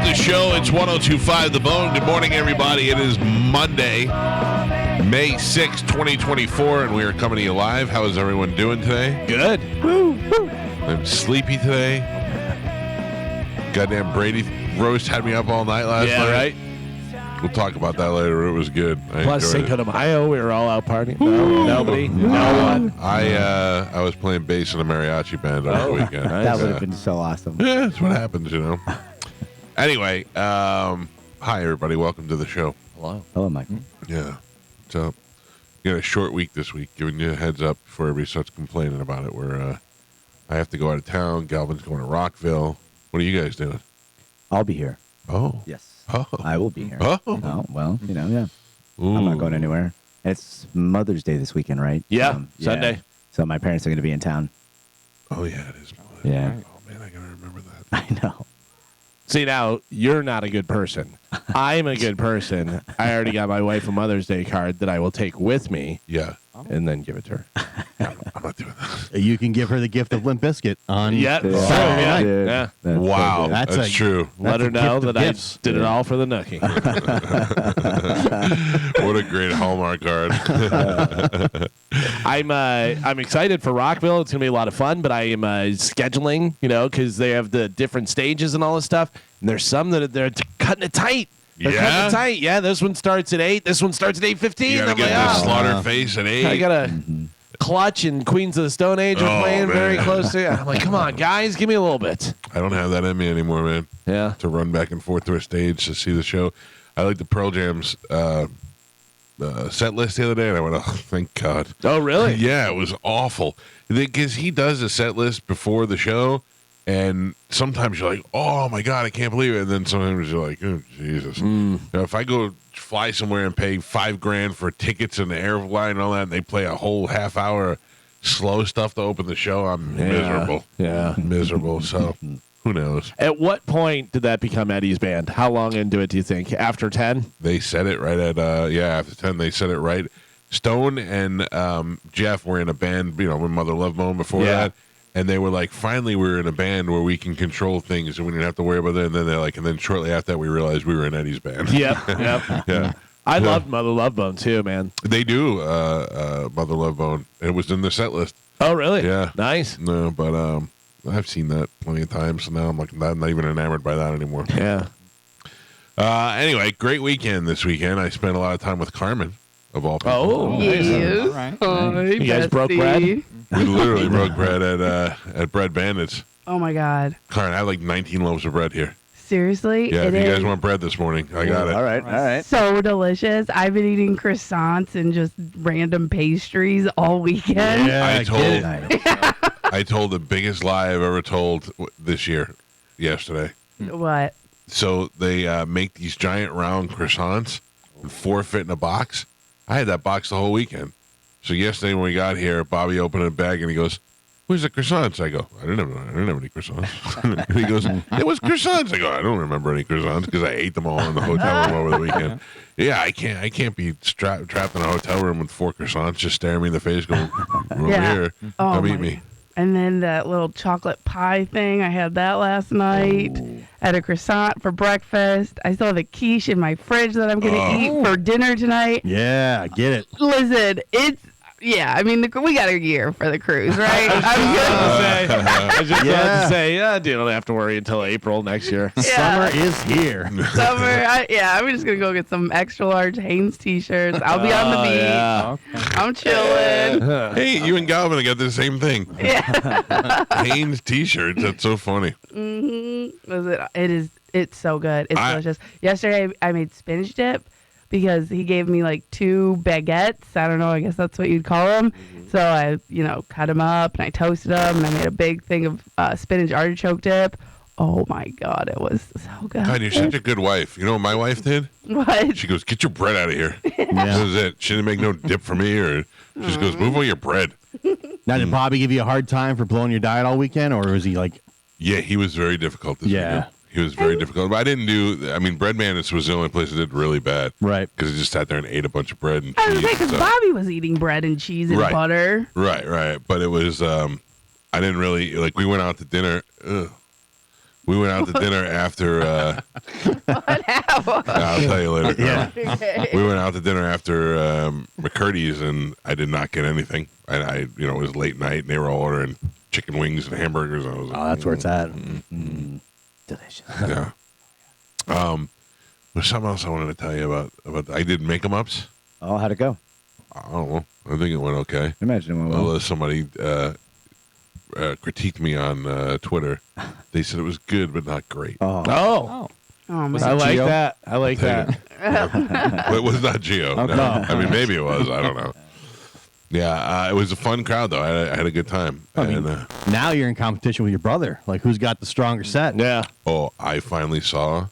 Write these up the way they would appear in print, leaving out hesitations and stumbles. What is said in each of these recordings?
Calta Show. It's 102.5 The Bone. Good morning, everybody. It is Monday, May 6, 2024, and we are coming to you live. How is everyone doing today? Good. I'm sleepy today. Goddamn Brady roast had me up all night last night. Right? We'll talk about that later. It was good. Plus, Cinco de Mayo, we were all out partying. Nobody. No one. I was playing bass in a mariachi band over the weekend. Nice. That would have been so awesome. Yeah, that's what happens, you know. Anyway, hi, everybody. Welcome to the show. Hello, Mike. Yeah. So, we got a short week this week. Giving you a heads up before everybody starts complaining about it. I have to go out of town. Galvin's going to Rockville. What are you guys doing? I'll be here. Oh. Yes. Oh. I will be here. Oh. Oh, well, yeah. Ooh. I'm not going anywhere. It's Mother's Day this weekend, right? Yeah, Sunday. So my parents are going to be in town. Oh, yeah, it is. Yeah. Oh, man, I got to remember that. I know. See, now, you're not a good person. I'm a good person. I already got my wife a Mother's Day card that I will take with me Yeah. and then give it to her. I'm not doing that. You can give her the gift of Limp Bizkit on. Yeah. Yeah. Yeah. Dude, Yeah. that's so Wow. good. That's true. Let That's her a know gift of that I gifts. did it all for the nookie. What a great Hallmark card. I'm excited for Rockville. It's gonna be a lot of fun, but I am scheduling, because they have the different stages and all this stuff. And there's some that they're cutting it tight. They're cutting it tight. Yeah, this one starts at 8. This one starts at 8:15. You got to get the slaughter face at 8. I gotta Clutch and Queens of the Stone Age are playing very close to. I'm like, come on, guys, give me a little bit. I don't have that in me anymore, man. Yeah. To run back and forth to a stage to see the show. I like the Pearl Jam's set list the other day, and I went, oh, thank God. Oh, really? Yeah, it was awful. Because he does a set list before the show, and sometimes you're like, oh, my God, I can't believe it. And then sometimes you're like, oh, Jesus. If I go fly somewhere and pay $5,000 for tickets and the airline and all that, and they play a whole half hour slow stuff to open the show, I'm miserable. Yeah. Miserable. So who knows? At what point did that become Eddie's band? How long into it do you think? After 10? They said it right at after 10. They said it right. Stone and Jeff were in a band, with Mother Love Bone before that. And they were like, finally, we're in a band where we can control things and we didn't have to worry about it. And then they're like, and then shortly after that, we realized we were in Eddie's band. Yep. Yeah. I loved Mother Love Bone too, man. They do, Mother Love Bone. It was in the set list. Oh, really? Yeah. Nice. No, but I've seen that plenty of times. So now I'm like, not even enamored by that anymore. Yeah. Anyway, great weekend this weekend. I spent a lot of time with Carmen, of all people. Oh, Yes. Right. Hi, You guys broke Bessie. bread? We literally broke bread at Bread Bandits. Oh my God. Carmen, I have like 19 loaves of bread here. Seriously? Yeah, It if you guys is want bread this morning, I got it. All right. so delicious. I've been eating croissants and just random pastries all weekend. Yeah, I told the biggest lie I've ever told this year, yesterday. What? So they make these giant round croissants and 4 fit in a box. I had that box the whole weekend. So yesterday when we got here, Bobby opened a bag and he goes, "Where's the croissants?" I go, I didn't have any croissants. And he goes, "It was croissants." I go, "I don't remember any croissants because I ate them all in the hotel room over the weekend." Yeah, I can't be trapped in a hotel room with 4 croissants just staring me in the face going, "We're over here. Oh, Come my eat me." God. And then that little chocolate pie thing, I had that last night. I had a croissant for breakfast. I still have a quiche in my fridge that I'm going to eat for dinner tonight. Yeah, I get it. Listen, we got a year for the cruise, right? I was just about to say, you don't have to worry until April next year. Summer is here. Summer, I'm just going to go get some extra large Hanes t-shirts. I'll be on the beach. Yeah. I'm chilling. Hey, you and Galvin got the same thing. Yeah. Hanes t-shirts. That's so funny. It's so good. It's delicious. Yesterday, I made spinach dip because he gave me like 2 baguettes. I don't know. I guess that's what you'd call them. So I, cut them up and I toasted them and I made a big thing of spinach artichoke dip. Oh my God, it was so good. God, you're such a good wife. You know what my wife did? What? She goes, "Get your bread out of here." That was it. She didn't make no dip for me, or she just goes, "Move all your bread." Now, did Bobby give you a hard time for blowing your diet all weekend, or was he like? Yeah, he was very difficult this weekend. He was very difficult. But I didn't Bread Bandits was the only place that did really bad. Right. Because he just sat there and ate a bunch of bread and I was cheese. like, because and stuff. Bobby was eating bread and cheese and butter. Right. But it was, I didn't really, we went out to dinner. We went out to dinner after. What happened? I'll tell you later. Yeah. We went out to dinner after McCurdy's, and I did not get anything. I it was late night, and they were all ordering chicken wings and hamburgers. And I was like, Oh, that's where it's at. Delicious. yeah. There's something else I wanted to tell you about. I did make-em-ups. Oh, how'd it go? I don't know. I think it went okay. Imagine it went well. Although somebody critiqued me on Twitter. They said it was good, but not great. Oh. Oh, Oh, man. I like Gio? that. I like that. It was not Gio. Okay. No. I mean, maybe it was. I don't know. Yeah, it was a fun crowd, though. I had a good time. And, Now you're in competition with your brother. Like, who's got the stronger set? Yeah. I finally saw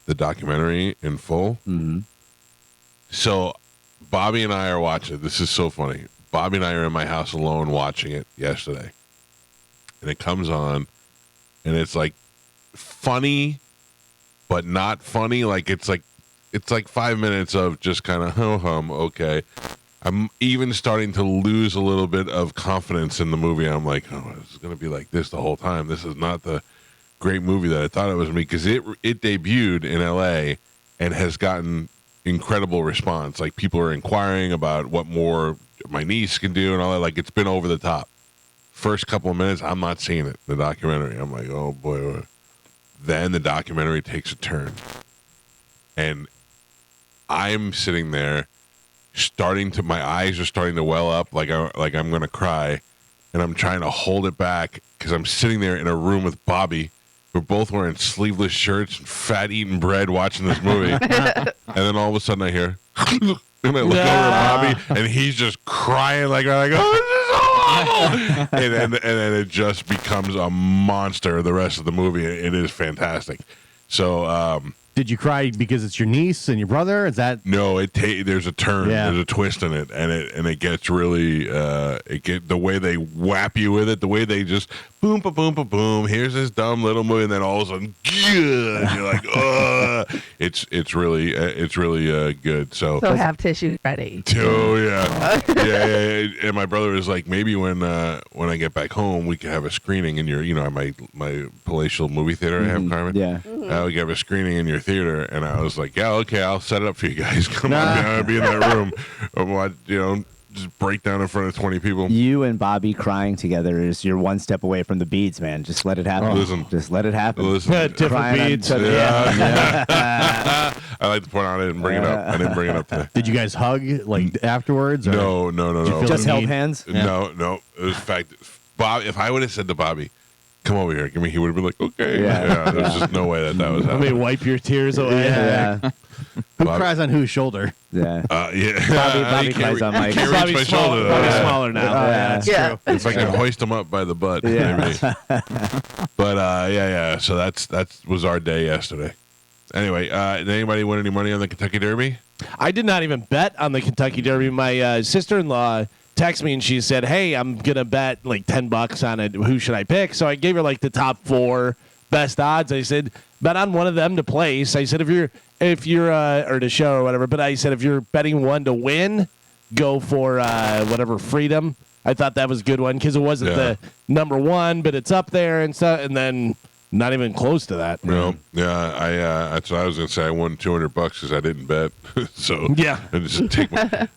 the documentary in full. Mm-hmm. So Bobby and I are watching it. This is so funny. Bobby and I are in my house alone watching it yesterday. And it comes on, and it's like funny, but not funny. Like it's like 5 minutes of just kind of ho-hum, okay. I'm even starting to lose a little bit of confidence in the movie. I'm like, oh, it's going to be like this the whole time. This is not the great movie that I thought it was, because it debuted in L.A. and has gotten incredible response. Like, people are inquiring about what more my niece can do and all that. Like, it's been over the top. First couple of minutes, I'm not seeing it, the documentary. I'm like, oh, boy. Then the documentary takes a turn. And I'm sitting there my eyes are starting to well up like I'm going to cry. And I'm trying to hold it back because I'm sitting there in a room with Bobby. We're both wearing sleeveless shirts and fat eating bread watching this movie. And then all of a sudden I hear, and I look over at Bobby, and he's just crying like I go, oh, this is so awful. and then it just becomes a monster the rest of the movie. It is fantastic. So, Did you cry because it's your niece and your brother? Is that no, there's a turn, Yeah. there's a twist in it, and it gets really the way they whap you with it, the way they just boom, ba boom, ba boom. Here's this dumb little movie, and then all of a sudden, and you're like, ugh. It's really good. So have tissues ready. oh yeah. And my brother was like, maybe when I get back home, we could have a screening in your, at my palatial movie theater I have, Carmen. Yeah. We could have a screening in your theater, and I was like, yeah, okay, I'll set it up for you guys. Come on down, I'll be in that room. Just break down in front of 20 people. You and Bobby crying together is you're one step away from the beads, man. Just let it happen. Listen. Just let it happen. Listen, Different Crying on beats. each other. Yeah. I like to point out I didn't bring it up. I didn't bring it up today. did you guys hug like afterwards? Or? No. you feel Just the held need? hands. No. It was fact. Bob, if I would have said to Bobby, come over here, he would have been like, okay. Yeah. There's just no way that was Let happening. me wipe your tears away. Yeah. Who Bob- cries on whose shoulder? Yeah. Yeah. Bobby You cries on Mike. can't reach my Bobby's shoulder. smaller, Bobby's smaller now. Yeah. Yeah. If I can hoist him up by the butt, Yeah. maybe. But yeah. So that was our day yesterday. Anyway, did anybody win any money on the Kentucky Derby? I did not even bet on the Kentucky Derby. My sister-in-law texted me and she said, hey, I'm going to bet like $10 on it. Who should I pick? So I gave her like the top 4 best odds. I said, bet on one of them to place. I said, if you're or to show or whatever, but I said, if you're betting one to win, go for whatever Freedom. I thought that was a good one because it wasn't the number 1, but it's up there and stuff. And then not even close to that. No, yeah, that's what I was gonna say. I won $200 because I didn't bet. So Yeah. and just take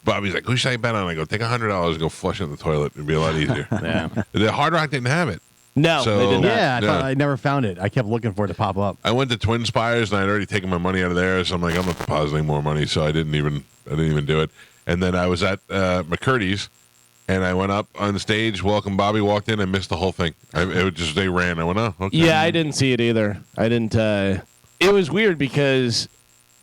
Bobby's like, who should I bet on? I go, take $100 and go flush it in the toilet. It'd be a lot easier. Yeah. The Hard Rock didn't have it. No, So- they did not. Yeah, I thought Yeah. I never found it. I kept looking for it to pop up. I went to Twin Spires and I'd already taken my money out of there, so I'm like, I'm not depositing more money, so I didn't even do it. And then I was at McCurdy's. And I went up on stage, welcome Bobby, walked in, and missed the whole thing. They ran. I went, oh, okay. Yeah, I didn't see it either. I didn't. It was weird because,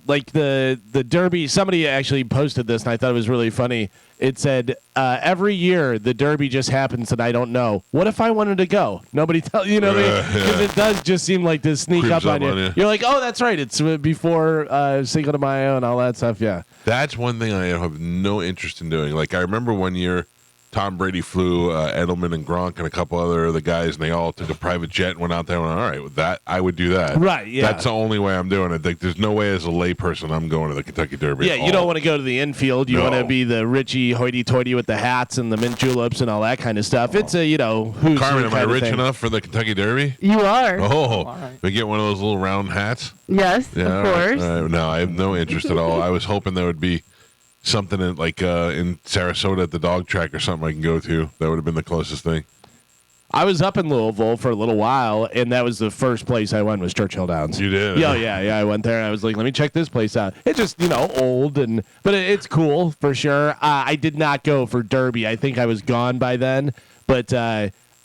like the Derby, somebody actually posted this, and I thought it was really funny. It said every year the Derby just happens, and I don't know. What if I wanted to go? Nobody tells you know because it does just seem like to sneak Creeps up on you. You're like, oh, that's right. It's before Cinco de Mayo and all that stuff. Yeah. That's one thing I have no interest in doing. Like, I remember one year Tom Brady flew Edelman and Gronk and a couple other of the guys, and they all took a private jet and went out there and went, all right, with that, I would do that. Right, yeah. That's the only way I'm doing it. Like, there's no way as a layperson I'm going to the Kentucky Derby. Yeah, you don't want to go to the infield. You No. want to be the Richie hoity-toity with the hats and the mint juleps and all that kind of stuff. It's a, who's Carmen, who am I kind of rich thing. enough for the Kentucky Derby? You are. Oh, we get one of those little round hats? Yes, Yeah, of course. no, I have no interest at all. I was hoping there would be something in, in Sarasota at the dog track or something I can go to. That would have been the closest thing. I was up in Louisville for a little while, and that was the first place I went was Churchill Downs. You did? Yeah. I went there, and I was like, let me check this place out. It's just, old, but it's cool for sure. I did not go for Derby. I think I was gone by then, but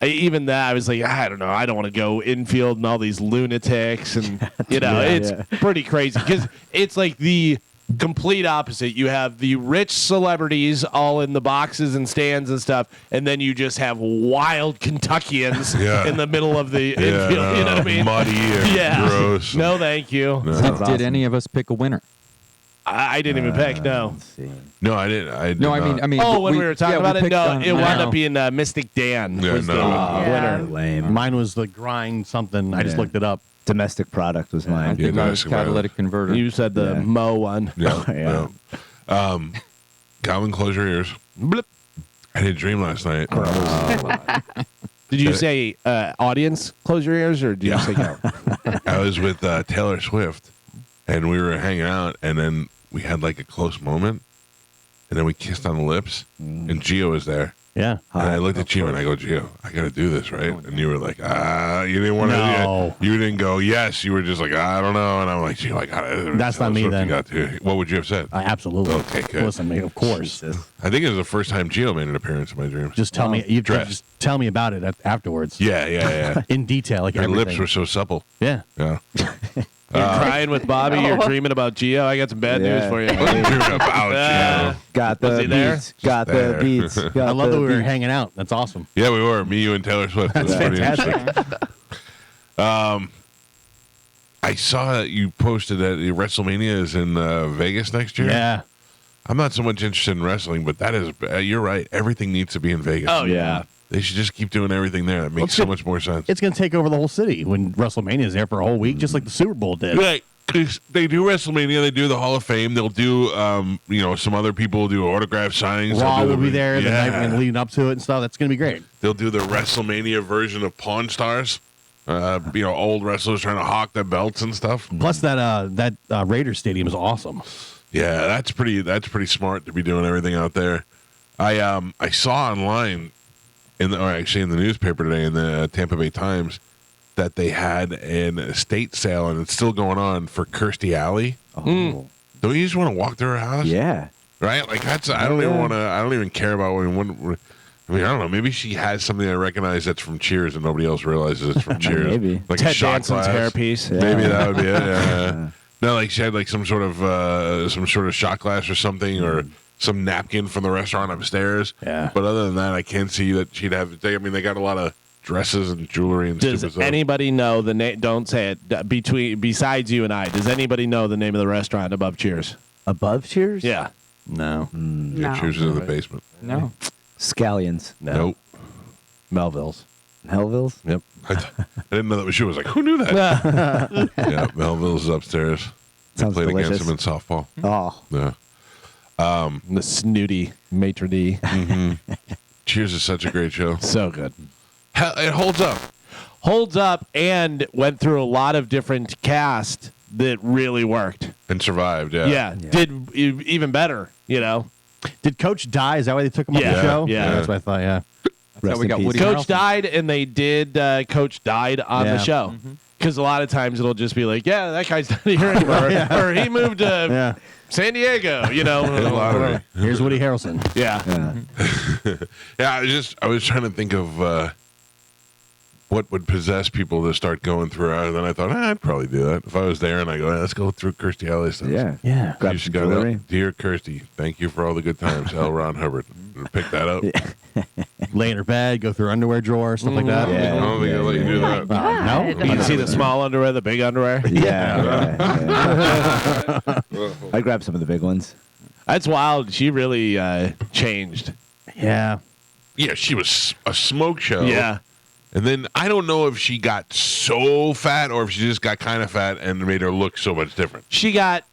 even that, I was like, I don't know. I don't want to go infield and all these lunatics, and, it's pretty crazy because it's like the complete opposite. You have the rich celebrities all in the boxes and stands and stuff, and then you just have wild Kentuckians Yeah. in the middle of the infield. You know what I mean? Muddy and gross. No, thank you. No. Sounds Did awesome. any of us pick a winner? I didn't even pick. No. Let's see. No, I didn't. I did No, not. I mean. Oh, when we were talking about it, picked no, on- it I wound know. up being Mystic Dan Yeah, was the no. Yeah. winner. Lame. Mine was the grind something. I just Yeah. looked it up. Domestic product was I mine. Yeah, think I no, was it's about- catalytic converter. You said the Yeah. Mo one. Yeah, Yeah. yeah. Calvin, close your ears. Blip. I had a dream last night. Did you say audience close your ears, or did you say go? I was with Taylor Swift, and we were hanging out, and then we had like a close moment, and then we kissed on the lips, and Gio was there. Yeah. And I looked at you and I go, Gio, I got to do this, right? And you were like, you didn't want to. No. You didn't go, yes. You were just like, I don't know. And I'm like, Gio, I got to. That's not me then. What would you have said? Absolutely. Okay, good. Listen, mate, of course. I think it was the first time Gio made an appearance in my dreams. Just tell me. You Dress. just tell me about it afterwards. Yeah. In detail, like Your everything. lips were so supple. Yeah. Yeah. You're crying with Bobby. You're dreaming about Gio. I got some bad news Yeah. for you. What are you dreaming about, Gio? Got Was the he there? beats. Got There. the beats. Got I love the that we were beats. hanging out. That's awesome. Yeah, we were. Me, you, and Taylor Swift. It was pretty fantastic. interesting. I saw that you posted that the WrestleMania is in Vegas next year. Yeah. I'm not so much interested in wrestling, but that is, you're right. Everything needs to be in Vegas. Oh yeah. They should just keep doing everything there. That makes Let's so get- much more sense. It's going to take over the whole city when WrestleMania is there for a whole week, just like the Super Bowl did. Right. 'Cause they do WrestleMania. They do the Hall of Fame. They'll do, some other people will do autograph signings. They'll Raw do will the- be there the Yeah. night and leading up to it and stuff. That's going to be great. They'll do the WrestleMania version of Pawn Stars. Old wrestlers trying to hawk their belts and stuff. Plus, that Raiders Stadium is awesome. Yeah, that's pretty smart to be doing everything out there. I saw online in the newspaper today in the Tampa Bay Times that they had an estate sale and it's still going on for Kirstie Alley. Oh. Don't you just want to walk through her house? Yeah. Right? Like I don't even care about I don't know. Maybe she has something I recognize that's from Cheers and nobody else realizes it's from Cheers. Maybe. Like a Ted shot Danson's glass. hairpiece. Yeah. Maybe that would be it. Yeah. No, like she had like some sort of shot glass or something, or some napkin from the restaurant upstairs. Yeah. But other than that, I can't see that she'd have. They got a lot of dresses and jewelry and Does stupid stuff. anybody know the name? Don't say it. Besides you and I, does anybody know the name of the restaurant above Cheers? Above Cheers? Yeah. No. Yeah, No. Cheers is in the basement. No. Scallions. No. Nope. Melville's. Hellville's? Yep. I didn't know that was you. I was like, who knew that? Yeah, Melville's is upstairs. They Sounds played delicious. against him in softball. Oh. Yeah. The snooty maitre d. Cheers is such a great show. So good. Hell, it holds up. Holds up and went through a lot of different cast that really worked. And survived, yeah. Yeah. Did even better, Did Coach die? Is that why they took him off Yeah. the show? Yeah. That's what I thought, yeah. That's how we in got peace. Woody Coach Harrelson. died, and they did Coach died on Yeah. the show. Because a lot of times it'll just be like, yeah, that guy's not here anymore. Or he moved to Yeah. San Diego, Hit a lottery. Here's Woody Harrelson. Yeah. Yeah. Yeah, I was trying to think of what would possess people to start going through it. And then I thought, I'd probably do that. If I was there and I go, let's go through Kirstie Alley stuff. Yeah. Yeah. Grab You some just got jewelry. Dear Kirstie, thank you for all the good times. L. Ron Hubbard. Pick that up. Lay in her bed, go through her underwear drawer, stuff like that. Yeah. I don't think I'll let you do that. No? You can see the small underwear, the big underwear. Yeah. I grabbed some of the big ones. That's wild. She really changed. Yeah. Yeah, she was a smoke show. Yeah. And then I don't know if she got so fat or if she just got kind of fat and made her look so much different. She got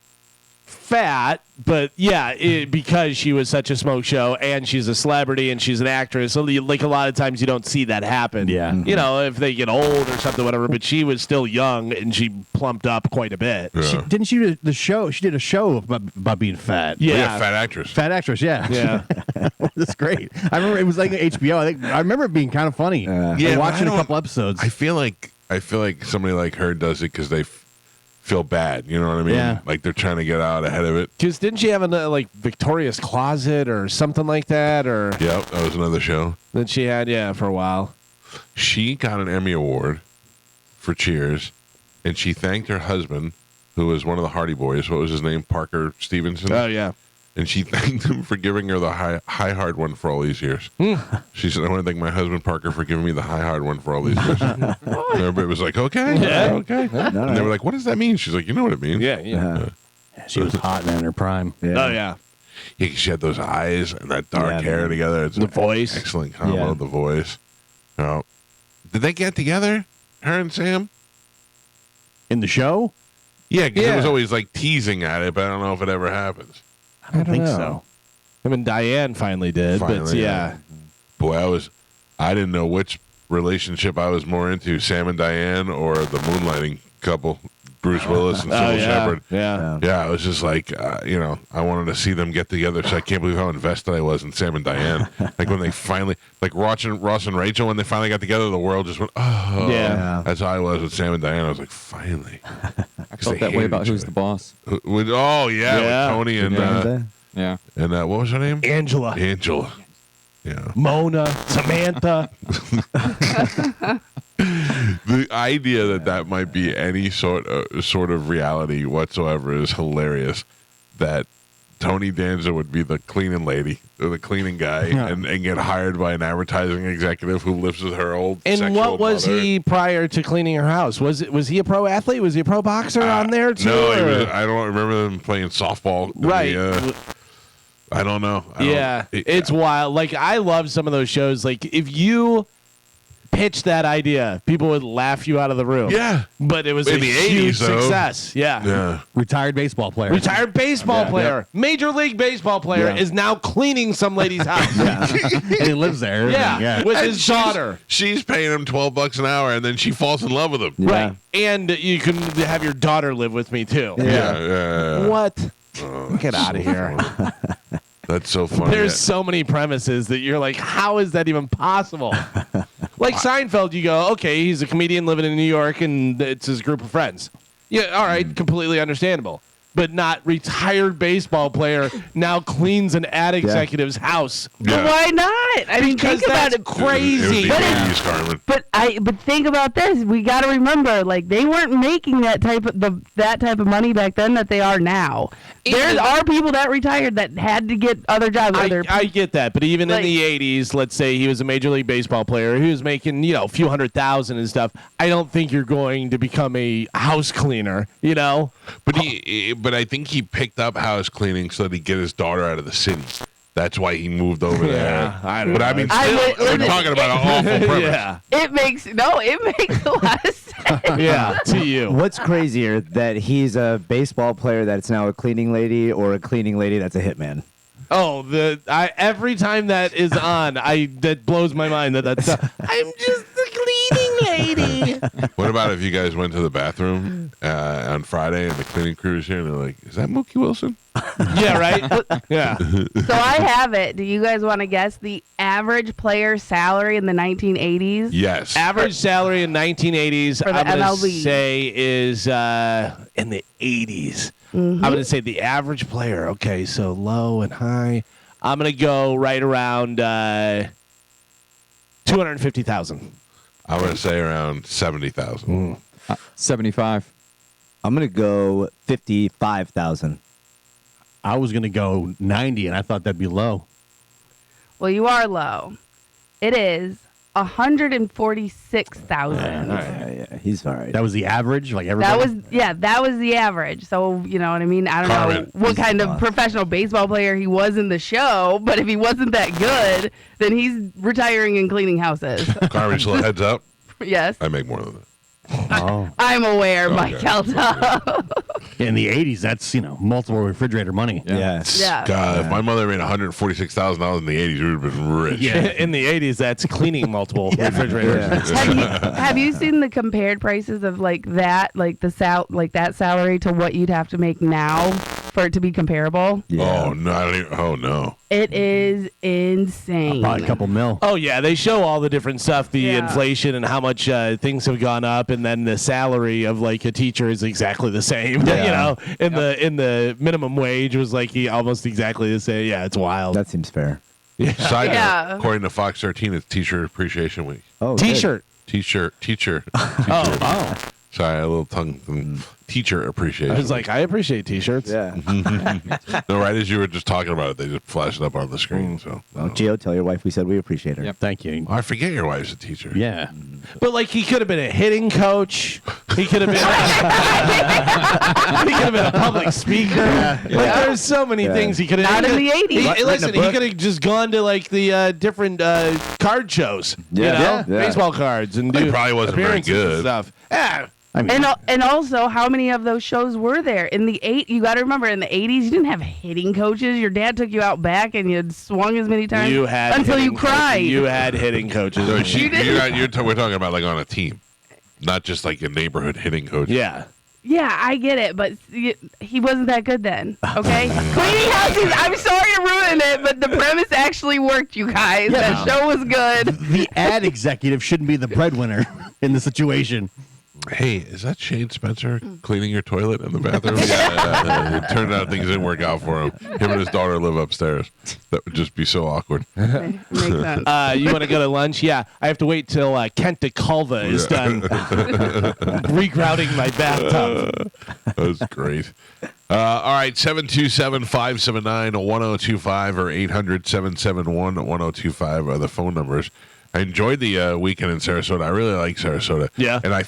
fat, but because she was such a smoke show and she's a celebrity and she's an actress, so like a lot of times you don't see that happen. Yeah. You know, if they get old or something, whatever. But she was still young and she plumped up quite a bit. Yeah. Didn't she do the show? She did a show about being fat. Yeah. Fat actress. Fat actress, yeah. Yeah. That's great. I remember it was like HBO. I remember it being kind of funny. Yeah, Yeah, but watching I a couple episodes. I feel like somebody like her does it because they feel bad. You know what I mean? Yeah. Like they're trying to get out ahead of it. Because didn't she have a like Victoria's Closet or something like that? Or Yep, that was another show. that she had, for a while. She got an Emmy Award for Cheers, and she thanked her husband, who was one of the Hardy Boys. What was his name? Parker Stevenson. Oh, yeah. And she thanked him for giving her the high hard one for all these years. She said, "I want to thank my husband Parker for giving me the high hard one for all these years." And everybody was like, "Okay, Yeah. okay." And they were like, "What does that mean?" She's like, "You know what it means." Yeah. She was hot man in her prime. Yeah. Oh, yeah. Yeah, 'cause she had those eyes and that dark Yeah, hair man. together. It's The an voice. excellent combo. Yeah. The voice. Oh, did they get together? Her and Sam? In the show? Yeah, because Yeah. it was always like teasing at it, but I don't know if it ever happens. I don't think know. so. Him and Diane finally did, but Finally, yeah. Boy, I didn't know which relationship I was more into, Sam and Diane or the moonlighting couple, Bruce Willis and Oh, Sybil yeah. Shepherd. Yeah. Yeah, it was just like, I wanted to see them get together. So I can't believe how invested I was in Sam and Diane. Like when they finally, like Ross and Rachel, when they finally got together, the world just went, oh. Yeah. That's how I was with Sam and Diane. I was like, finally. I felt that way about Who's the Boss. Oh, yeah, Yeah. with Tony and, Yeah. what was her name? Angela, Angela. Yeah. Mona, Samantha. The idea that might be any sort of reality whatsoever is hilarious. That Tony Danza would be the cleaning lady or the cleaning guy and get hired by an advertising executive who lives with her old And sexual what was mother. he prior to cleaning her house? Was he a pro athlete? Was he a pro boxer on there too? No, he or- was, I don't remember them playing softball. Right. I don't know. It's wild. Like, I love some of those shows. Like, if you pitched that idea, people would laugh you out of the room. Yeah. But it was In a the huge 80s, though. success. Yeah. Yeah. Retired baseball player. Retired baseball player, Major League Baseball player, Yeah. is now cleaning some lady's house. and he lives there. Yeah, with And his daughter. She's paying him $12 an hour, and then she falls in love with him. Right. And you can have your daughter live with me, too. Yeah. What? Oh, Get out of here. That's so funny. There's so many premises that you're like, how is that even possible? Like Seinfeld, you go, okay, he's a comedian living in New York and it's his group of friends. Yeah, all right, completely understandable. But not retired baseball player now cleans an ad executive's house. Yeah. Why not? I mean, Because think about that's it. crazy. It But was the it- 80s, Carmen. But think about this. We got to remember, like they weren't making that type of money back then that they are now. There are people that retired that had to get other jobs. I get that, but even in Like- the 80s, let's say he was a Major League Baseball player who was making, a few $100,000 and stuff. I don't think you're going to become a house cleaner, But I think he picked up house cleaning so that he'd get his daughter out of the city. That's why he moved over there. I don't But know. I mean, I still, would- we're listen, talking about an awful premise. Yeah. It makes a lot of sense. Yeah, to you. What's crazier, that he's a baseball player that's now a cleaning lady, or a cleaning lady that's a hitman? Oh, every time that is on, that blows my mind that's I'm just the cleaning lady. What about if you guys went to the bathroom on Friday and the cleaning crew was here and they're like, "Is that Mookie Wilson?" Yeah, right? Yeah. So I have it. Do you guys want to guess the average player salary in the 1980s? Yes. Average salary in 1980s, For the I'm going to MLB. say is in the 80s. I'm going to say the average player. Okay, so low and high. I'm going to go right around 250,000. I'm going to say around 70,000. 75. I'm gonna go 55,000. I was going to go 90, and I thought that'd be low. Well, you are low. It is 146,000. Yeah, he's all right. That was the average, like everybody. That was the average. So you know what I mean. I don't know what kind of professional baseball player he was in the show, but if he wasn't that good, then he's retiring and cleaning houses. Carmen, just a little heads up. Yes, I make more than that. Oh. I'm aware, Mike Okay. Calta. In the 80s, that's, multiple refrigerator money. Yeah. Yeah. God, if my mother made $146,000 in the 80s, we would have been rich. Yeah. In the 80s, that's cleaning multiple refrigerators. Have you seen the compared prices of like that, like that salary to what you'd have to make now for it to be comparable? Yeah. Oh no! I don't even, oh no! It is insane. Probably a couple mil. Oh yeah, they show all the different stuff, the Yeah. inflation and how much things have gone up, and then the salary of like a teacher is exactly the same. Yeah. In the minimum wage was like almost exactly the same. Yeah, it's wild. That seems fair. Side note, Yeah. according to Fox 13, it's Teacher Appreciation Week. Oh, good. T-shirt. Teacher. Oh, Sorry, a little tongue. Teacher Appreciation. I was like, I appreciate T-shirts. Yeah. no, right as you were just talking about it, they just flashed it up on the screen. So, Well, Gio, tell your wife we said we appreciate her. Yep. Thank you. I forget your wife's a teacher. Yeah. But like, he could have been a hitting coach. He could have been. He could have been a public speaker. Like, there's so many things he could have. Not in the 80s. Listen, he could have just gone to like the different card shows. Yeah. Yeah. Baseball cards and He do probably wasn't very appearances and good. stuff. Yeah. I mean, And also, how many of those shows were there in the You got to remember, in the 80s, you didn't have hitting coaches. Your dad took you out back and you swung as many times You had until you hitting coaches. cried. You had hitting coaches. So we're talking about like on a team, not just like a neighborhood hitting coach. Yeah. Yeah, I get it, but he wasn't that good then. Okay, cleaning houses. I'm sorry to ruin it, but the premise actually worked, you guys. That show was good. the ad executive shouldn't be the breadwinner in the situation. Hey, is that Shane Spencer cleaning your toilet in the bathroom? Yeah. It turned out things didn't work out for him. Him and his daughter live upstairs. That would just be so awkward. Okay, makes sense. You want to go to lunch? Yeah. I have to wait till Kent DeCalva is done regrouting my bathtub. That was great. All right, 727-579-1025 or 800-771-1025 are the phone numbers. I enjoyed the weekend in Sarasota. I really like Sarasota. Yeah. And I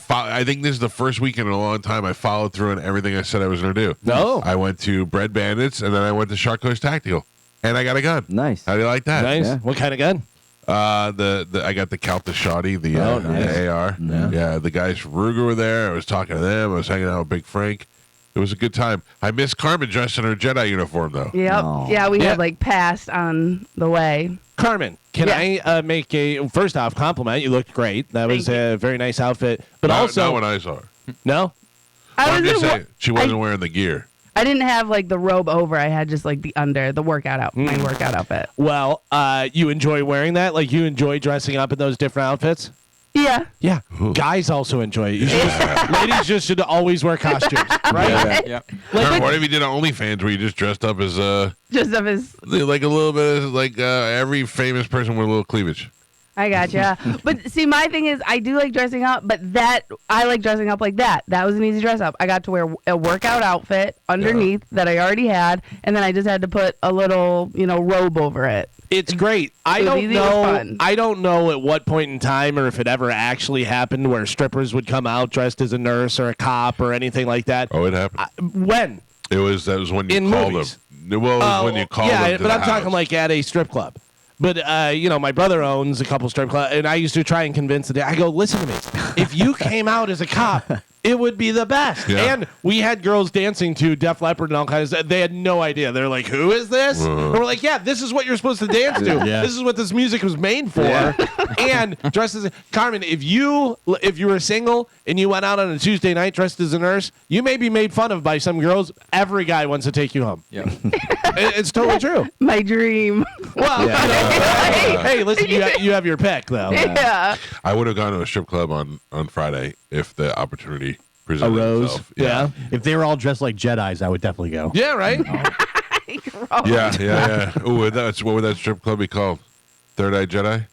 think this is the first weekend in a long time I followed through on everything I said I was going to do. No. I went to Bread Bandits, and then I went to Shark Coast Tactical. And I got a gun. Nice. How do you like that? Nice. Yeah. What kind of gun? I got the Calta Shoddy, the AR. Yeah, the guys from Ruger were there. I was talking to them. I was hanging out with Big Frank. It was a good time. I miss Carmen dressed in her Jedi uniform, though. Yep. Oh. Yeah, we Yeah. had like passed on the way. Carmen, can Yeah. I make a first off compliment? You looked great. That was Thank a very nice outfit. But Not also, when I saw her. no. I'm just in saying, she wasn't wearing the gear. I didn't have like the robe over. I had just like the workout my workout outfit. Well, you enjoy wearing that? Like you enjoy dressing up in those different outfits? Yeah. Yeah. Guys also enjoy it. You should ladies just should always wear costumes, right? Yeah. Carmen, what if you did an OnlyFans where you just dressed up as Just of his. like a little bit of like every famous person with a little cleavage? I gotcha. But see, my thing is, I do like dressing up, but I like dressing up like that. That was an easy dress up. I got to wear a workout outfit underneath that I already had, and then I just had to put a little, robe over it. It's great. I It was don't easy, it was know. fun. I don't know at what point in time or if it ever actually happened where strippers would come out dressed as a nurse or a cop or anything like that. Oh, it happened. When? That was when you In called movies. them. Well, it was when you called them. Yeah, to but the I'm talking house. like at a strip club. But, my brother owns a couple strip clubs, and I used to try and convince the I go, listen to me. If you came out as a cop, it would be the best. Yeah. And we had girls dancing to Def Leppard and all kinds of. They had no idea. They're like, who is this? And we're like, yeah, this is what you're supposed to dance to. Yeah. This is what this music was made for. And dressed as Carmen, if you were single and you went out on a Tuesday night dressed as a nurse, you may be made fun of by some girls. Every guy wants to take you home. Yeah. It's totally true. My dream. Well, hey, listen, you have your pick though. Yeah. I would have gone to a strip club on Friday if the opportunity presented Arose. itself. Yeah. If they were all dressed like Jedis, I would definitely go. Yeah, right? Yeah. Ooh, what would that strip club be called? Third Eye Jedi?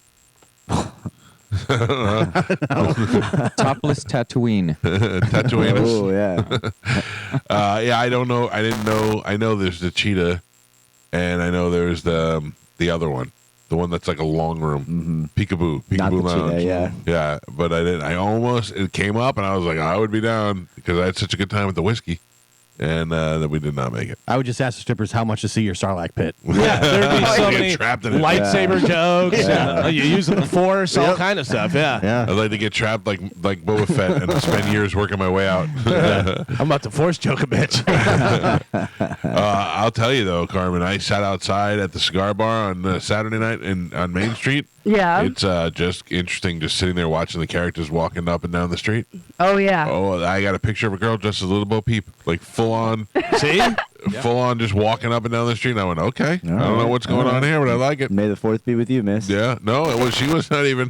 Topless Tatooine. Tatooine. Oh, yeah. I don't know. I didn't know. I know there's the cheetah, and I know there's the other one. the one that's like a long room, Peekaboo Not the Lounge. cheetah, Yeah, but I didn't. It came up, and I was like, I would be down because I had such a good time with the whiskey, and that we did not make it. I would just ask the strippers how much to see your Sarlacc pit. Yeah, there'd be so Get many trapped in it. lightsaber jokes. And, you using the Force, all kind of stuff. Yeah. Yeah. I'd like to get trapped like Boba Fett and spend years working my way out. I'm about to Force choke a bitch. I'll tell you though, Carmen, I sat outside at the cigar bar on Saturday night on Main Street. Yeah. It's just interesting just sitting there watching the characters walking up and down the street. Oh yeah. Oh, I got a picture of a girl dressed as a little Bo Peep, like full on, See? full on, just walking up and down the street. And I went, okay, I don't know what's going on here, but I like it. May the 4th be with you, miss. Yeah, no, it was. She was not even.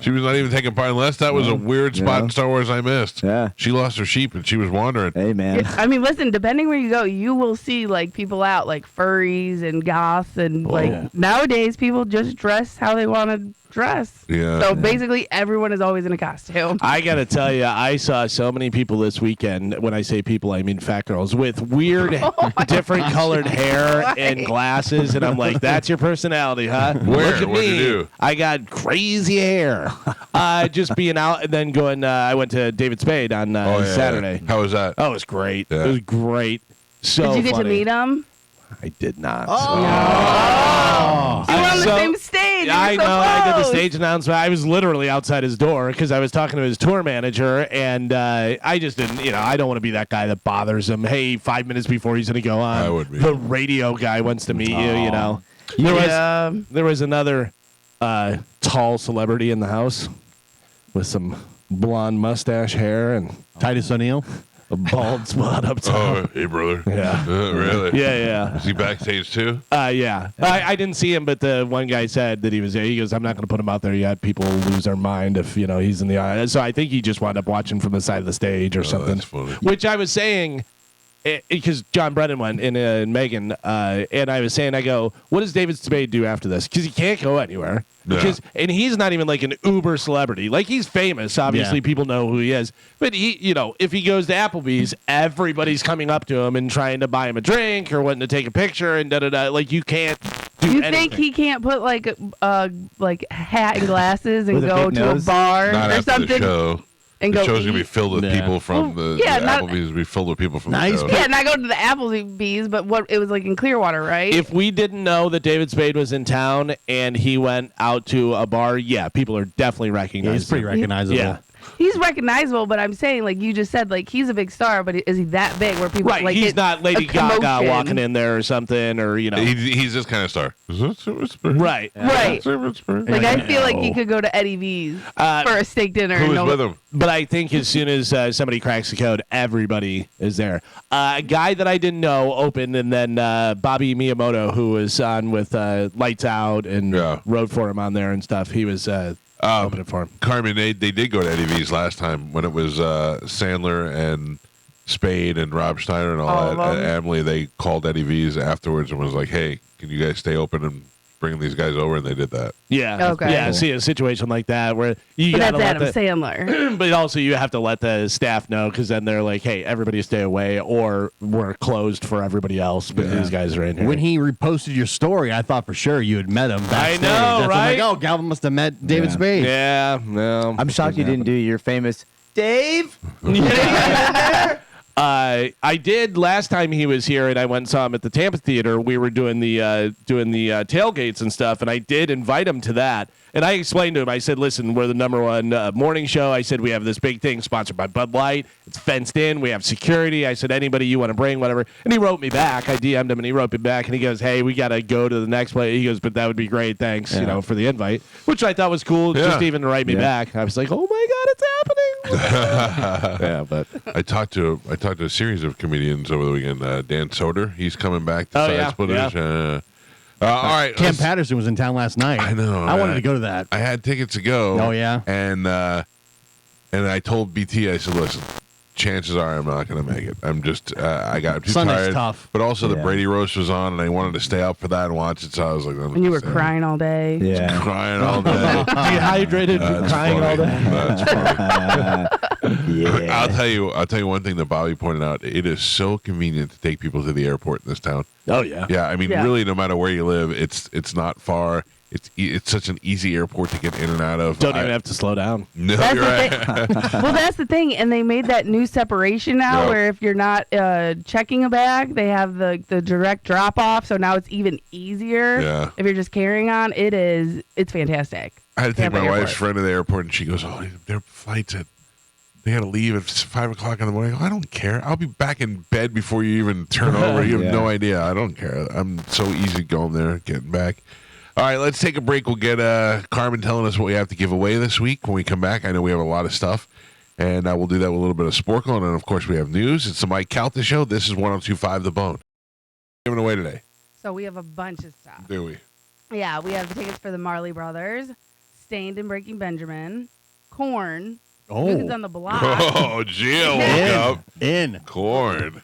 She was not even taking part. Unless that was a weird spot in Star Wars I missed. Yeah. She lost her sheep and she was wandering. Hey, man. I mean, listen, depending where you go, you will see like people out like furries and goths and like nowadays people just dress how they want to dress. Yeah. So basically everyone is always in a costume. I got to tell you, I saw so many people this weekend. When I say people, I mean fat girls with weird, different colored hair and glasses. And I'm like, that's your personality, huh? Where? Look at What'd me. you do? I got crazy hair. Just being out and then going, I went to David Spade on Saturday. How was that? Oh, it was great. Yeah. It was great. So Did you get funny. to meet him? I did not. Oh. You were on the So- same stage. You were I so know. I did the close. stage announcement. I was literally outside his door because I was talking to his tour manager, and I just didn't. I don't want to be that guy that bothers him. Hey, 5 minutes before he's going to go on, I would be. the radio guy wants to meet you. There Yeah. was another tall celebrity in the house with some blonde mustache hair and Titus O'Neil. a bald spot up top. Oh, hey, brother. Yeah. Really? Yeah. Is he backstage too? Yeah. I didn't see him, but the one guy said that he was there. He goes, I'm not going to put him out there yet. People lose their mind if, he's in the audience. So I think he just wound up watching from the side of the stage or something. That's funny. Which I was saying, because John Brennan went and Megan, and I was saying, I go, what does David Spade do after this? Because he can't go anywhere. Yeah. And he's not even like an uber celebrity. Like, he's famous. Obviously, Yeah. people know who he is. But he, if he goes to Applebee's, everybody's coming up to him and trying to buy him a drink or wanting to take a picture and da-da-da. Like, you can't do You anything. think he can't put like hat and glasses and With a go big to a nose? bar Not or after something the show. and The go show's gonna be eat? filled with Yeah. people from Well, the yeah, not- Applebee's. Will be filled with people from Nice. the show. Yeah, not go to the Applebee's, but what it was like in Clearwater, right? If we didn't know that David Spade was in town and he went out to a bar, people are definitely recognizing He's pretty him. recognizable. Yeah. He's recognizable, but I'm saying, like you just said, like he's a big star, but is he that big where people Right, like he's it's not Lady a Gaga commotion? walking in there or something, or He's this kind of star. right. Right. Like I feel like he Oh. could go to Eddie V's Uh, for a steak dinner. Who and was no- with him? But I think as soon as somebody cracks the code, everybody is there. A guy that I didn't know opened, and then Bobby Miyamoto, who was on with Lights Out and wrote for him on there and stuff. He was opening for him. Carmen, they did go to Eddie V's last time when it was Sandler and Spade and Rob Schneider and all All that. of them. Emily, they called Eddie V's afterwards and was like, hey, can you guys stay open and bring these guys over? And they did that. Yeah. Okay. Yeah. See a situation like that where you But got to that's let Adam the, Sandler. but also you have to let the staff know because then they're like, hey, everybody stay away or we're closed for everybody else. But these guys are in here. When he reposted your story, I thought for sure you had met him. Backstage. know, That's when I'm right? like, oh, Galvin must have met David Spade. yeah. No. I'm shocked you didn't do your famous Dave. I did last time he was here, and I went and saw him at the Tampa Theater. We were doing the tailgates and stuff, and I did invite him to that. And I explained to him, I said, listen, we're the #1 morning show. I said, we have this big thing sponsored by Bud Light. It's fenced in. We have security. I said, anybody you want to bring, whatever. And he wrote me back. I DM'd him, and he wrote me back, and he goes, hey, we got to go to the next place. He goes, but that would be great. Thanks, for the invite, which I thought was cool, just even to write me back. I was like, oh, my God, it's happening. Yeah, but I talked to a series of comedians over the weekend. Dan Soder, he's coming back to Side Splitters. All right. Cam Patterson was in town last night. I know. I wanted to go to that. I had tickets to go. Oh, yeah? And I told BT, I said, listen, chances are I'm not going to make it. I'm just, I got too Sunday's tired. tough. But also the Brady roast was on, and I wanted to stay up for that and watch it. So I was like, And you were crying all day. Yeah. crying all day. dehydrated, That's crying all funny. day. That's funny. Yeah. I'll tell you one thing that Bobby pointed out. It is so convenient to take people to the airport in this town. Oh yeah. Yeah, I mean, Yeah. really, no matter where you live, it's not far. It's such an easy airport to get in and out of. Don't even have to slow down. No, That's you're the right. Well, that's the thing, and they made that new separation now, Yep. where if you're not checking a bag, they have the direct drop off. So now it's even easier. Yeah. If you're just carrying on, it's fantastic. I had to take Tampa my wife's Airport. friend to the airport, and she goes, "Oh, their flights they got to leave at 5:00 in the morning." I go, I don't care. I'll be back in bed before you even turn over. You have Yeah. no idea. I don't care. I'm so easy going there, getting back. All right, let's take a break. We'll get Carmen telling us what we have to give away this week. When we come back, I know we have a lot of stuff, and we'll do that with a little bit of Sporcle, and then, of course, we have news. It's the Mike Calta Show. This is 102.5 The Bone. Giving away today, So we have a bunch of stuff. do we? Yeah, we have the tickets for the Marley Brothers, Stained and Breaking Benjamin, Corn, Moons on the Block. Oh, Gio woke up. In. Corn.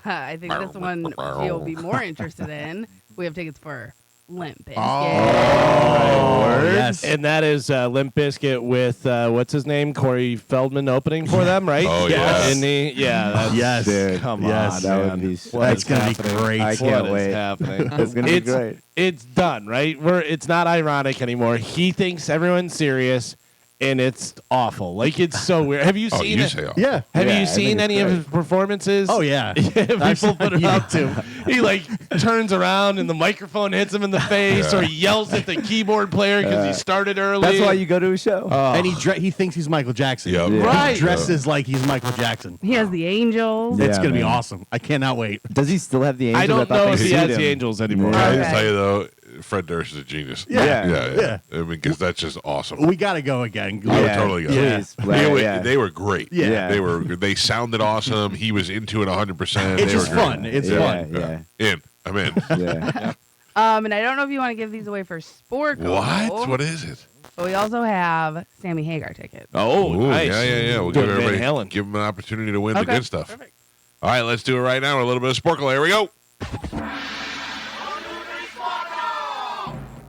I think this one you'll be more interested in. We have tickets for Limp Bizkit. Oh, yes. And that is Limp Bizkit with what's his name, Corey Feldman opening for them, right? Oh, yeah. Isn't he? Yeah. That's, Yes. Dude, Come Yes. on, that man. would be. What That's is gonna be happening? great. I can't What is wait. happening? It's gonna be great. It's done, right? It's not ironic anymore. He thinks everyone's serious, and it's awful. Like, it's so weird. Have you Oh, seen you it? say all. Yeah. Have Yeah, I you think seen it's any of great. his performances? Oh, yeah. People put it yeah. up to him. He like turns around and the microphone hits him in the face, or he yells at the keyboard player because he started early. That's why you go to a show. And he thinks he's Michael Jackson. Yep. Yeah. Right. He dresses like he's Michael Jackson. He has the Angels. Yeah, It's going to be man. awesome. I cannot wait. Does he still have the angels? I don't thought know they if he sued has him. the Angels anymore. Yeah. I Okay. just tell you though, Fred Durst is a genius. Yeah. yeah. I mean, because that's just awesome. We got to go again. I would Yeah, totally go. please. Yeah. They were great. Yeah. They sounded awesome. He was into it 100%. It's They just were great. fun. It's Yeah, fun. yeah, I'm in. yeah. And I don't know if you want to give these away for Sporcle. What? What is it? But we also have Sammy Hagar tickets. Oh, Ooh, nice. Yeah. We'll Good give Van everybody Halen. give them an opportunity to win the Okay, good stuff. perfect. All right, let's do it right now with a little bit of Sporcle. Here we go.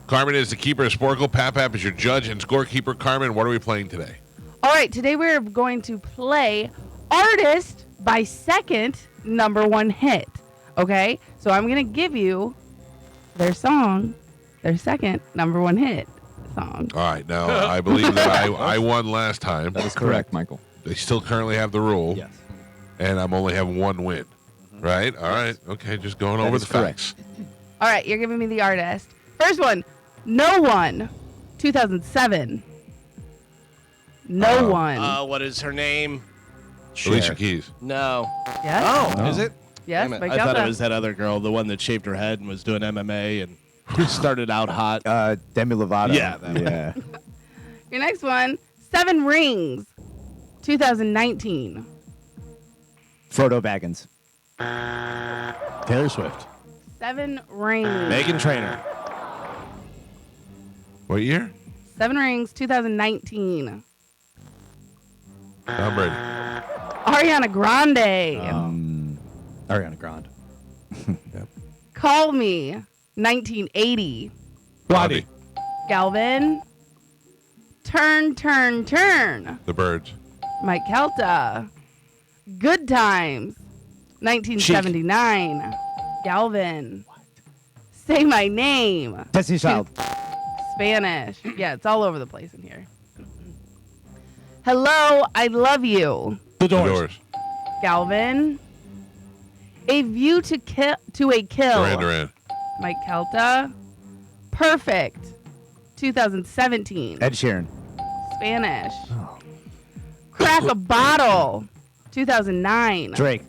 Carmen is the keeper of Sporcle. Papap is your judge and scorekeeper. Carmen, what are we playing today? All right, today we're going to play Artist by Second #1 Hit. Okay? So I'm going to give you their song, their second #1 hit song. All right, now I believe that I won last time. That is correct, Michael. They still currently have the rule. Yes. And I'm only having one win. Right? All right. Okay, just going That over is the correct. facts. All right, you're giving me the artist. First one, No One, 2007. No One. What is her name? Alicia Keys. No. Yes? Oh, is it? Yes, Damn it. Mike I thought it Calta. was that other girl, the one that shaved her head and was doing MMA and started out hot. Demi Lovato. Yeah, that Yeah. Your next one, Seven Rings, 2019. Frodo Baggins. Taylor Swift. Seven Rings. Megan Trainor. What year? Seven Rings, 2019. Tom Brady. Ariana Grande. Ariana Grande. Call Me, 1980. Blondie. Galvin. Turn, Turn, Turn. The Birds. Mike Calta. Good Times, 1979. Galvin. Say My Name. Destiny's Child. Spanish. Yeah, it's all over the place in here. Hello, I Love You. The The Doors. Doors. Galvin. A View to a Kill. Duran Duran. Mike Calta. Perfect, 2017. Ed Sheeran. Spanish. Crack a Bottle, 2009. Drake.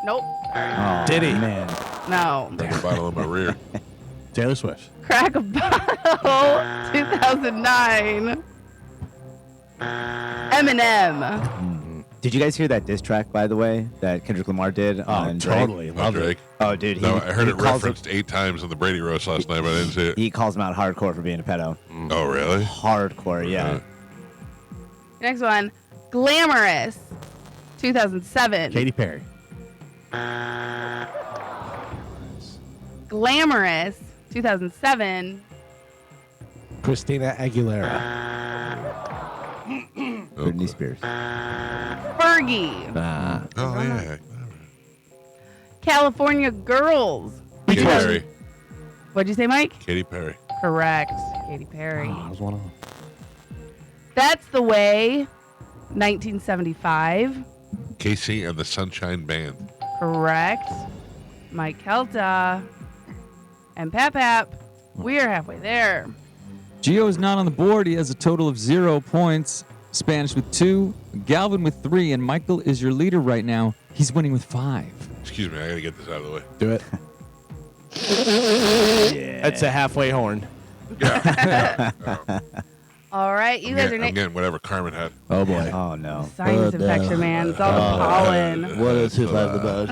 Nope. Oh, Diddy. Man. No. Got the bottle in my rear. Taylor Swift. Crack a Bottle, 2009. Eminem. Did you guys hear that diss track, by the way, that Kendrick Lamar did on Drake? Totally. Not Love it. Drake. Oh, dude. No, I heard he it calls referenced 8 times on the Brady roast last night, but I didn't see it. He calls him out hardcore for being a pedo. Oh, really? Hardcore, yeah. Next one, Glamorous, 2007. Katy Perry. Glamorous, 2007. Christina Aguilera. Britney Spears. Corgi. Oh, yeah. California Girls. Katy Perry. What'd you say, Mike? Katy Perry. Correct. Katy Perry. I was one of them. That's the Way. 1975. Casey and the Sunshine Band. Correct. Mike Calta. And Pap. We are halfway there. Gio is not on the board. He has a total of 0 points. Spanish with 2, Galvin with 3, and Michael is your leader right now. He's winning with 5. Excuse me, I gotta get this out of the way. Do it. That's a halfway horn. Yeah. All right, you guys are I'm next. getting whatever Carmen had. Oh boy. Oh no. Sinus infection, man. It's all the pollen. What is his life about?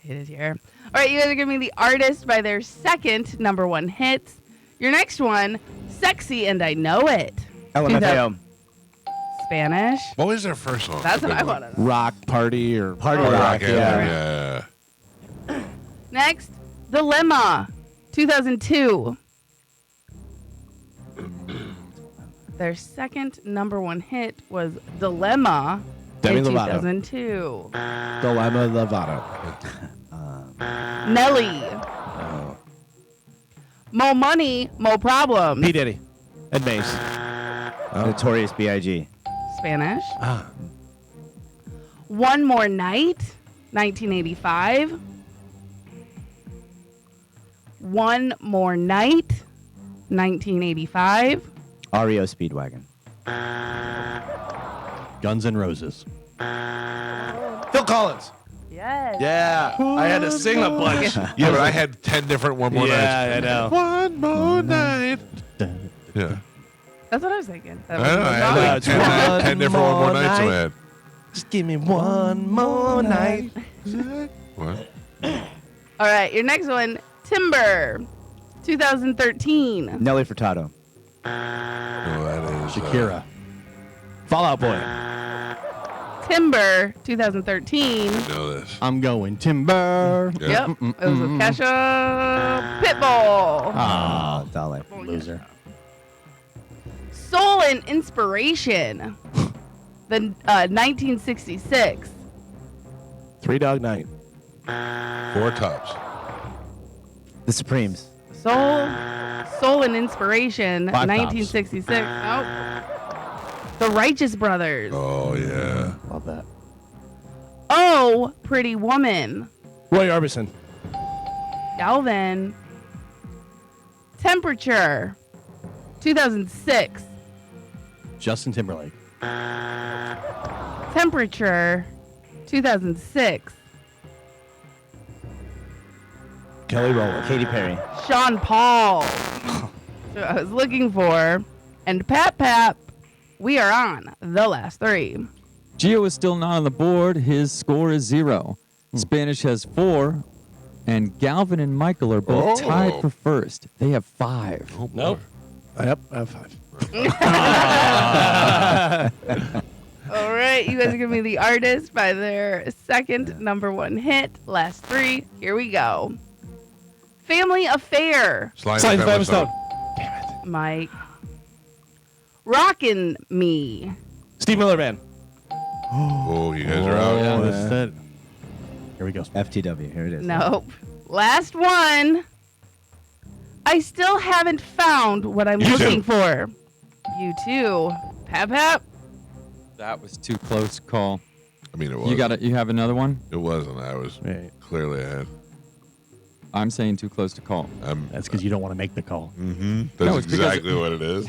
It is here. All right, you guys are giving me the artist by their second #1 hit. Your next one, Sexy and I Know It. LMFAO. Spanish. What was their first song? That's what I want to know. Rock party or Party Oh, rock. yeah. Next, Dilemma, 2002. Their second #1 hit was Dilemma Demi in Lovato. 2002. Dilemma Lovato. Nelly. Mo Money, Mo Problems. P. Diddy. And Mace. Notorious B.I.G. Spanish. Ah. One More Night, 1985. One More Night, 1985. REO Speedwagon. Guns N' Roses. Phil Collins. Yes. Yeah. I had to sing a bunch. Yeah, but I had 10 different one more nights. Yeah, I know. One more night. Yeah. That's what I was thinking. That I know. I had like It's 10 different one more more nights in my night. head. Just give me one more night. What? All right, your next one, Timber, 2013. Nelly Furtado. Oh, that is Shakira. Fallout Boy. Timber, 2013. I know this. I'm going timber. Yeah. Yep, it was with Kesha. Pitbull. Ah, Dolly. Loser. Soul and Inspiration, the 1966. 3 Dog Night. 4 Tops. The Supremes. Soul and Inspiration, 5 Tops. 1966. Nope. The Righteous Brothers. Oh, yeah. Love that. Oh, Pretty Woman. Roy Orbison. Galvin. Temperature, 2006. Justin Timberlake. Temperature, 2006. Kelly Rowland. Katy Perry. Sean Paul. So I was looking for. And Pap, we are on the last 3. Gio is still not on the board. His score is 0. Spanish has 4. And Galvin and Michael are both Oh. tied for first. They have 5. Oh, Nope. Yep, I have 5. All right, you guys are giving me the artist by their second #1 hit. Last 3. Here we go. Family Affair. Slide Slide and Family Stone. Stone. Mike. Rockin' Me. Steve Miller Band. Oh, you guys are out. yeah. That's it. Here we go. FTW. Here it is. Nope. Last one. I still haven't found what I'm You looking too. for. You too. Pap. That was too close call. I mean, it was. You have another one? It wasn't. I was Right. clearly ahead. I'm saying too close to call. That's because you don't want to make the call. That's No, it's because- exactly what it is.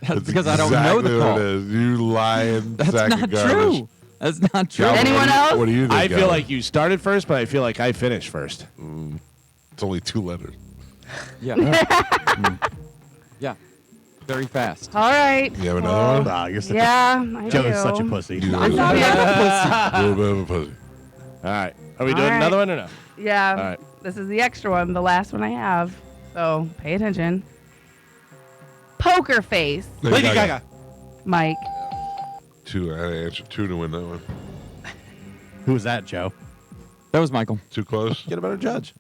That's because I don't know the exactly call. what it is. You lying That's sack not of garbage. true. That's not true. Calvin, Anyone else? What do you think? I feel Calvin? like you started first, but I feel like I finished first. It's only 2 letters. Yeah. Yeah. Very fast. All right. You have another one? Wow, you're such Yeah, I Joe do. is such a pussy. You I'm a sorry. little bit of a pussy. All right. Are we All doing right. another one or no? Yeah. All right. This is the extra one, the last one I have. So pay attention. Poker Face. Lady Gaga. Mike. 2. I had to answer 2 to win that one. Who was that, Joe? That was Michael. Too close? Get a better judge.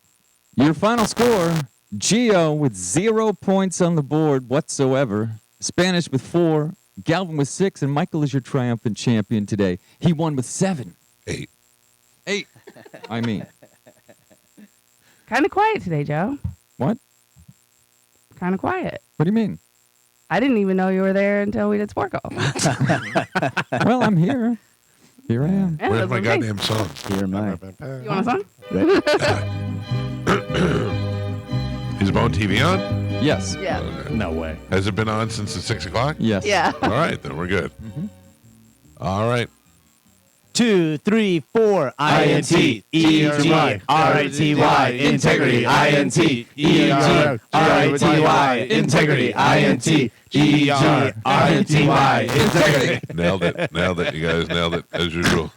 Your final score, Gio with 0 points on the board whatsoever. Spanish with 4. Galvin with 6, and Michael is your triumphant champion today. He won with 7. 8. 8. I mean, Kind of quiet today, Joe. what? Kind of quiet. What do you mean? I didn't even know you were there until we did Sporcle. Well, I'm here. Here I am. Yeah, Where's that's my what I'm saying. goddamn song? Here am I. You want a song? Is Bone TV on? Yes. Yeah. Okay. No way. Has it been on since the 6 o'clock? Yes. Yeah. All right, then we're good. All right. 2, 3, 4. INT, ERTY, RITY, integrity, INT, ERTY, integrity, INT, ERTY, integrity. Nailed it. Nailed it. You guys nailed it, as usual.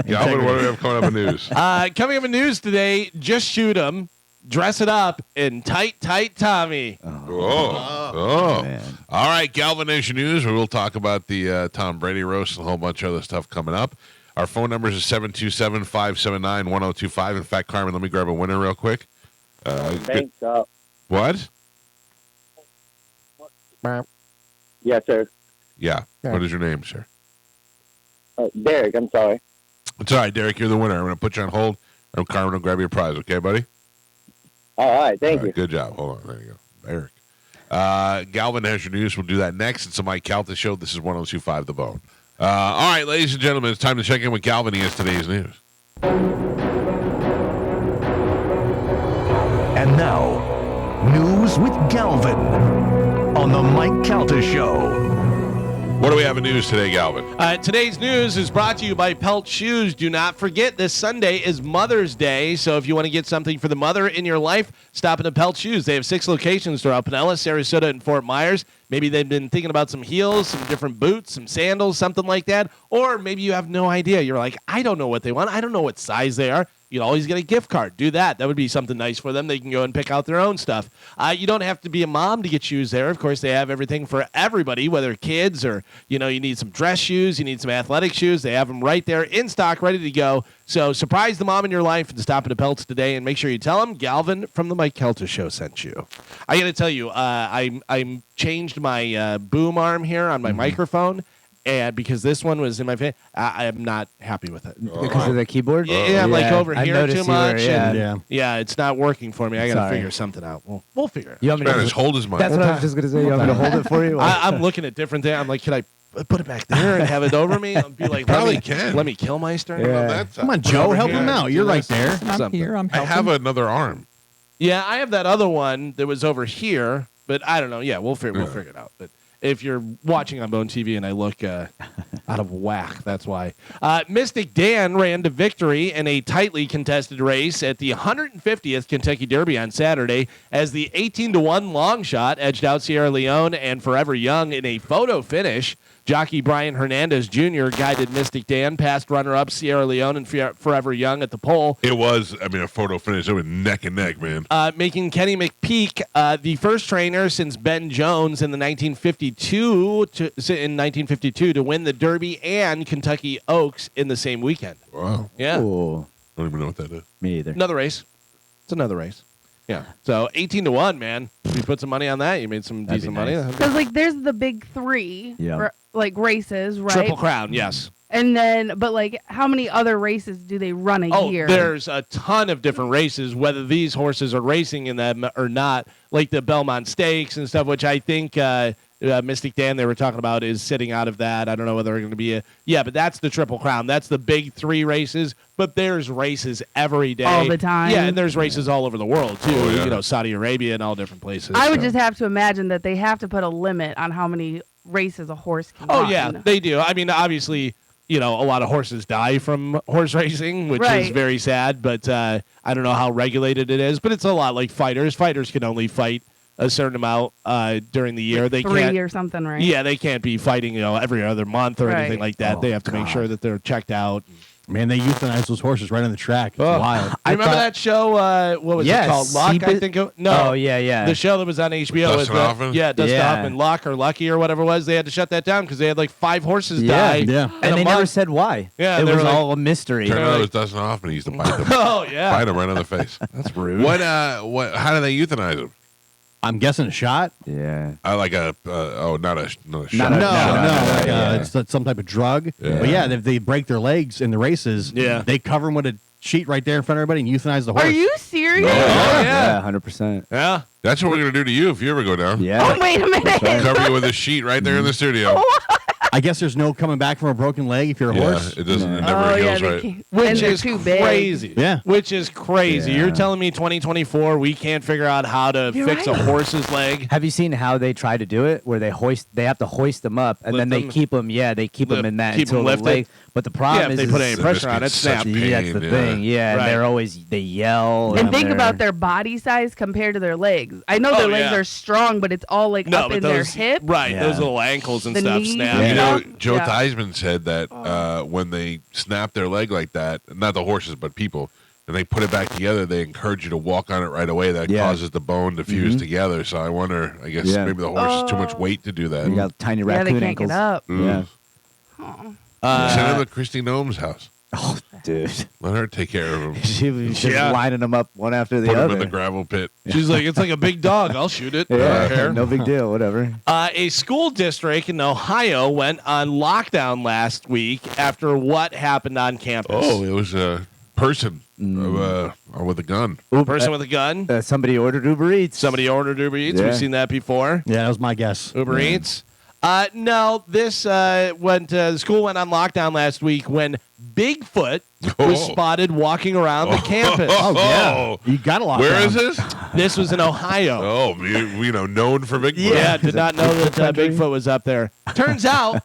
Galvin, what do we have coming up in news? Coming up in news today, just shoot 'em, dress it up in tight Tommy. Oh. Man. All right, Galvin Nation News. We will talk about the Tom Brady roast and a whole bunch of other stuff coming up. Our phone numbers is 727-579-1025. In fact, Carmen, let me grab a winner real quick. Thanks. What? Yes, sir. Yeah. What is your name, sir? Derek, I'm sorry. It's all right, Derek. You're the winner. I'm going to put you on hold. And Carmen will grab your prize. Okay, buddy? All right, thank All you. right, good job. Hold on. There you go. Eric. Galvin has your news. We'll do that next. It's the Mike Calta Show. This is 102.5 The Bone. All right, ladies and gentlemen, it's time to check in with Galvin. He has today's news. And now, news with Galvin on the Mike Calta Show. What do we have in news today, Galvin? Today's news is brought to you by Pelt Shoes. Do not forget, this Sunday is Mother's Day, so if you want to get something for the mother in your life, stop at Pelt Shoes. They have 6 locations throughout Pinellas, Sarasota, and Fort Myers. Maybe they've been thinking about some heels, some different boots, some sandals, something like that. Or maybe you have no idea. You're like, I don't know what they want. I don't know what size they are. You can always get a gift card. Do that. That would be something nice for them. They can go and pick out their own stuff. You don't have to be a mom to get shoes there. Of course, they have everything for everybody, whether kids or, you need some dress shoes, you need some athletic shoes. They have them right there in stock, ready to go. So surprise the mom in your life and stop at the Pelts today, and make sure you tell them Galvin from the Mike Calta Show sent you. I got to tell you, I changed my boom arm here on my microphone. And because this one was in my face, I am not happy with it. Because of the keyboard? Yeah, I'm like over I've here noticed too you were- much. yeah. and Yeah. it's not working for me. I got to Sorry. figure something out. We'll figure it out. You want me Man, to just hold his mic. That's what I was just going to say. You want me to hold it for you? I'm looking at different things. I'm like, can I put it back there and have it over me? I'll be like, Probably let can. me kill my stern. Yeah. On that side. Come on, Put it Joe, over help here. him out. You're right there. I'm Something. here. I'm I helping. have another arm. Yeah, I have that other one that was over here, but I don't know. Yeah, we'll figure it out. But if you're watching on Bone TV and I look out of whack, that's why. Mystic Dan ran to victory in a tightly contested race at the 150th Kentucky Derby on Saturday as the 18-1 long shot edged out Sierra Leone and Forever Young in a photo finish. Jockey Brian Hernandez Jr. guided Mystic Dan past runner-up Sierra Leone and Forever Young at the pole. It was, a photo finish. It was neck and neck, man. Making Kenny McPeak the first trainer since Ben Jones in 1952 to win the Derby and Kentucky Oaks in the same weekend. Wow. Yeah, Ooh, I don't even know what that is. me either. another race. It's another race. Yeah, so 18-1, man. If you put some money on that, you made some That'd be decent money. nice. Because there's the big 3, Yeah. races, right? Triple Crown, yes. And then, but how many other races do they run a year? There's a ton of different races, whether these horses are racing in them or not, like the Belmont Stakes and stuff, which I think Mystic Dan they were talking about is sitting out of that. I don't know whether they're going to be but that's the Triple Crown. That's the big 3 races, but there's races every day. All the time. Yeah, and there's races all over the world, too. Oh, yeah. Saudi Arabia and all different places. I would so. just have to imagine that they have to put a limit on how many races a horse can Oh, run. yeah, they do. I mean, obviously, a lot of horses die from horse racing, which is Right. very sad, but I don't know how regulated it is, but it's a lot like fighters. Fighters can only fight a certain amount during the year. They 3 can't. or something, right? Yeah, they can't be fighting, every other month or anything Right. like that. Oh, they have to make God. sure that they're checked out. Man, they euthanize those horses right on the track. It's Oh. wild. Remember that show? What was Yes, it called? Luck, I Seabit- think. No. Oh, yeah. The show that was on HBO was Dustin Hoffman? Dustin Yeah. Hoffman, Luck or Lucky or whatever it was. They had to shut that down because they had like 5 horses Yeah. die. Yeah. in And a they never month. said why. Yeah, it they was were like- all a mystery. Turned out like- it was Dustin Hoffman. He used to bite them. Oh yeah. Bite him right on the face. That's rude. What? How do they euthanize him? I'm guessing a shot. Yeah. I like not a shot. No, yeah. it's some type of drug. Yeah. But yeah, if they break their legs in the races, they cover them with a sheet right there in front of everybody and euthanize the horse. Are you serious? Yeah, 100%. Yeah. That's what we're gonna do to you if you ever go down. Yeah. Oh, wait a minute. Cover you with a sheet right there in the studio. I guess there's no coming back from a broken leg if you're a horse. It doesn't. It No. never Oh, yeah, heals they right. can't- Which and they're is too big. crazy. Yeah. Which is crazy. Yeah. You're telling me 2024 we can't figure out how to You're fix a right. horse's leg? Have you seen how they try to do it? Where they have to hoist them up, and Lift then they them. keep them. Yeah, they keep them Lift- in that keep 'em until the lifted. leg. But the problem if is, they put any They pressure on it, just get snap. such yeah, that's the pain, thing. Yeah, and Right. they're always they yell. And think they're- about their body size compared to their legs. I know their Oh, legs yeah. are strong, but it's all like No, up but in their those hip. right, Yeah. those little ankles and The stuff knees snap. and You You know, know, Joe Yeah. Theismann said that when they snap their leg like that, not the horses, but people, and they put it back together, they encourage you to walk on it right away. That Yeah. causes the bone to fuse together. So I wonder, I guess Yeah. maybe the horse is too much weight to do that. You got tiny Yeah, raccoon they can't ankles. get up. Yeah. Send him to Christy Noem's house. Oh, dude. Let her take care of him. She was just Yeah. lining them up one after the Put him other. in the gravel pit. she's like, it's like a big dog. I'll shoot it. I don't yeah, care. no big deal. Whatever. A school district in Ohio went on lockdown last week after what happened on campus. Oh, it was a person with a gun. A person with a gun. Somebody ordered Uber Eats. Somebody ordered Uber Eats. Yeah. We've seen that before. Yeah, that was my guess. Uber Eats. No, this the school went on lockdown last week when Bigfoot was Oh. spotted walking around the campus. Oh, yeah. You got to lock Where down. is this? This was in Ohio. Oh, you know, known for Bigfoot. Yeah, did not know that Bigfoot was up there. Turns out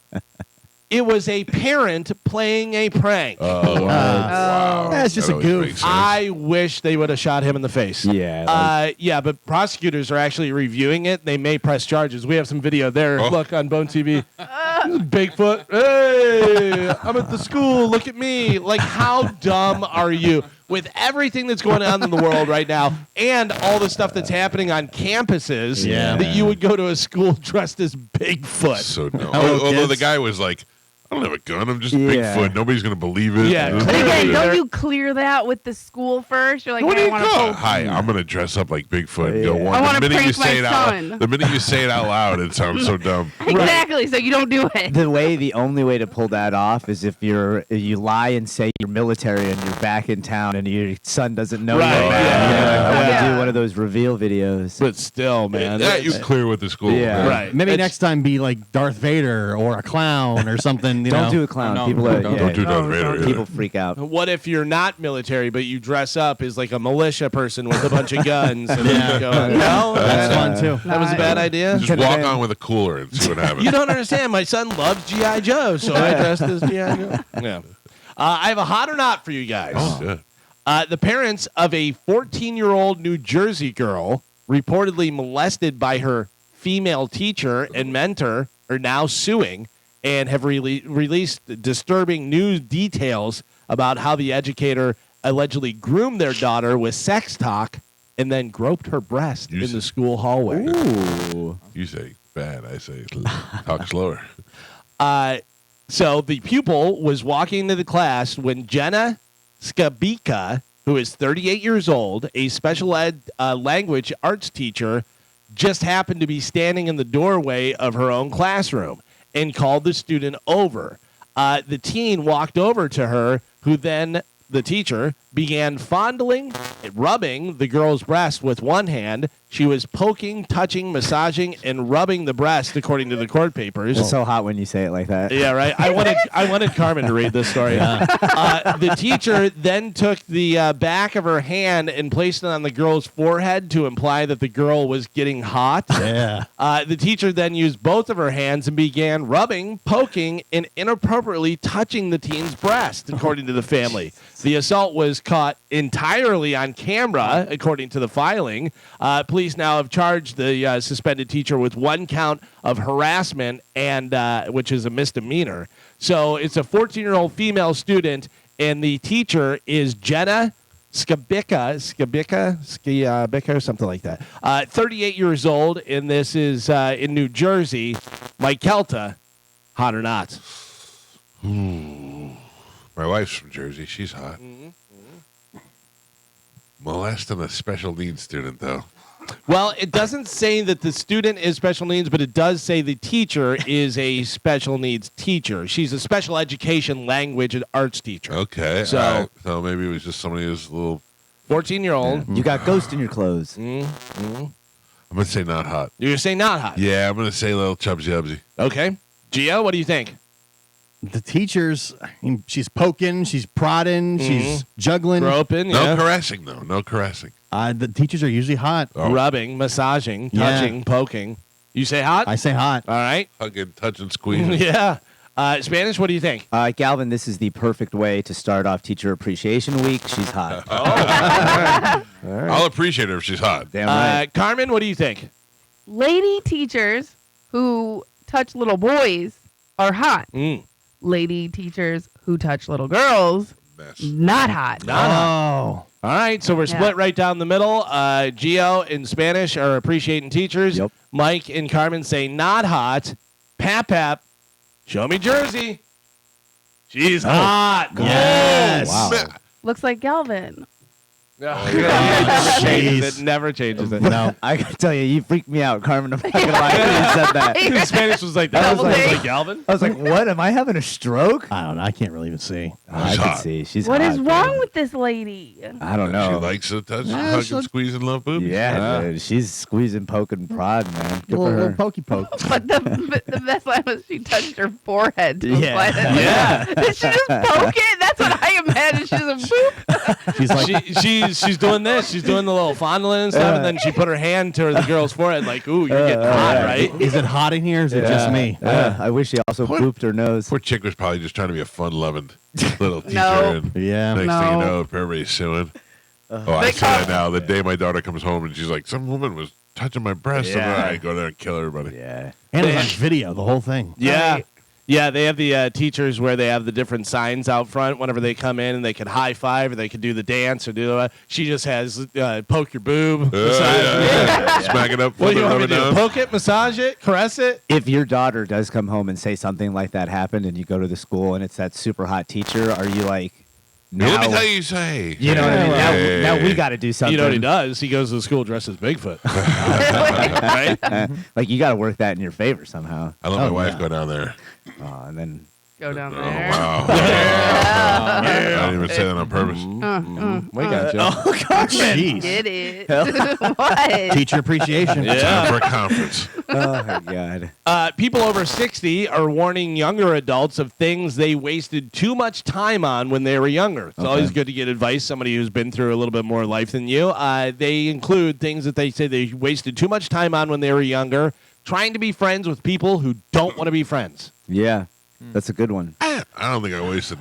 it was a parent playing a prank. Oh, wow. That's just That a always goof. makes sense. I wish they would have shot him in the face. Yeah. Yeah, but prosecutors are actually reviewing it. They may press charges. We have some video there. Oh. Look on Bone TV. Bigfoot. Hey, I'm at the school. Look at me. Like, how dumb are you? With everything that's going on in the world right now and all the stuff that's happening on campuses, Yeah. that you would go to a school dressed as Bigfoot. So dumb. Hello, Although the kids. guy was like, I don't have a gun. I'm just Yeah. Bigfoot. Nobody's going to believe it. Yeah, But clearly again, they're- don't you clear that with the school first? You're like, What do I you want to call? Hi, I'm going to dress up like Bigfoot. And go Yeah. one. I The wanna minute you prank say my it out, son. the minute you say it out loud, it sounds so dumb. Exactly, so you don't do it. The only way to pull that off is if you lie and say you're military and you're back in town and your son doesn't know Right, you're back. yeah. I want to Yeah. do one of those reveal videos. But still, man. That you clear with the school. Yeah. man. Right. Maybe It's- next time be like Darth Vader or a clown or something. You Don't know? do a clown. No, People don't Don't do Darth No, Vader. don't. either. people freak out. What if you're not military, but you dress up as like a militia person with a bunch of guns? And then you go, no, That's fun too. that was a bad idea. Just walk on with a cooler and see what happens. You don't understand. My son loves G.I. Joe, so I dressed as G.I. Joe. Yeah. I have a hot or not for you guys. Oh, good. The parents of a 14-year-old New Jersey girl reportedly molested by her female teacher and mentor are now suing and have released disturbing new details about how the educator allegedly groomed their daughter with sex talk and then groped her breast You in the school hallway. Ooh. You say bad. I say talk slower. So the pupil was walking into the class when Jenna Skabika, who is 38 years old, a special ed language arts teacher, just happened to be standing in the doorway of her own classroom and called the student over. The teen walked over to her, who then, the teacher, began fondling and rubbing the girl's breast with one hand. She was poking, touching, massaging, and rubbing the breast, according to the court papers. It's so hot when you say it like that. Yeah, right. I wanted Carmen to read this story. The teacher then took the back of her hand and placed it on the girl's forehead to imply that the girl was getting hot. Yeah. The teacher then used both of her hands and began rubbing, poking, and inappropriately touching the teen's breast, according to the family. The assault was caught entirely on camera, according to the filing. Police now have charged the suspended teacher with one count of harassment, and which is a misdemeanor. So it's a 14-year-old female student, and the teacher is Jenna Skabika, or something like that. 38 years old, and this is in New Jersey. Mike Calta, hot or not? My wife's from Jersey. She's hot. Molesting a special needs student, though. Well, it doesn't say that the student is special needs, but it does say the teacher is a special needs teacher. She's a special education language and arts teacher. Okay. So- all right. So maybe it was just somebody who's a little. 14-year-old. You got ghost in your clothes. I'm gonna say not hot. You're saying not hot. Yeah, I'm gonna say a little chubsy ubsy. Okay. Gio, what do you think? The teachers, I mean, she's poking, she's prodding, she's juggling. Groping, No yeah. caressing though. No caressing. The teachers are usually hot. Oh. Rubbing, massaging, Yeah. touching, poking. You say hot? I say hot. All right. Hugging, touching, squeezing. Yeah. Spanish, what do you think? Galvin, this is the perfect way to start off Teacher Appreciation Week. She's hot. I'll appreciate her if she's hot. Damn right. Carmen, what do you think? Lady teachers who touch little boys are hot. Lady teachers who touch little girls, Mess. not hot. Oh. All right, so we're split right down the middle. Gio in Spanish are appreciating teachers. Yep. Mike and Carmen say not hot. Pap, show me Jersey. She's hot. Yes. Wow. Looks like Galvin. It never changes it. No. I gotta tell you, you freaked me out, Carmen. I'm not gonna lie. You said that. In Spanish was like that. I was like- like Galvin. I was like, what? Am I having a stroke? I don't know. I can't really even see. I She's can hot. see. She's What hot. is wrong with this lady? I don't She know. likes to touch, Yeah, hug, she'll- and squeeze, and love boobies. Yeah, dude. She's squeezing, poking, prodding, man. Good for Little her. pokey poke. But the best line was she touched her forehead. To Yeah. Yeah. Did she just poke it? That's what I imagine. She's a boop. She's like, She's doing this. She's doing the little fondling and stuff, and then she put her hand to the girl's forehead, like, "Ooh, you're getting hot, right?" is it hot in here? Or is it just me? I wish she also booped her nose. Poor chick was probably just trying to be a fun-loving little teacher. No. And Yeah. next thing No. you know, everybody's suing. I They see that call- now. The day my daughter comes home and she's like, some woman was touching my breast. Yeah. And I go there and kill everybody. Yeah. And it's on video, the whole thing. Yeah. Right. Yeah, they have the teachers where they have the different signs out front whenever they come in, and they can high five or they can do the dance or do. She just has poke your boob. massage. Smack it up. What do you flip want me it to do? down. Poke it, massage it, caress it? If your daughter does come home and say something like that happened, and you go to the school and it's that super hot teacher, are you like, Let me now, tell you, say. you know what I mean? Hey. Now we got to do something. You know what he does? He goes to the school dressed as Bigfoot. right? Like you got to work that in your favor somehow. I let my wife go down there. And then Go down Oh, there. wow. I didn't even say that on purpose. We got you. oh gosh, Jeez. Did it? What? Teacher appreciation. Time for a conference. oh my god. People over 60 are warning younger adults of things they wasted too much time on when they were younger. It's always good to get advice, somebody who's been through a little bit more life than you. They include things that they say they wasted too much time on when they were younger, trying to be friends with people who don't want to be friends. Yeah, that's a good one. I don't think I wasted.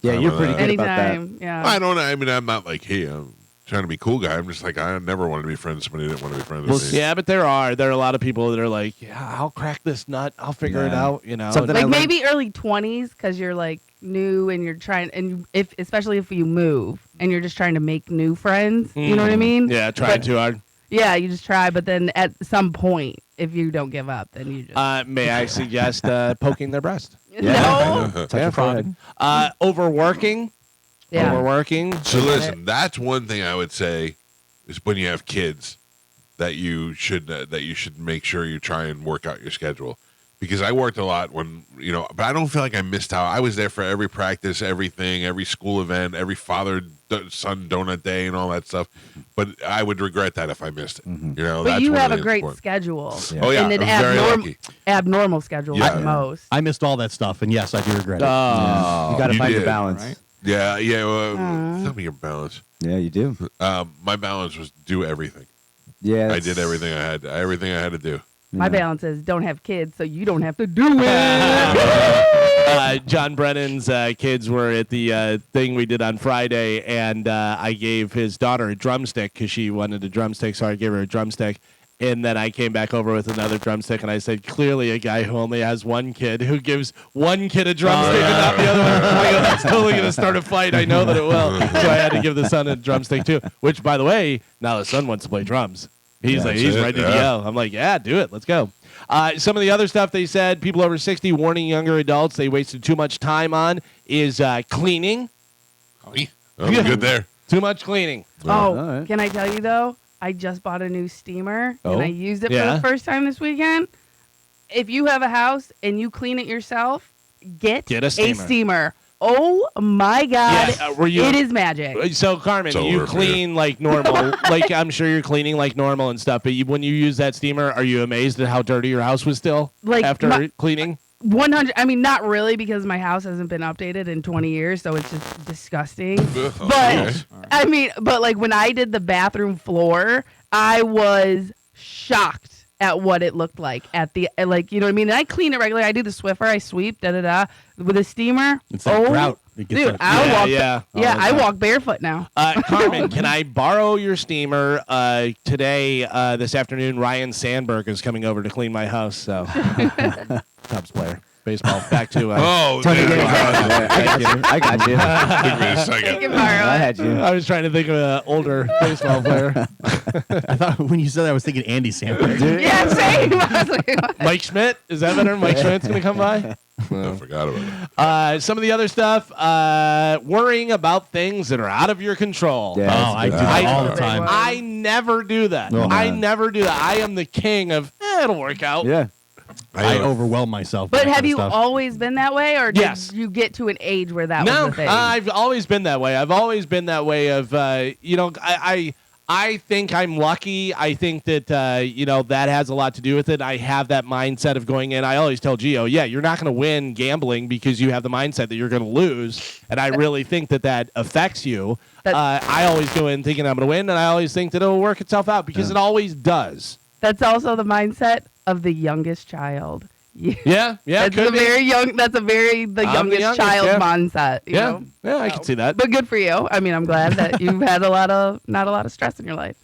Yeah, time you're on pretty that. good about that. Anytime. Yeah. I don't know. I mean, I'm not like, hey, I'm trying to be a cool guy. I'm just like, I never wanted to be friends with somebody who didn't want to be friends with me. Yeah, but there are a lot of people that are like, yeah, I'll crack this nut. I'll figure it Yeah. out, you know. Something I Like learned- maybe early 20s because you're like new and you're trying, and if especially if you move and you're just trying to make new friends. You know what I mean? Yeah, trying But- too hard. Yeah, you just try, but then at some point, if you don't give up, then you just May I suggest poking their breast? no. Touch Yeah, your forehead. Overworking. Yeah. Overworking. So listen, that's one thing I would say is when you have kids that you should make sure you try and work out your schedule. Because I worked a lot when, but I don't feel like I missed out. I was there for every practice, everything, every school event, every father-son donut day and all that stuff. But I would regret that if I missed it. But That's you one have of a the great important- schedule. Oh, yeah. And an I'm very lucky. abnormal schedule Yeah. at most. I missed all that stuff, and yes, I do regret it. You got to You find your did, balance. right? Yeah. Tell me your balance. Yeah, you do. My balance was do everything. Yeah, I did everything I had to do. My balance is don't have kids, so you don't have to do it. John Brennan's kids were at the thing we did on Friday, and I gave his daughter a drumstick because she wanted a drumstick, so I gave her a drumstick. And then I came back over with another drumstick, and I said, clearly a guy who only has one kid, who gives one kid a drumstick and not the other one. I go, that's totally going to start a fight. I know that it will. So I had to give the son a drumstick, too. Which, by the way, now the son wants to play drums. He's he's it, ready to yeah. yell. I'm like, yeah, do it. Let's go. Some of the other stuff they said, people over 60 warning younger adults they wasted too much time on is cleaning. I'm good there. Too much cleaning. Oh, All right. can I tell you though? I just bought a new steamer Oh, and I used it for yeah. the first time this weekend. If you have a house and you clean it yourself, get a steamer. Oh my God. Yes. Were you- it is magic. So, Carmen, It's you over for clean like normal. Like, I'm sure you're cleaning like normal and stuff, but when you use that steamer, are you amazed at how dirty your house was still Like, after cleaning? 100. I mean, not really, because my house hasn't been updated in 20 years, so it's just disgusting. But Okay. I mean, but like when I did the bathroom floor, I was shocked at what it looked like at the like, you know what I mean? And I clean it regularly. I do the Swiffer, I sweep, with a steamer. It's that grout. It gets dude, that- I walk barefoot now. Carmen, can I borrow your steamer today? This afternoon, Ryan Sandberg is coming over to clean my house. So, Cubs player, baseball. Back to Tony there- Gaines. wow. I got you. Took me a You second. can borrow I it. had you. I was trying to think of an older baseball player. I thought when you said that, I was thinking Andy Sandberg. Yeah, same. I was like, Mike Schmidt, is that better? Mike Schmidt's going to come by. I forgot about it. Some of the other stuff, worrying about things that are out of your control. Yeah. Oh, I do that all the time. I never do that. Oh, I man. never do that. I am the king of, it'll work out. Yeah. I overwhelm myself. but with that have kind of you stuff. always been that way, or did Yes. you get to an age where that No, was the thing? I've always been that way. I've always been that way of, I think I'm lucky. I think that, that has a lot to do with it. I have that mindset of going in. I always tell Gio, yeah, you're not going to win gambling because you have the mindset that you're going to lose. And I really think that affects you. I always go in thinking I'm going to win, and I always think that it'll work itself out because it always does. That's also the mindset of the youngest child. Yeah, That's could a be. very young. That's a very the I'm the youngest youngest, child yeah. mindset. You know? Yeah, I can see that. But good for you. I mean, I'm glad that you've had not a lot of stress in your life.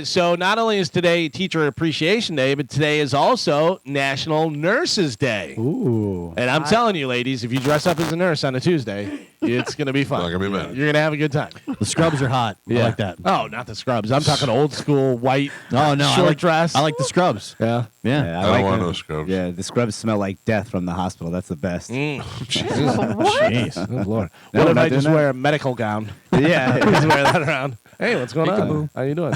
So not only is today Teacher Appreciation Day, but today is also National Nurses Day. Ooh. And I'm telling you, ladies, if you dress up as a nurse on a Tuesday, it's going to be fun. Not gonna be mad. You're going to have a good time. The scrubs are hot. I like that. Oh, not the scrubs. I'm talking old school white Oh no, short I like dress. I like the scrubs. Yeah. Yeah. I don't like want it. no scrubs. Yeah, the scrubs smell like death from the hospital. That's the best. Jeez. Oh, Lord. No, What if not I just doing that. wear a medical gown? Yeah. Just wear that around. Hey, what's going on? How you doing?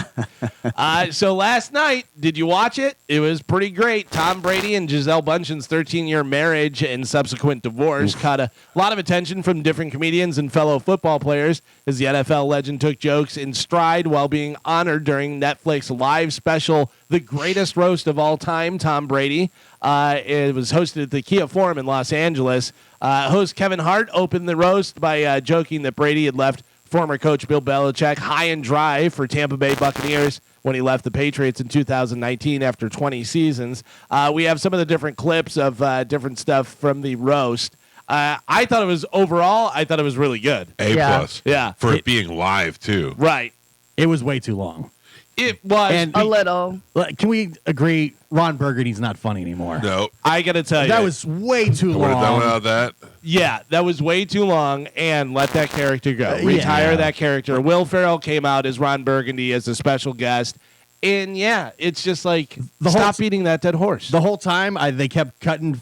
So last night, did you watch it? It was pretty great. Tom Brady and Gisele Bundchen's 13-year marriage and subsequent divorce caught a lot of attention from different comedians and fellow football players as the NFL legend took jokes in stride while being honored during Netflix live special, The Greatest Roast of All Time, Tom Brady. It was hosted at the Kia Forum in Los Angeles. Host Kevin Hart opened the roast by joking that Brady had left former coach Bill Belichick high and dry for Tampa Bay Buccaneers when he left the Patriots in 2019 after 20 seasons. We have some of the different clips of different stuff from the roast. I thought it was really good. A Yeah. plus. Yeah. For it being live too. Right. It was way too long. It was. And A little. Can we agree Ron Burgundy's not funny anymore? No. I got to tell you. That was way too I would have done long. without that. Yeah, that was way too long, and let that character go. Retire yeah. that character. Will Ferrell came out as Ron Burgundy as a special guest, and yeah, it's just like stop beating that dead horse. The whole time they kept cutting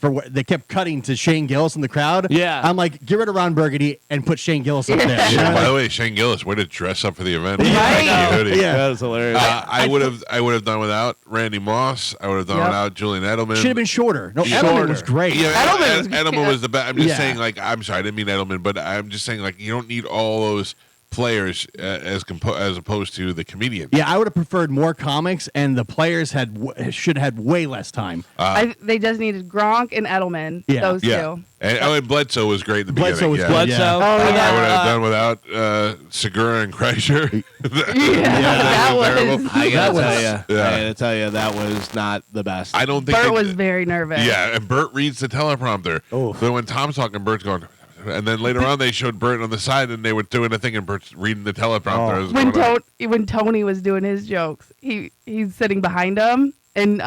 to Shane Gillis in the crowd. Yeah. I'm like, get rid of Ron Burgundy and put Shane Gillis up there. You know? Yeah, by the way, Shane Gillis, way to dress up for the event. Right. Hoodie. Yeah. That was hilarious. I would have done without Randy Moss. I would have done Yep. without Julian Edelman. Should have been shorter. No, Shorter. Edelman was great. Yeah, Edelman was- was the best. I'm just Yeah. saying, like, I'm sorry, I didn't mean Edelman, but I'm just saying, like, you don't need all those players as opposed to the comedian. Yeah, I would have preferred more comics, and the players should have had way less time. They just needed Gronk and Edelman. Yeah. Those Yeah, two. and Bledsoe was great in the Bledsoe beginning. was yeah. good. Bledsoe. Oh, I yeah. would have done without Segura and Kreischer. That was. terrible. I gotta was- tell you, yeah. I gotta tell you, that was not the best. I don't think Bert they- was very nervous. Yeah, and Bert reads the teleprompter. Oh. So when Tom's talking, Bert's going, and then later on they showed Bert on the side, and they were doing a thing, and Bert's reading the teleprompter. as When going on. when Tony was doing his jokes, he's sitting behind him and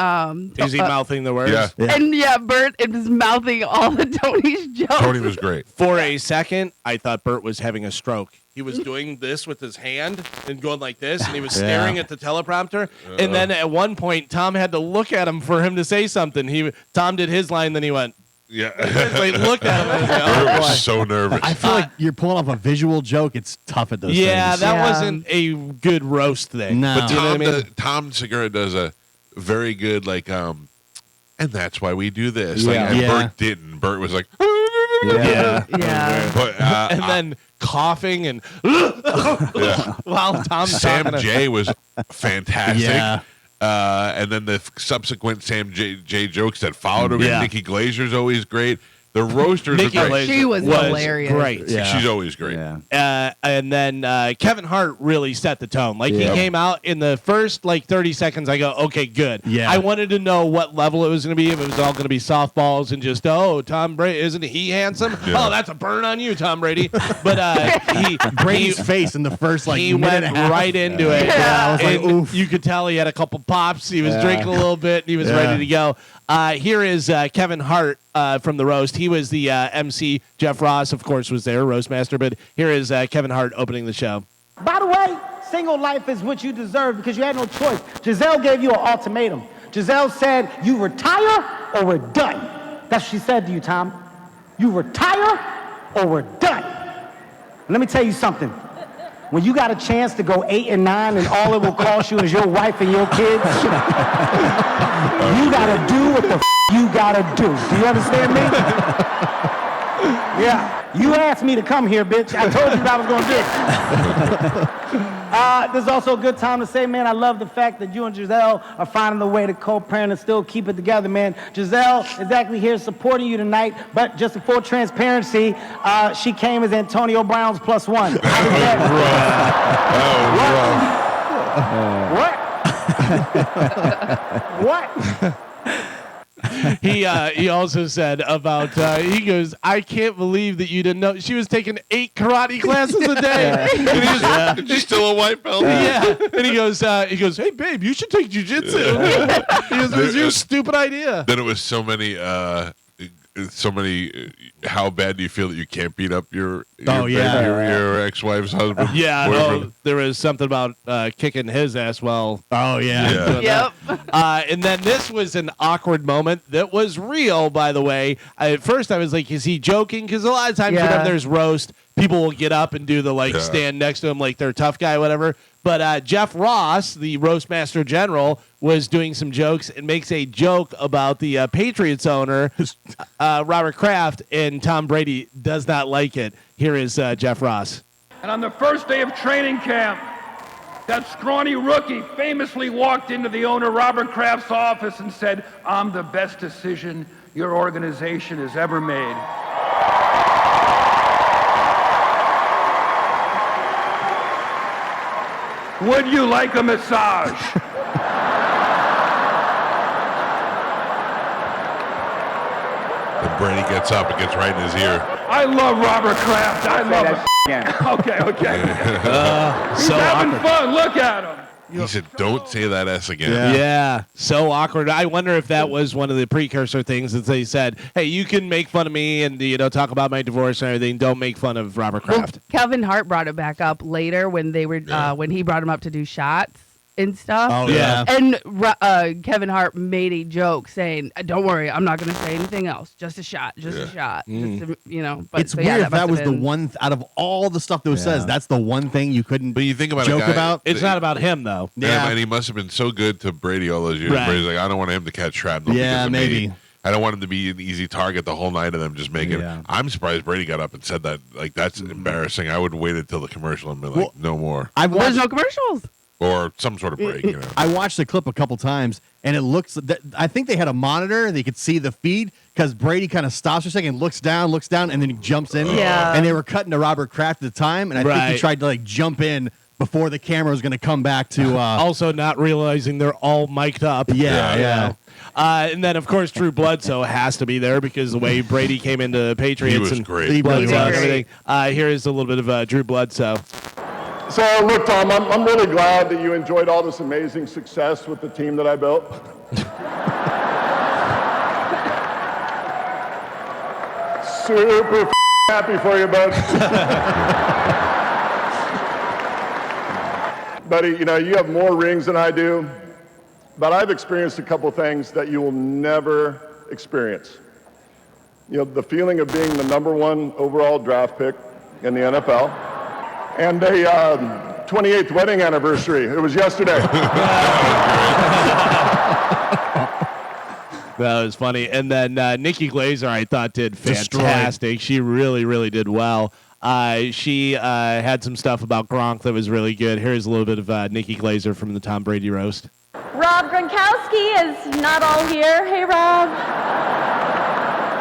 Is he mouthing the words? Yeah. and Bert is mouthing all of Tony's jokes. Tony was great. For a second, I thought Bert was having a stroke. He was doing this with his hand and going like this, and he was staring at the teleprompter. And then at one point, Tom had to look at him for him to say something. Tom did his line, then he went, Yeah. They looked at him and they Bert oh, boy. was so nervous. I feel like you're pulling off a visual joke. It's tough at those Yeah, things. that Yeah. wasn't a good roast thing. No. But You know Tom, what I mean? Tom Segura does a very good and that's why we do this. Yeah. And Yeah. Bert didn't. Bert was like, Yeah. Yeah. but And then coughing and yeah. while Tom's Sam talking. J was fantastic. Yeah. And then the subsequent Sam J jokes that followed him. Yeah. Nikki Glazer's always great. The roasters Nikki are great. Glaser She was hilarious. Great. Yeah. She's always great. Yeah. And then Kevin Hart really set the tone. Like Yeah. he came out in the first 30 seconds. I go, okay, good. Yeah. I wanted to know what level it was going to be. If it was all going to be softballs and just Tom Brady, isn't he handsome? Yeah. Oh, that's a burn on you, Tom Brady. But Brady's he face in the first he minute went and a half. right into it. Yeah, I was like, And oof. you could tell he had a couple pops. He was drinking a little bit, and he was Yeah. ready to go. Here is Kevin Hart from the roast. He was the MC. Jeff Ross, of course, was there, roast master. But here is Kevin Hart opening the show. By the way, single life is what you deserve because you had no choice. Giselle gave you an ultimatum. Giselle said, you retire or we're done. That's what she said to you, Tom. You retire or we're done. Let me tell you something. When you got a chance to go 8 and 9 and all it will cost you is your wife and your kids, you gotta do what the you gotta do. Do you understand me? Yeah. You asked me to come here, bitch. I told you what I was gonna do. This is also a good time to say, man, I love the fact that you and Giselle are finding the way to co-parent and still keep it together, man. Giselle is actually here supporting you tonight, but just for transparency, she came as Antonio Brown's +1. How did that? What? He also said about he goes, I can't believe that you didn't know she was taking 8 karate classes a day. And she's still a white belt. Yeah, and he goes, hey babe, you should take jujitsu. He goes, it was your stupid idea. Then it was so many. How bad do you feel that you can't beat up your ex-wife's husband? Yeah, boyfriend? there was something about kicking his ass while. Oh, yeah. Yep. And then this was an awkward moment that was real, by the way. At first, I was like, is he joking? Because a lot of times Yeah. whenever there's roast, people will get up and do the Yeah. stand next to him like they're a tough guy, whatever. But Jeff Ross, the roast master general, was doing some jokes and makes a joke about the Patriots owner, Robert Kraft, and Tom Brady does not like it. Here is Jeff Ross. And on the first day of training camp, that scrawny rookie famously walked into the owner, Robert Kraft's office and said, I'm the best decision your organization has ever made. Would you like a massage? And Brady gets up and gets right in his ear. I love Robert Kraft. I love him. Okay. He's So having awkward. fun. Look at him. He said, "Don't say that S again." Yeah, so awkward. I wonder if that was one of the precursor things that they said, hey, you can make fun of me and, talk about my divorce and everything. Don't make fun of Robert Kraft. Kevin Hart brought it back up later when they were when he brought him up to do shots and stuff. Oh, yeah. And Kevin Hart made a joke saying, "Don't worry, I'm not going to say anything else. Just a shot, just a shot." Just to, But It's so, weird if must that have was the been- one out of all the stuff that was says, that's the one thing you couldn't But you think about joke a guy, about. It's not about him, though. Yeah, and he must have been so good to Brady all those years. Right. Brady's like, I don't want him to catch shrapnel. Yeah, because of maybe. me. I don't want him to be an easy target the whole night of them just making. Yeah. I'm surprised Brady got up and said that. Like that's embarrassing. I would wait until the commercial and be like, no more, I've There's watched, no commercials. or some sort of break. I watched the clip a couple times, and it looks. I think they had a monitor; they could see the feed because Brady kind of stops for a second, looks down, and then he jumps in. Yeah. And they were cutting to Robert Kraft at the time, and I think he Right. tried to jump in before the camera was going to come back to. Also not realizing they're all mic'd up. Yeah. And then, of course, Drew Bledsoe has to be there because the way Brady came into Patriots He was and great. He really Bledsoe and was. everything. Here is a little bit of Drew Bledsoe. So, look, Tom, I'm really glad that you enjoyed all this amazing success with the team that I built. Super happy for you, bud. Buddy, you have more rings than I do, but I've experienced a couple things that you will never experience. the feeling of being the #1 overall draft pick in the NFL, and a 28th wedding anniversary. It was yesterday. That was funny. And then Nikki Glazer, I thought, did fantastic. She really, really did well. She had some stuff about Gronk that was really good. Here's a little bit of Nikki Glazer from the Tom Brady roast. Rob Gronkowski is not all here. Hey, Rob.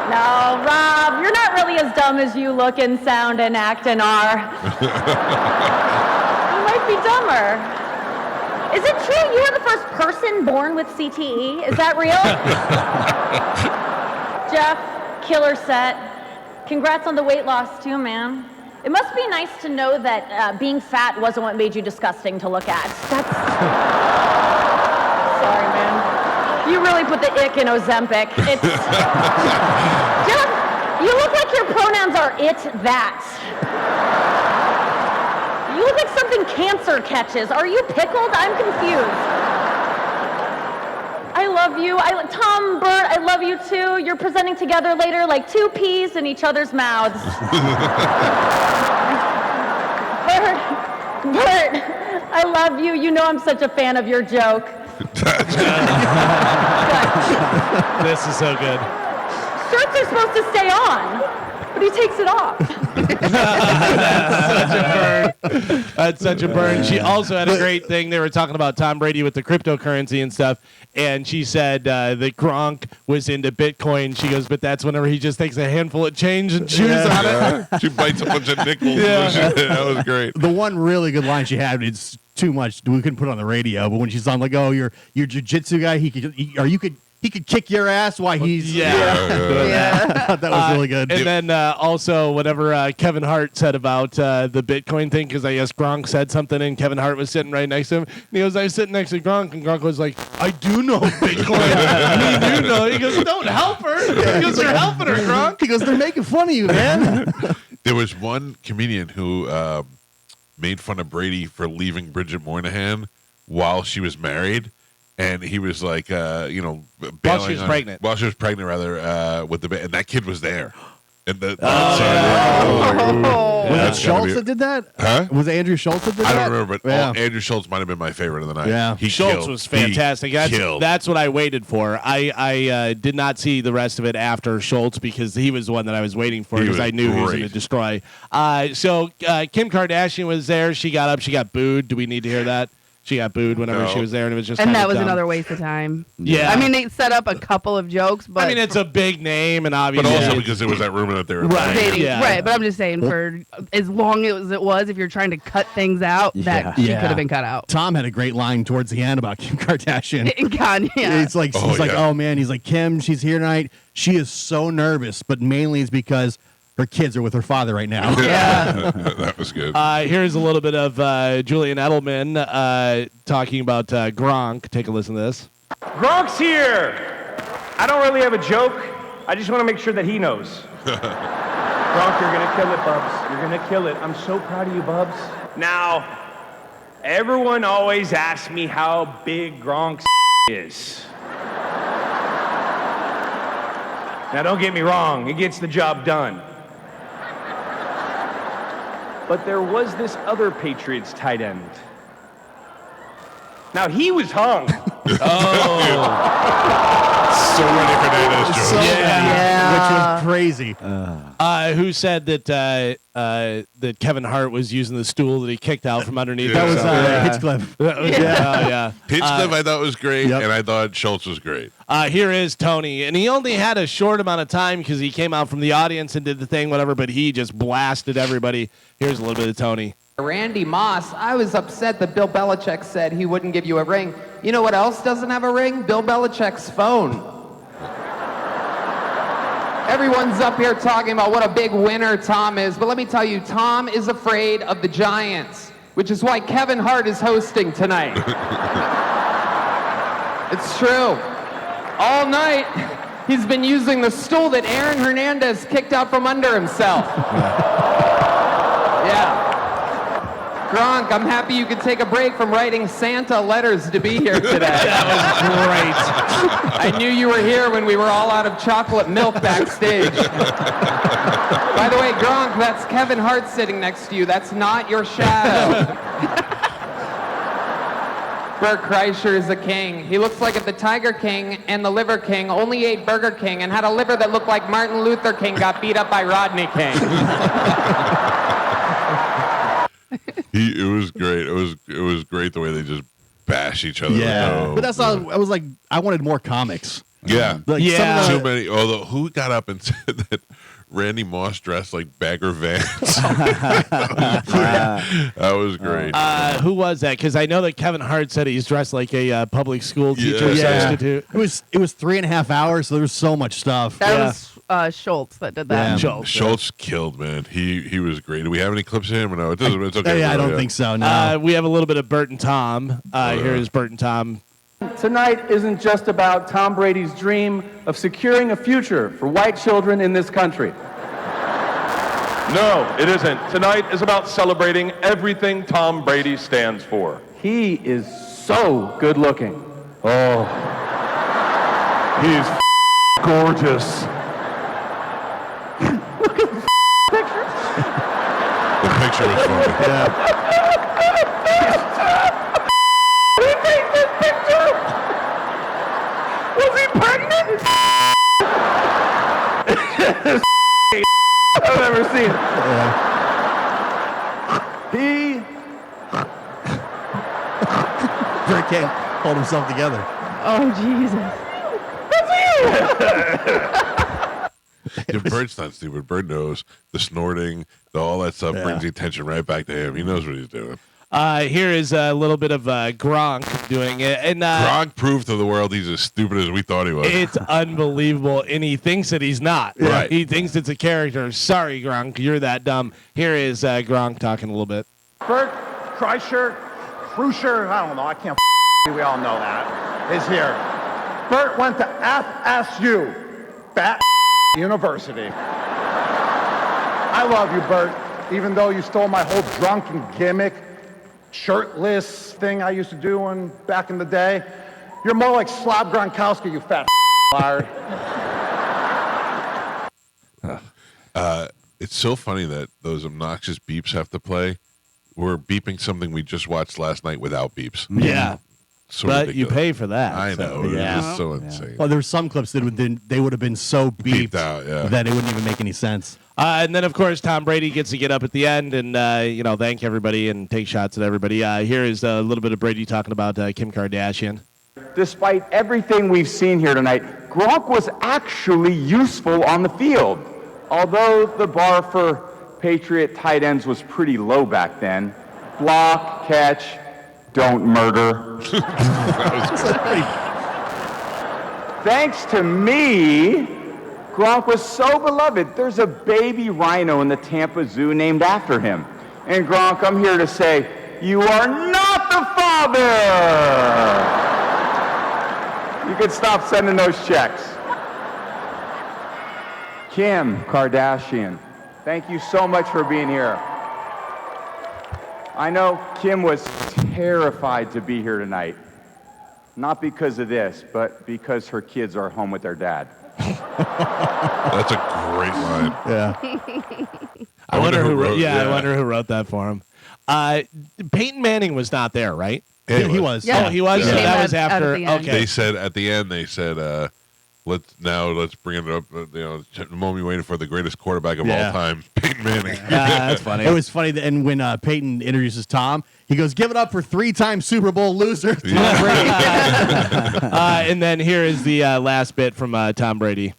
No, Rob, you're not really as dumb as you look and sound and act and are. You might be dumber. Is it true you are the first person born with CTE? Is that real? Jeff, killer set. Congrats on the weight loss too, man. It must be nice to know that being fat wasn't what made you disgusting to look at. Sorry, man. You really put the ick in Ozempic. It's... Jeff, you look like your pronouns are it, that. You look like something cancer catches. Are you pickled? I'm confused. I love you. Tom, Bert, I love you too. You're presenting together later like two peas in each other's mouths. Bert, I love you. You know I'm such a fan of your joke. This is so good. Shirts are supposed to stay on, but he takes it off. That's such a burn. She also had a great thing. They were talking about Tom Brady with the cryptocurrency and stuff, and she said that Gronk was into Bitcoin. She goes, but that's whenever he just takes a handful of change and chews on it. She bites a bunch of nickels. Yeah. That was great. The one really good line she had, it's too much. We couldn't put it on the radio, but when she's on, like, oh, your jiu-jitsu guy, he could kick your ass while he's... Yeah. I thought that was really good. And then also, whatever Kevin Hart said about the Bitcoin thing, because I guess Gronk said something, and Kevin Hart was sitting right next to him. And he goes, I was sitting next to Gronk, and Gronk was like, I do know Bitcoin. Me do know. He goes, don't help her. He goes, you're helping her, Gronk. He goes, they're making fun of you, man. There was one comedian who made fun of Brady for leaving Bridget Moynihan while she was married. And he was like, while she was pregnant. While she was pregnant, rather, with the baby. And that kid was there. And Was it Schultz that did that? Huh? Was it Andrew Schultz that did that? I don't remember, but Andrew Schultz might have been my favorite of the night. Yeah. Schultz was fantastic. That's what I waited for. I did not see the rest of it after Schultz because he was the one that I was waiting for because I knew he was going to destroy. So Kim Kardashian was there. She got up. She got booed. Do we need to hear that? She got booed whenever she was there, and it was just. And that was dumb. another waste of time. Yeah, I mean they set up a couple of jokes, but I mean it's a big name, and obviously, but also because it was that rumor that they were dating. Right. But I'm just saying, for as long as it was, if you're trying to cut things out, that she could have been cut out. Tom had a great line towards the end about Kim Kardashian. It's like oh man, he's like, Kim, she's here tonight. She is so nervous, but mainly it's because her kids are with her father right now. Yeah. That was good. Here's a little bit of Julian Edelman talking about Gronk. Take a listen to this. Gronk's here. I don't really have a joke. I just want to make sure that he knows. Gronk, you're going to kill it, Bubs. You're going to kill it. I'm so proud of you, Bubs. Now, everyone always asks me how big Gronk's is. Now, don't get me wrong. It gets the job done. But there was this other Patriots tight end. Now, he was hung. So many Fernandez jokes. Which was crazy. Who said that that Kevin Hart was using the stool that he kicked out from underneath? That was Hitchcliff. Hitchcliff I thought was great, and I thought Schultz was great. Here is Tony, and he only had a short amount of time because he came out from the audience and did the thing, whatever, but he just blasted everybody. Here's a little bit of Tony. Randy Moss, I was upset that Bill Belichick said he wouldn't give you a ring. You know what else doesn't have a ring? Bill Belichick's phone. Everyone's up here talking about what a big winner Tom is, but let me tell you, Tom is afraid of the Giants, which is why Kevin Hart is hosting tonight. It's true. All night, he's been using the stool that Aaron Hernandez kicked out from under himself. Yeah. Gronk, I'm happy you could take a break from writing Santa letters to be here today. That was great. I knew you were here when we were all out of chocolate milk backstage. By the way, Gronk, that's Kevin Hart sitting next to you. That's not your shadow. Bert Kreischer is a king. He looks like if the Tiger King and the Liver King only ate Burger King and had a liver that looked like Martin Luther King got beat up by Rodney King. It was great. It was great the way they just bash each other. Yeah, but that's all. I was like, I wanted more comics. Yeah, Like too many. Although, who got up and said that Randy Moss dressed like Bagger Vance? That was great. Who was that? Because I know that Kevin Hart said he's dressed like a public school teacher substitute. It was 3.5 hours, so there was so much stuff. That was Schultz that did that. Schultz killed, man. He was great. Do we have any clips of him or no? It doesn't. It's okay. I don't think so. No. We have a little bit of Bert and Tom. Here is Bert and Tom. Tonight isn't just about Tom Brady's dream of securing a future for white children in this country. No, it isn't. Tonight is about celebrating everything Tom Brady stands for. He is so good looking. Oh, he's gorgeous. Look at the picture. The picture was funny. Yeah. He made this picture. Was he pregnant? I've never seen it. He Bert can't hold himself together. Oh, Jesus. Yeah, Bert's not stupid. Bert knows the snorting, all that stuff brings the attention right back to him. He knows what he's doing. Here is a little bit of Gronk doing it. And Gronk proved to the world he's as stupid as we thought he was. It's unbelievable, and he thinks that he's not. Right. He thinks it's a character. Sorry, Gronk, you're that dumb. Here is Gronk talking a little bit. Bert Kreischer, I don't know, I can't we all know that, is here. Bert went to FSU, Bat University. I love you, Bert, even though you stole my whole drunken gimmick, shirtless thing I used to do back in the day. You're more like Slob Gronkowski, you fat liar. It's so funny that those obnoxious beeps have to play. We're beeping something we just watched last night without beeps. Yeah. So but ridiculous. you pay for that. I know. So, It's just so insane. Well, there were some clips that they would have been so beeped out, that it wouldn't even make any sense. And then, of course, Tom Brady gets to get up at the end and, thank everybody and take shots at everybody. Here is a little bit of Brady talking about Kim Kardashian. Despite everything we've seen here tonight, Gronk was actually useful on the field. Although the bar for Patriot tight ends was pretty low back then. Block, catch, don't murder. Thanks to me, Gronk was so beloved. There's a baby rhino in the Tampa Zoo named after him. And Gronk, I'm here to say, you are not the father! You can stop sending those checks. Kim Kardashian, thank you so much for being here. I know Kim was terrified to be here tonight. Not because of this, but because her kids are home with their dad. That's a great line. Yeah. I wonder who wrote. I wonder who wrote that for him. Peyton Manning was not there, right? Yeah, he was. Yeah. Oh, he was. Yeah. So that was after. Okay. They said at the end. They said, let's bring it up. The moment we waited for, the greatest quarterback of all time, Peyton Manning. That's funny. It was funny that, and when Peyton introduces Tom, he goes, "Give it up for 3-time Super Bowl loser Tom Brady." And then here is the last bit from Tom Brady.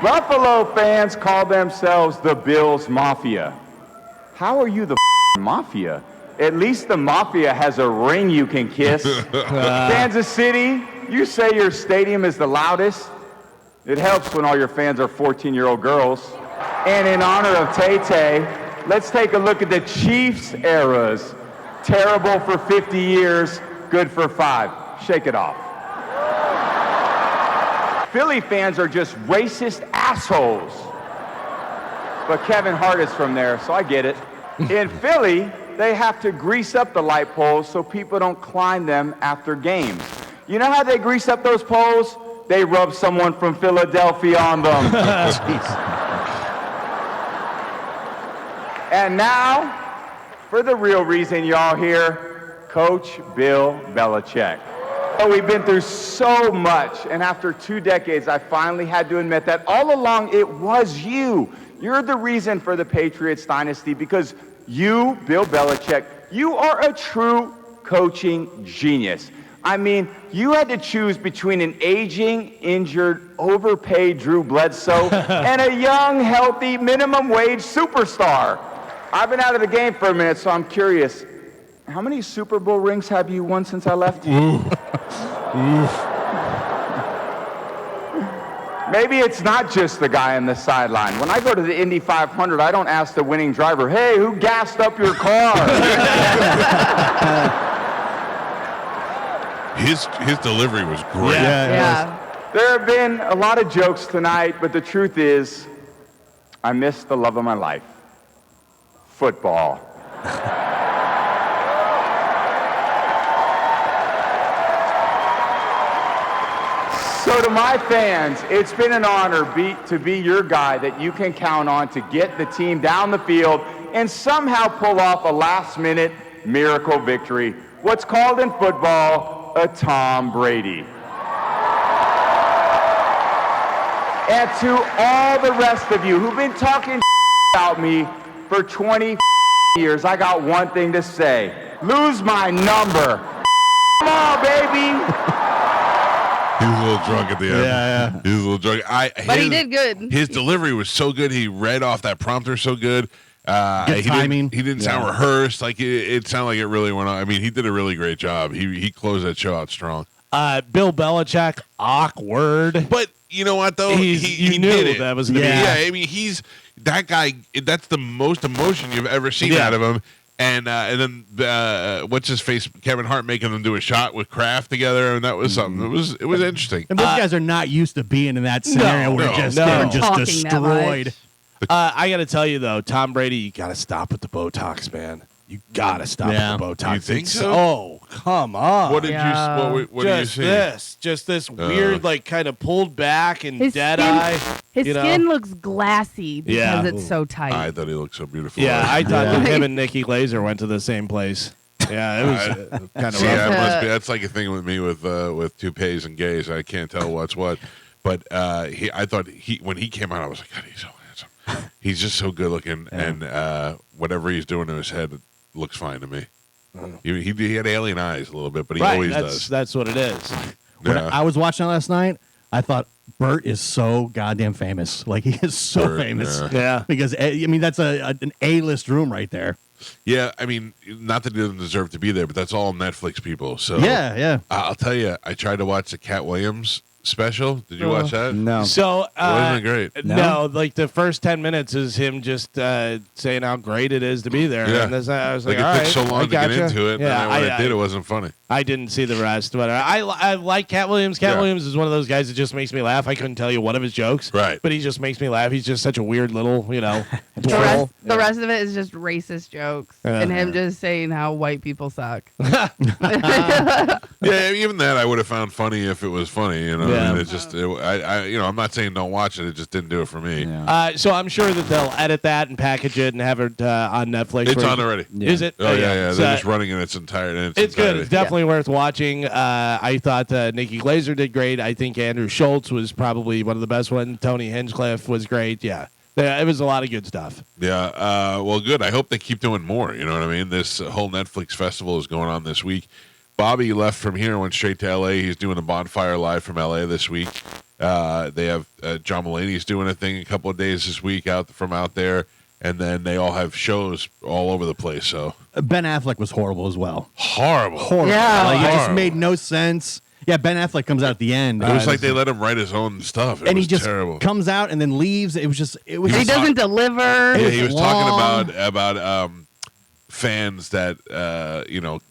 Buffalo fans call themselves the Bills Mafia. How are you the Mafia? At least the Mafia has a ring you can kiss. Kansas City, you say your stadium is the loudest. It helps when all your fans are 14-year-old girls. And in honor of Tay-Tay, let's take a look at the Chiefs eras. Terrible for 50 years, good for 5. Shake it off. Philly fans are just racist assholes. But Kevin Hart is from there, so I get it. In Philly, they have to grease up the light poles so people don't climb them after games. You know how they grease up those poles? They rub someone from Philadelphia on them. And now, for the real reason y'all here, Coach Bill Belichick. Oh, we've been through so much, and after 2 decades, I finally had to admit that all along it was you. You're the reason for the Patriots dynasty because you, Bill Belichick, you are a true coaching genius. I mean, you had to choose between an aging, injured, overpaid Drew Bledsoe and a young, healthy, minimum wage superstar. I've been out of the game for a minute, so I'm curious. How many Super Bowl rings have you won since I left? Maybe it's not just the guy on the sideline. When I go to the Indy 500, I don't ask the winning driver, hey, who gassed up your car? His delivery was great. Yeah. There have been a lot of jokes tonight, but the truth is, I missed the love of my life. Football. So to my fans, it's been an honor to be your guy that you can count on to get the team down the field and somehow pull off a last-minute miracle victory. What's called in football a Tom Brady. And to all the rest of you who've been talking about me for 20 years, I got one thing to say. Lose my number. Come on, baby. He was a little drunk at the end. Yeah. He was a little drunk. But he did good. His delivery was so good. He read off that prompter so good. Good timing. He didn't sound rehearsed. Like it sounded like it really went on. I mean, he did a really great job. He closed that show out strong. Bill Belichick, awkward. But you know what though? He knew did it. that was going to be. Yeah, I mean, he's that guy. That's the most emotion you've ever seen out of him. And then what's his face? Kevin Hart making them do a shot with Kraft together, and that was something. It was interesting. And those guys are not used to being in that scenario where they're just destroyed. I got to tell you though, Tom Brady, you got to stop with the Botox, man. You got to stop with the Botox. You think so? Oh, come on. What did you? What did you see? Just this weird, like kind of pulled back and dead skin, eye. His skin looks glassy because it's so tight. I thought he looked so beautiful. Yeah, I thought that him and Nikki Glaser went to the same place. Yeah, it was kind of rough. Yeah, that's like a thing with me with toupees and gays. I can't tell what's what. But I thought when he came out, I was like, God, he's so handsome. He's just so good looking, and whatever he's doing to his head looks fine to me. He had alien eyes a little bit, but he always does. That's what it is. When I was watching it last night, I thought Bert is so goddamn famous. Like, he is so famous. Yeah. Because, I mean, that's an A-list room right there. Yeah, I mean, not that he doesn't deserve to be there, but that's all Netflix people. So yeah. I'll tell you, I tried to watch the Cat Williams special. Did you watch that? No. So wasn't it great? No, like the first 10 minutes is him just saying how great it is to be there. Yeah. And I was like, it all took right, so long I to get gotcha. into it. Yeah, And when I did, it wasn't funny. I didn't see the rest, but I like Cat Williams. Cat Williams is one of those guys that just makes me laugh. I couldn't tell you one of his jokes, right? But he just makes me laugh. He's just such a weird little, The rest of it is just racist jokes and him just saying how white people suck. Yeah, even that I would have found funny if it was funny. You know, Yeah. and it just, I'm not saying don't watch it. It just didn't do it for me. So I'm sure that they'll edit that and package it and have it on Netflix. It's on already. Is it? Oh yeah. So They're just running in its entirety. it's good. It's definitely worth watching. I thought Nikki Glaser did great. I think Andrew Schultz was probably one of the best ones. Tony Hinchcliffe was great. Yeah. It was a lot of good stuff. Yeah. Well, good. I hope they keep doing more. You know what I mean? This whole Netflix festival is going on this week. Bobby left from here, went straight to L.A. He's doing a bonfire live from L.A. this week. They have John Mulaney's doing a thing a couple of days this week out there. And then they all have shows all over the place. So Ben Affleck was horrible as well. Horrible. Yeah. Like, it just made no sense. Yeah, Ben Affleck comes out at the end. It was like they let him write his own stuff. It and was he just terrible. comes out and then leaves. It was. He doesn't deliver. Yeah, he was talking about fans that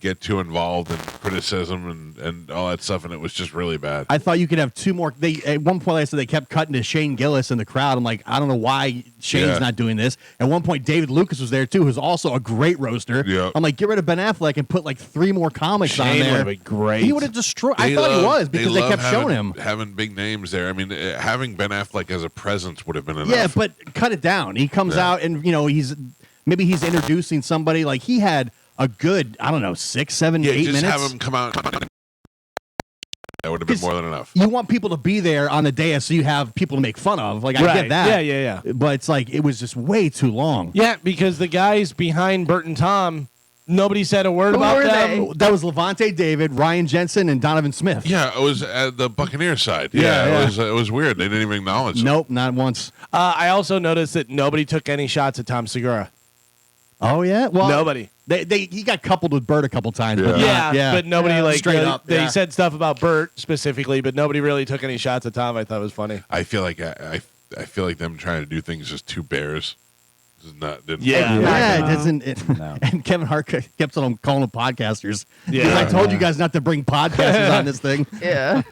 get too involved in criticism and all that stuff, and it was just really bad. I thought you could have two more. At one point, I said they kept cutting to Shane Gillis in the crowd. I'm like, I don't know why Shane's not doing this. At one point, David Lucas was there too, who's also a great roaster. Yeah. I'm like, get rid of Ben Affleck and put like 3 more comics on Shane there. would have been great. He would have destroyed. I thought he was because they kept showing him. Having big names there. I mean, having Ben Affleck as a presence would have been enough. Yeah, but cut it down. He comes out and he's introducing somebody. Like he had a good, I don't know, 6, 7, 8 minutes. Just have him come out. That would have been more than enough. You want people to be there on the day so you have people to make fun of. Like, I get that. Yeah. But it's like, it was just way too long. Yeah, because the guys behind Bert and Tom, nobody said a word about them. That was Levante David, Ryan Jensen, and Donovan Smith. Yeah, it was at the Buccaneers side. Yeah. It was weird. They didn't even acknowledge them. Nope, not once. I also noticed that nobody took any shots at Tom Segura. Oh, yeah? Well, nobody. He got coupled with Bert a couple times. Yeah, but nobody straight up. They said stuff about Bert specifically, but nobody really took any shots at Tom. I thought it was funny. I feel like I feel like them trying to do things as two bears. It doesn't. And Kevin Hart kept on calling them podcasters. Yeah, I told you guys not to bring podcasters on this thing. Yeah.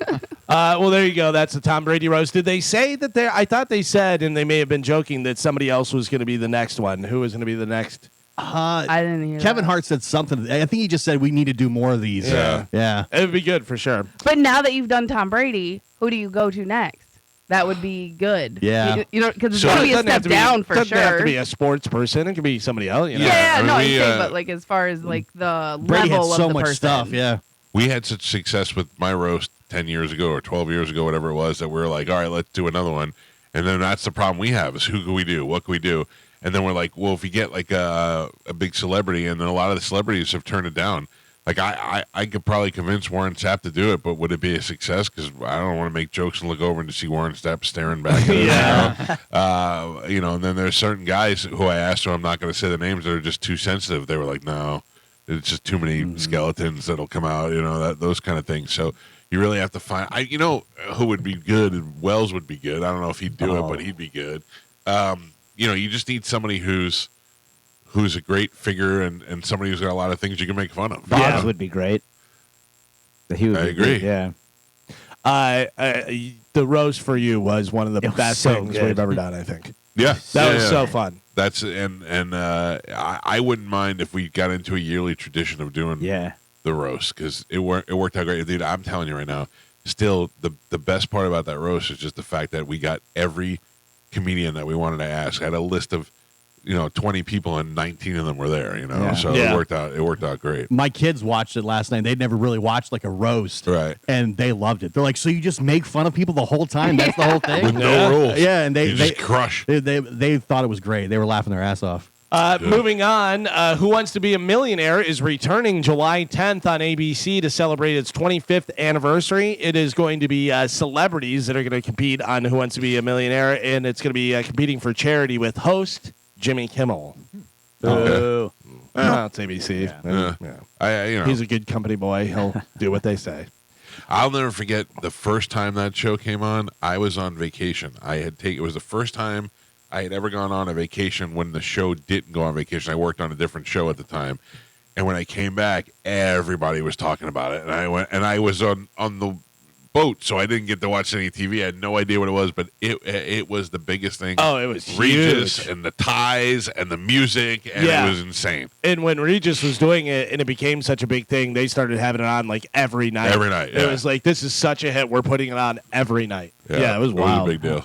Well, there you go. That's the Tom Brady roast. Did they say that there? I thought they said, and they may have been joking, that somebody else was going to be the next one. Who was going to be the next? I didn't hear Kevin that. Hart said something. I think he just said we need to do more of these. Yeah. It would be good for sure. But now that you've done Tom Brady, who do you go to next? That would be good. Yeah. Because it's going to be a step down for sure. It doesn't have to be a sports person. It could be somebody else. Yeah, I'm saying, but like as far as like the Brady level had so of the much person. stuff. Yeah. We had such success with my roast 10 years ago or 12 years ago, whatever it was, that we were like, all right, let's do another one. And then that's the problem we have is who can we do? What can we do? And then we're like, well, if you get like a big celebrity, and then a lot of the celebrities have turned it down. Like I could probably convince Warren Sapp to do it, but would it be a success? Because I don't want to make jokes and look over and to see Warren Sapp staring back at us. And then there's certain guys who I asked, who I'm not going to say the names, that are just too sensitive. They were like, no, it's just too many skeletons that'll come out. Those kind of things. So you really have to find. Who would be good? Wells would be good. I don't know if he'd do it, but he'd be good. You just need somebody who's a great figure and somebody who's got a lot of things you can make fun of. Bob's would be great. He would I be agree. Great, yeah. The roast for you was one of the best so things good. we've ever done, I think. Yeah. That was so fun. That's I wouldn't mind if we got into a yearly tradition of doing the roast, because it worked out great. Dude, I'm telling you right now, still the best part about that roast is just the fact that we got every comedian that we wanted to ask. I had a list of 20 people and 19 of them were there, so it worked out great. My kids watched it last night. They'd never really watched like a roast. Right. And they loved it. They're like, so you just make fun of people the whole time? That's the whole thing? With no rules. Yeah, and they just crush. They thought it was great. They were laughing their ass off. Moving on, Who Wants to Be a Millionaire is returning July 10th on ABC to celebrate its 25th anniversary. It is going to be celebrities that are going to compete on Who Wants to Be a Millionaire, and it's going to be competing for charity with host Jimmy Kimmel. Okay. It's ABC. He's a good company boy. He'll do what they say. I'll never forget the first time that show came on. I was on vacation. It was the first time I had ever gone on a vacation when the show didn't go on vacation. I worked on a different show at the time. And when I came back, everybody was talking about it. And I was on the boat, so I didn't get to watch any TV. I had no idea what it was, but it was the biggest thing. Oh, it was Regis huge. and the ties and the music, and it was insane. And when Regis was doing it and it became such a big thing, they started having it on like every night. Every night, It was like, this is such a hit. We're putting it on every night. Yeah, it was wild. It was a big deal.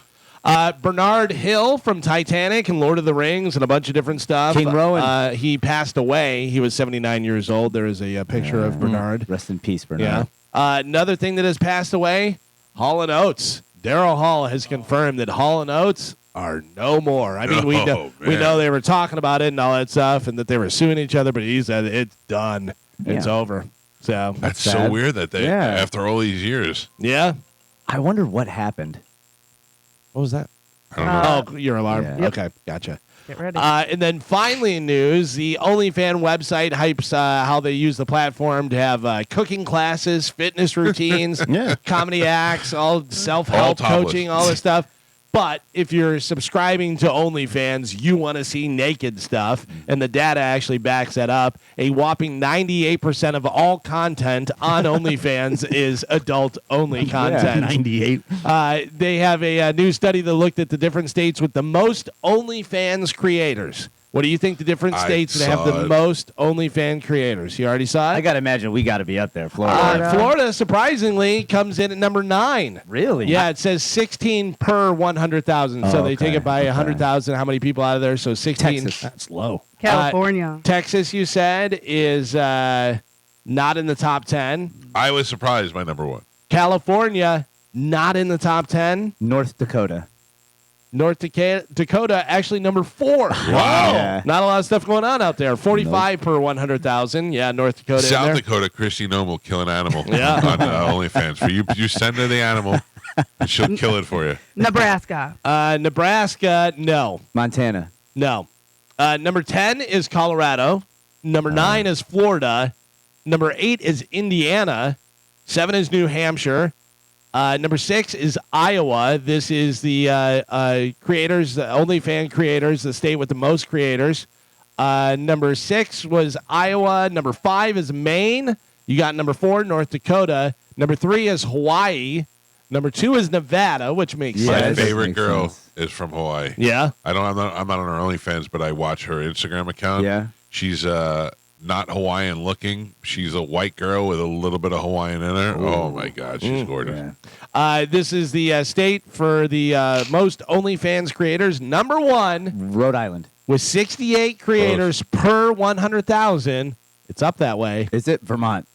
Bernard Hill from Titanic and Lord of the Rings and a bunch of different stuff. King Rowan. He passed away. He was 79 years old. There is a picture of Bernard. Rest in peace, Bernard. Yeah. Another thing that has passed away, Hall & Oates. Daryl Hall has confirmed that Hall & Oates are no more. I mean, we know they were talking about it and all that stuff, and that they were suing each other, but he said it's done. It's over. So That's so weird that they, after all these years. Yeah. I wonder what happened. What was that? I don't know. Your alarm. Yeah. Okay, gotcha. Get ready. And then finally in news, the OnlyFans website hypes how they use the platform to have cooking classes, fitness routines, comedy acts, all self-help All topless. coaching, all this stuff. But if you're subscribing to OnlyFans, you want to see naked stuff, and the data actually backs that up. A whopping 98% of all content on OnlyFans is adult-only content. 98. They have a new study that looked at the different states with the most OnlyFans creators. What do you think the different states that have the most OnlyFans creators? You already saw it? I got to imagine we got to be up there. Florida. Florida, surprisingly, comes in at number 9. Really? Yeah, it says 16 per 100,000. So they take it by 100,000. How many people out of there? So 16. Texas, that's low. California. Texas, you said, is not in the top 10. I was surprised by number 1. California, not in the top 10. North Dakota. North Dakota, actually number 4. Wow. Yeah. Not a lot of stuff going on out there. 45 per 100,000. Yeah, North Dakota. South in there. Dakota, Kirstie Alley will kill an animal Yeah. on OnlyFans. For you send her the animal, and she'll kill it for you. Nebraska. Nebraska, no. Montana. No. Number 10 is Colorado. Number 9 is Florida. Number 8 is Indiana. 7 is New Hampshire. Number 6 is Iowa. This is the creators, the OnlyFans creators, the state with the most creators. Number 6 was Iowa. Number 5 is Maine. You got number 4, North Dakota. Number 3 is Hawaii. Number 2 is Nevada, which makes My sense. favorite girl is from Hawaii. Yeah. I'm not on her OnlyFans, but I watch her Instagram account. Yeah. She's not Hawaiian looking. She's a white girl with a little bit of Hawaiian in her. Ooh. Oh my God, she's gorgeous. Yeah. This is the state for the most OnlyFans creators. Number 1, Rhode Island. with 68 creators per 100,000. It's up that way. Is it Vermont?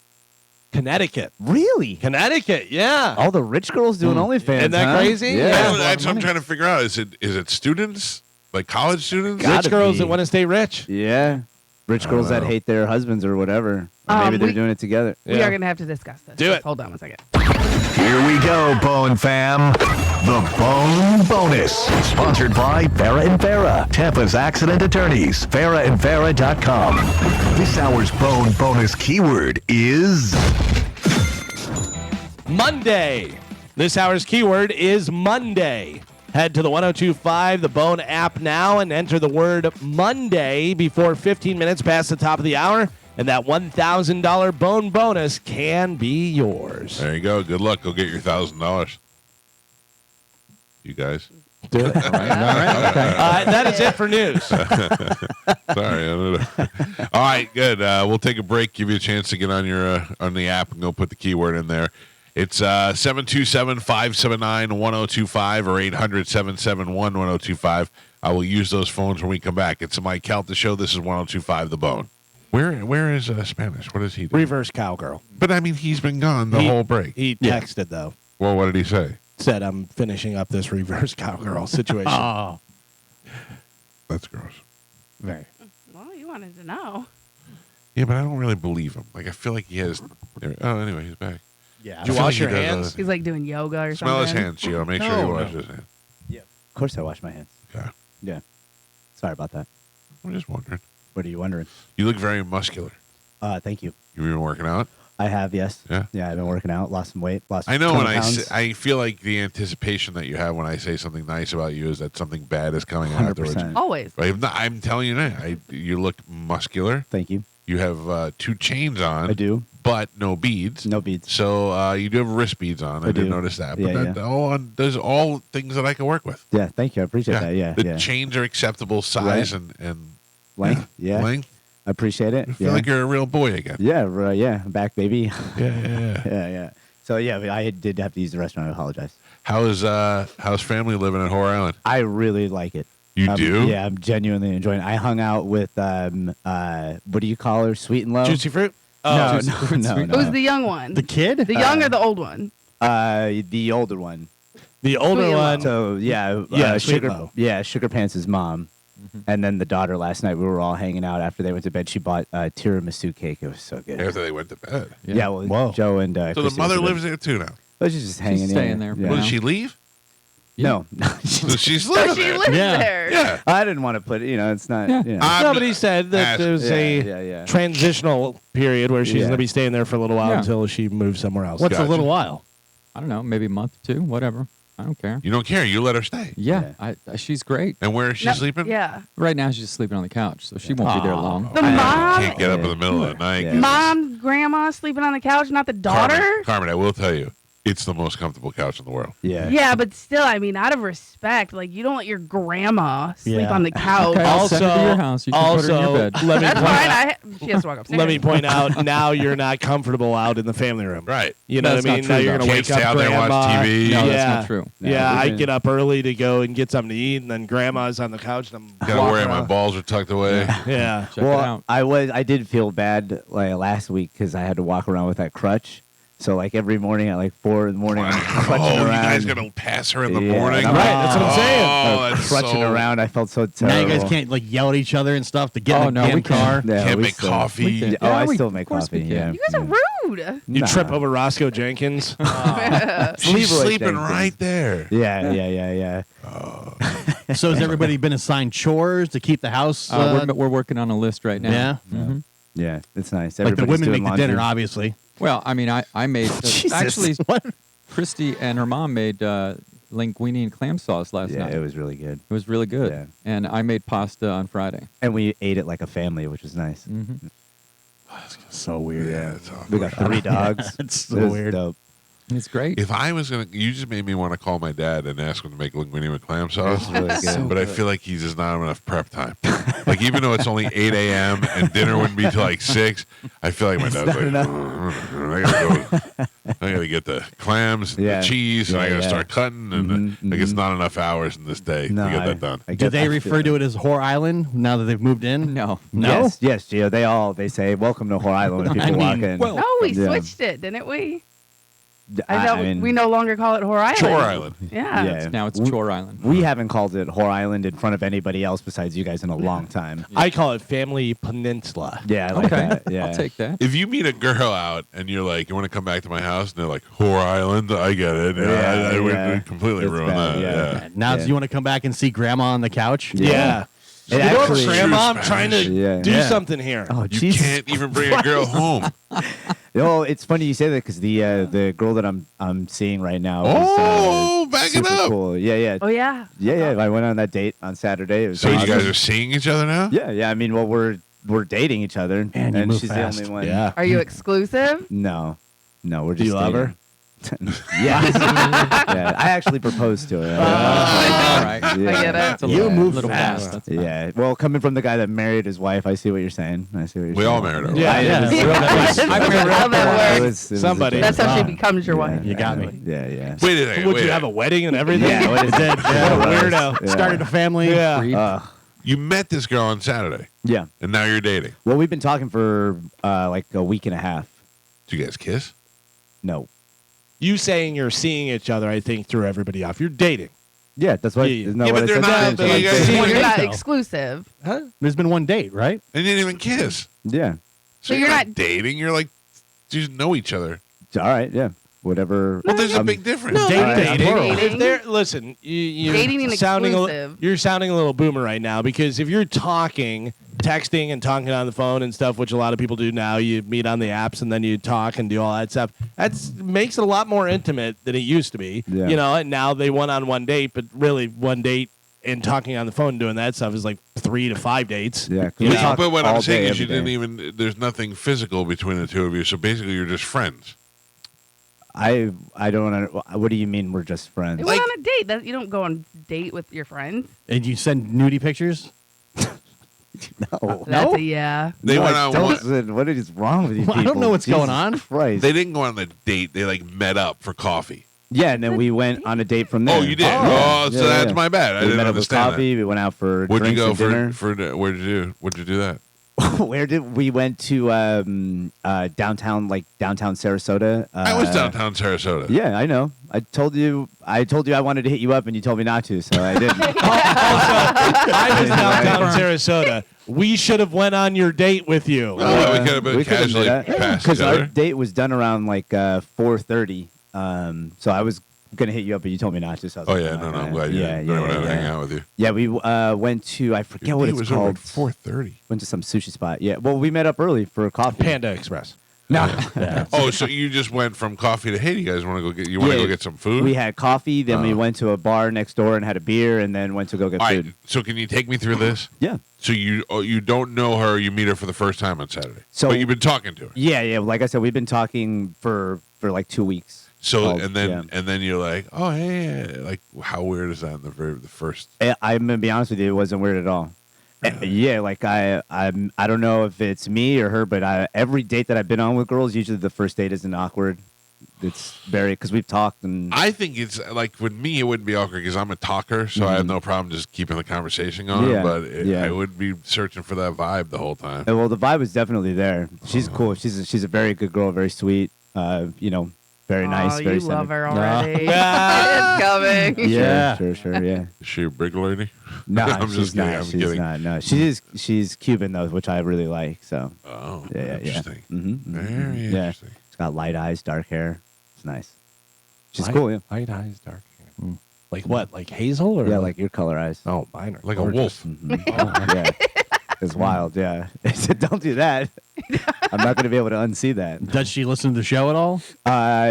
Connecticut. Really? Connecticut, yeah. All the rich girls doing OnlyFans. Isn't that crazy? Yeah. Yeah. That's what I'm trying to figure out. Is it students, like college students? Gotta Rich girls be. that want to stay rich. Yeah. Rich girls that know. hate their husbands or whatever. Or maybe they're doing it together. We are going to have to discuss this. Do it. Hold on one second. Here we go, Bone Fam. The Bone Bonus. Sponsored by Farrah and Farrah, Tampa's accident attorneys. FarrahandFarrah.com. This hour's Bone Bonus keyword is Monday. This hour's keyword is Monday. Head to the 1025 The Bone app now and enter the word Monday before 15 minutes past the top of the hour, and that $1,000 Bone bonus can be yours. There you go. Good luck. Go get your $1,000. You guys. Do it. All right. Okay. That is it for news. Sorry. All right, good. We'll take a break. Give you a chance to get on your on the app and go put the keyword in there. It's 727-579-1025 or 800-771-1025. I will use those phones when we come back. It's the Mike Calta Show. This is 1025 The Bone. Where is Spanish? What is he doing? Reverse cowgirl. But, I mean, he's been gone the whole break. He texted, though. Well, what did he say? Said, I'm finishing up this reverse cowgirl situation. Oh. That's gross. Very. Well, you wanted to know. Yeah, but I don't really believe him. Like, I feel like he has... Oh, anyway, he's back. Yeah. Did you wash your hands? He's like doing yoga or Smell something. his hands, Gio. Make sure you wash his hands. Yeah. Of course I wash my hands. Okay. Yeah. Sorry about that. I'm just wondering. What are you wondering? You look very muscular. Thank you. You've been working out? I have, yes. Yeah? Yeah, I've been working out, lost some weight, lost I know 20 when pounds. I feel like the anticipation that you have when I say something nice about you is that something bad is coming afterwards. 100%. Always. But I'm telling you now, you look muscular. Thank you. You have 2 chains on. I do. But no beads. No beads. So you do have wrist beads on. I did do. notice that. But Yeah, those are all things that I can work with. Yeah, thank you. I appreciate that. Yeah. The yeah. chains are acceptable size Right. and Length. Yeah. length. I appreciate it. I feel Yeah. like you're a real boy again. Yeah, yeah. I'm back, baby. Yeah. yeah. So, yeah, I did have to use the restaurant. I apologize. How's family living at Whore Island? I really like it. You do? Yeah, I'm genuinely enjoying it. I hung out with, what do you call her? Sweet and Low? Juicy fruit? No, Juicy fruit, no. Who's the young one? The kid? The young or the old one? The older one. The older Sweet and one. So, yeah. Sweet Sugar, Low. yeah, Sugar Pants' mom. And then the daughter last night, we were all hanging out after they went to bed. She bought tiramisu cake. It was so good. After they went to bed. Yeah, well, Whoa. Joe and So the Chrissy mother went to lives bed. there too now. Oh, she's just hanging staying there. Yeah. Will she leave? No. So she's So living she there. lives Yeah. there. Yeah. I didn't want to put it, it's not, Yeah. No, but he said that Ask- there's a yeah. transitional period where she's Yeah. going to be staying there for a little while Yeah. until she moves somewhere else. What's Gotcha. a little while? I don't know, maybe a month, 2, whatever. I don't care. You don't care. You let her stay. Yeah, she's great. And where is she sleeping? Yeah. Right now, she's sleeping on the couch, so she won't be there long. The mom. Can't get up in the middle of the night. Mom, grandma sleeping on the couch, not the daughter. Carmen, I will tell you, it's the most comfortable couch in the world. Yeah, but still, I mean, out of respect, like you don't let your grandma sleep on the couch. Okay, I'll send her to your house. You can put her in your bed. let me That's point fine. out, She has to walk upstairs. let me point out. Now you're not comfortable out in the family room, right? You know That's what I mean? not Now true, you're though. gonna Can't wake stay up out there and grandma. watch TV. No, yeah, that's not true. Yeah, I even- get up early to go and get something to eat, and then grandma's on the couch, and I'm Gotta walking worry, my around. balls are tucked away. Yeah. Check it Well, out. I did feel bad like last week because I had to walk around with that crutch. So like every morning at like 4 in the morning, I'm crutching Oh, you around. guys gonna pass her in the Yeah, morning? and I'm That's what I'm saying. Oh, that's crutching so... around. I felt so Now terrible. you guys can't like yell at each other and stuff to get Oh, in the no, damn we car. Yeah, Can't we make still- coffee. We can- Oh, Yeah, I we- still make of course coffee. we can. Yeah. You guys are rude. You Nah. trip over Roscoe Jenkins. She's Leroy sleeping Jenkins. right there. Yeah. So has everybody been assigned chores to keep the house? We're working on a list right now. Yeah? Mhm. Yeah, it's nice. Like the Everybody's women doing make the dinner, laundry. obviously. Well, I mean, I made Jesus. actually. What? Christy and her mom made linguine and clam sauce last Yeah, night. it was really good. It was really good. Yeah. And I made pasta on Friday. And we ate it like a family, which was nice. Mm-hmm. So weird. Yeah, it's awkward. We got 3 dogs. It's It so was weird. dope. It's great. If I was gonna, you just made me want to call my dad and ask him to make linguine with clam sauce. It's really good. So But I feel like he does not have enough prep time. Like even though it's only 8 a.m. and dinner wouldn't be till like 6, I feel like my dad's like, I gotta get the clams, and Yeah. the cheese, and I Yeah, gotta yeah. start cutting, and like it's not enough hours in this day No, to get that done. I Do get they that refer feeling. to it as Whore Island now that they've moved in? No. No? Yes, Gio. They say welcome to Whore Island when people I walk mean, in. well, No, we Yeah. switched it, didn't we? I mean, we no longer call it Whore Island. Chore Island. Yeah. Yeah. Now it's Chore Island. We haven't called it Whore Island in front of anybody else besides you guys in a long time. I call it Family Peninsula. Yeah, I like Okay. that. Yeah. I'll take that. If you meet a girl out and you're like, you want to come back to my house, and they're like, Whore Island, I get it. I would completely It's ruin bad, that. yeah. Now, Yeah. do you want to come back and see Grandma on the couch? Yeah. It Get over, actually- Grandma. I'm trying to Yeah. do Yeah. something here. Oh, You Jesus can't even bring a girl home. Oh, it's funny you say that because the girl that I'm seeing right now. Oh, is, back it super up. Cool. Yeah. Oh yeah. Yeah. I went on that date on Saturday. It was So you awesome. guys are seeing each other now? Yeah. I mean, well, we're dating each other, Man, you and move she's fast. the only one. Yeah. Are you exclusive? No, we're just. Do you love dating. her? Yeah. Yeah. I actually proposed to her. All right. Yeah. I get it. That's a You little, move little fast. fast. That's Yeah. Well, coming from the guy that married his wife, I see what you're saying. We all married her. Yeah, I- yeah. it was- That's it was- how that it works. was a Somebody. joke. That's how she Wow. becomes your wife. You got me. Yeah. Wait a second. Would wait you a have a second. wedding and everything? Yeah, what is it? What a weirdo. Yeah. Started a family. Yeah. You met this girl on Saturday, Yeah. and now you're dating. Well, we've been talking for like a week and a half. Do you guys kiss? No. You saying you're seeing each other, I think, threw everybody off. You're dating. Yeah, that's what. Yeah, Isn't that yeah, what but I they're said? not- They're you guys- like- So you're not though. exclusive. Huh? There's been one date, right? And you didn't even kiss. Yeah. So, So you're you're not not- dating. You're like, you just know each other. All right. Yeah. Whatever. Well, there's a big difference. No, Dating they're is dating. plural. If they're listen, you're Dating and sounding exclusive. you're sounding a little boomer right now because if you're talking, texting and talking on the phone and stuff, which a lot of people do now, you meet on the apps and then you talk and do all that stuff. That's makes it a lot more intimate than it used to be. Yeah. You know, and now they went on one date, but really one date and talking on the phone and doing that stuff is like 3 to 5 dates. Yeah. 'cause You we know, talk But what all I'm saying day, is you every didn't day. even. There's nothing physical between the two of you. So basically, you're just friends. I don't. What do you mean we're just friends? They went on a date. You don't go on a date with your friends. And you send nudie pictures? No. That's a yeah. They No, went I on don't. one. What is wrong with you Well, people? I don't know what's Jesus going on. Christ. They didn't go on the date. They like met up for coffee. Yeah, and then we went on a date from there. Oh, you did. Oh, so that's my bad. I we didn't met up with understand coffee. We went out for Where'd you drinks go and dinner. for? Where'd you do that? Where did we went to downtown, like downtown Sarasota? I was downtown Sarasota. Yeah, I know. I told you I wanted to hit you up, and you told me not to, so I didn't. I was downtown Sarasota. We should have went on your date with you. Oh, we could have been We could've casually done that. passed Because each our other. date was done around like 4:30. So I was gonna hit you up, but you told me not to. So I was Oh like, yeah, I'm no, not I'm gonna- glad you yeah, didn't. yeah, I wanted to hang yeah. out with you. Yeah, we went to I forget what It it's was over called. at 4:30. Went to some sushi spot. Yeah, well, we met up early for coffee. Panda Express. No. Oh, so you just went from coffee to, hey, do you guys want to go get? You want to go get some food? We had coffee, then we went to a bar next door and had a beer, and then went to go get All food. right. So can you take me through this? Yeah. So you don't know her. You meet her for the first time on Saturday. So but you've been talking to her. Yeah. Like I said, we've been talking for like 2 weeks. So and then you're like, oh hey, like how weird is that in the first? I'm gonna be honest with you, it wasn't weird at all. Yeah, like I don't know if it's me or her, but every date that I've been on with girls, usually the first date isn't awkward. It's very because we've talked and I think it's like with me, it wouldn't be awkward because I'm a talker, so I have no problem just keeping the conversation going. Yeah, But yeah. I would be searching for that vibe the whole time. well, the vibe is definitely there. She's cool. She's a very good girl, very sweet. Very nice. Oh, Very you love her sentimental. already. It's coming. Yeah, sure, yeah. Is she a big lady? No, I'm she's just kidding. not. I'm She's kidding. not. No, she's Cuban though, which I really like. So. Oh, yeah. interesting. Very interesting. Yeah. She's got light eyes, dark hair. It's nice. She's cool. Yeah. Light eyes, dark hair. Like what? Like hazel or? Yeah, like your color eyes. Oh, mine are like a gorgeous. wolf. Yeah. It's wild. Yeah. I said, don't do that. I'm not going to be able to unsee that. Does she listen to the show at all?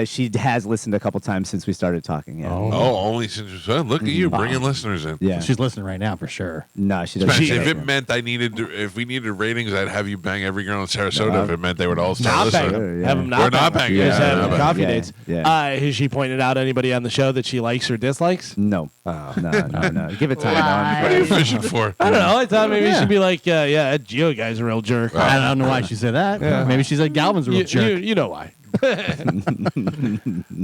She has listened a couple times since we started talking. Yeah. Oh, only since look at you bringing listeners in. Yeah. She's listening right now for sure. No, she doesn't. Especially if it meant if we needed ratings, I'd have you bang every girl in Sarasota. No. If it meant they would all start Not listening. banging. Have them not We're not banging. banging. Just Yeah, having not coffee banging. dates. Yeah. Has she pointed out anybody on the show that she likes or dislikes? No. No. Give it time. What are you fishing for? I don't know. I thought maybe she'd be like, that Gio guy's a real jerk. I don't know why she said that. Yeah. Maybe she said Galvin's a real jerk. You know why.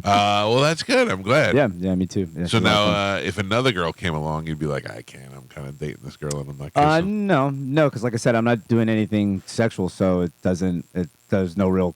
Well, that's good. I'm glad. Yeah, me too. Yeah, So she's now, if another girl came along, you'd be like, I can't. I'm kind of dating this girl, and I'm not kissing. No, because like I said, I'm not doing anything sexual, so there's no real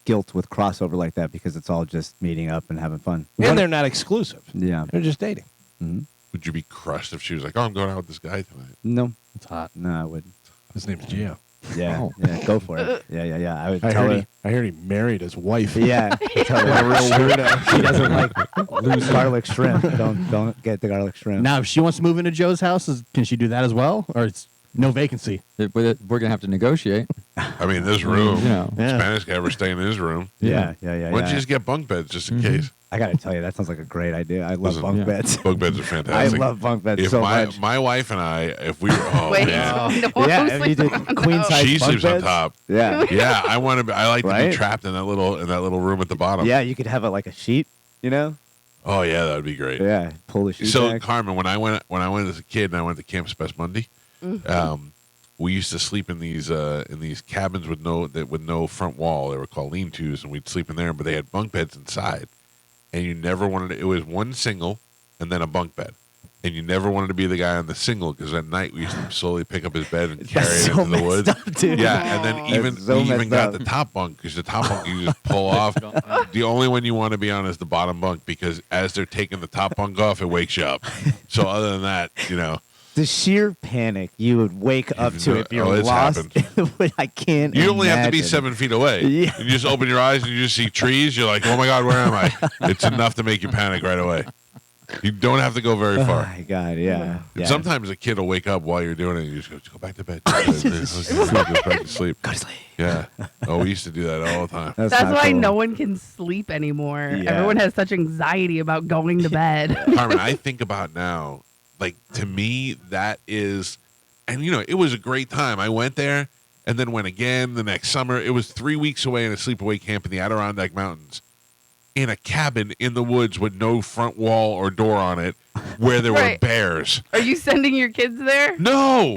guilt with crossover like that because it's all just meeting up and having fun. And they're not exclusive. Yeah. They're just dating. Mm-hmm. Would you be crushed if she was like, oh, I'm going out with this guy tonight? No. It's hot. No, I wouldn't. His name's Gio. Yeah, Oh. yeah, go for it. Yeah. I would I tell heard, her. I heard he married his wife. Yeah, tell her What a real weirdo. she doesn't like loose garlic shrimp. Don't get the garlic shrimp. Now, if she wants to move into Joe's house, can she do that as well, or it's no vacancy? We're gonna have to negotiate. I mean, this room. You know. Yeah. Spanish guy ever stay in his room. Yeah. Why don't you just get bunk beds just in case? I gotta tell you, that sounds like a great idea. I love Listen, bunk beds. Bunk beds are I fantastic. love bunk beds If so my much. my wife and I, if we were, Wait, man. no, Yeah, who's if you did sleeping queen on size She bunk sleeps on beds? top. Yeah. Yeah, I want to. I like to Right? be trapped in that little room at the bottom. Yeah, you could have like a sheet, you know? Oh yeah, that would be great. Yeah, pull the sheet So back. Carmen, when I went as a kid and I went to Camp Spes Monday, we used to sleep in these cabins with no front wall. They were called lean-tos, and we'd sleep in there. But they had bunk beds inside, and you never wanted to, it was one single and then a bunk bed. And you never wanted to be the guy on the single because at night we used to slowly pick up his bed and carry That's it so into the messed woods. up, dude. Yeah, and then That's so we even messed got up. the top bunk because the top bunk you just pull off. The only one you want to be on is the bottom bunk because as they're taking the top bunk off, it wakes you up. So other than that, The sheer panic you would wake up to if you're it's lost. I can't. you only have to be imagine. 7 feet away. Yeah. You just open your eyes and you just see trees. You're like, oh my God, where am I? It's enough to make you panic right away. You don't have to go very Oh far. my God, yeah. And sometimes a kid will wake up while you're doing it and you just go back to bed. Go back to sleep. Go to sleep. Yeah. Oh, we used to do that all the time. That's why no one can sleep anymore. Yeah. Everyone has such anxiety about going to bed. Carmen, I think about now, like to me, that is, and it was a great time. I went there and then went again the next summer. It was 3 weeks away in a sleepaway camp in the Adirondack Mountains in a cabin in the woods with no front wall or door on it where there were Right. bears. Are you sending your kids there? No.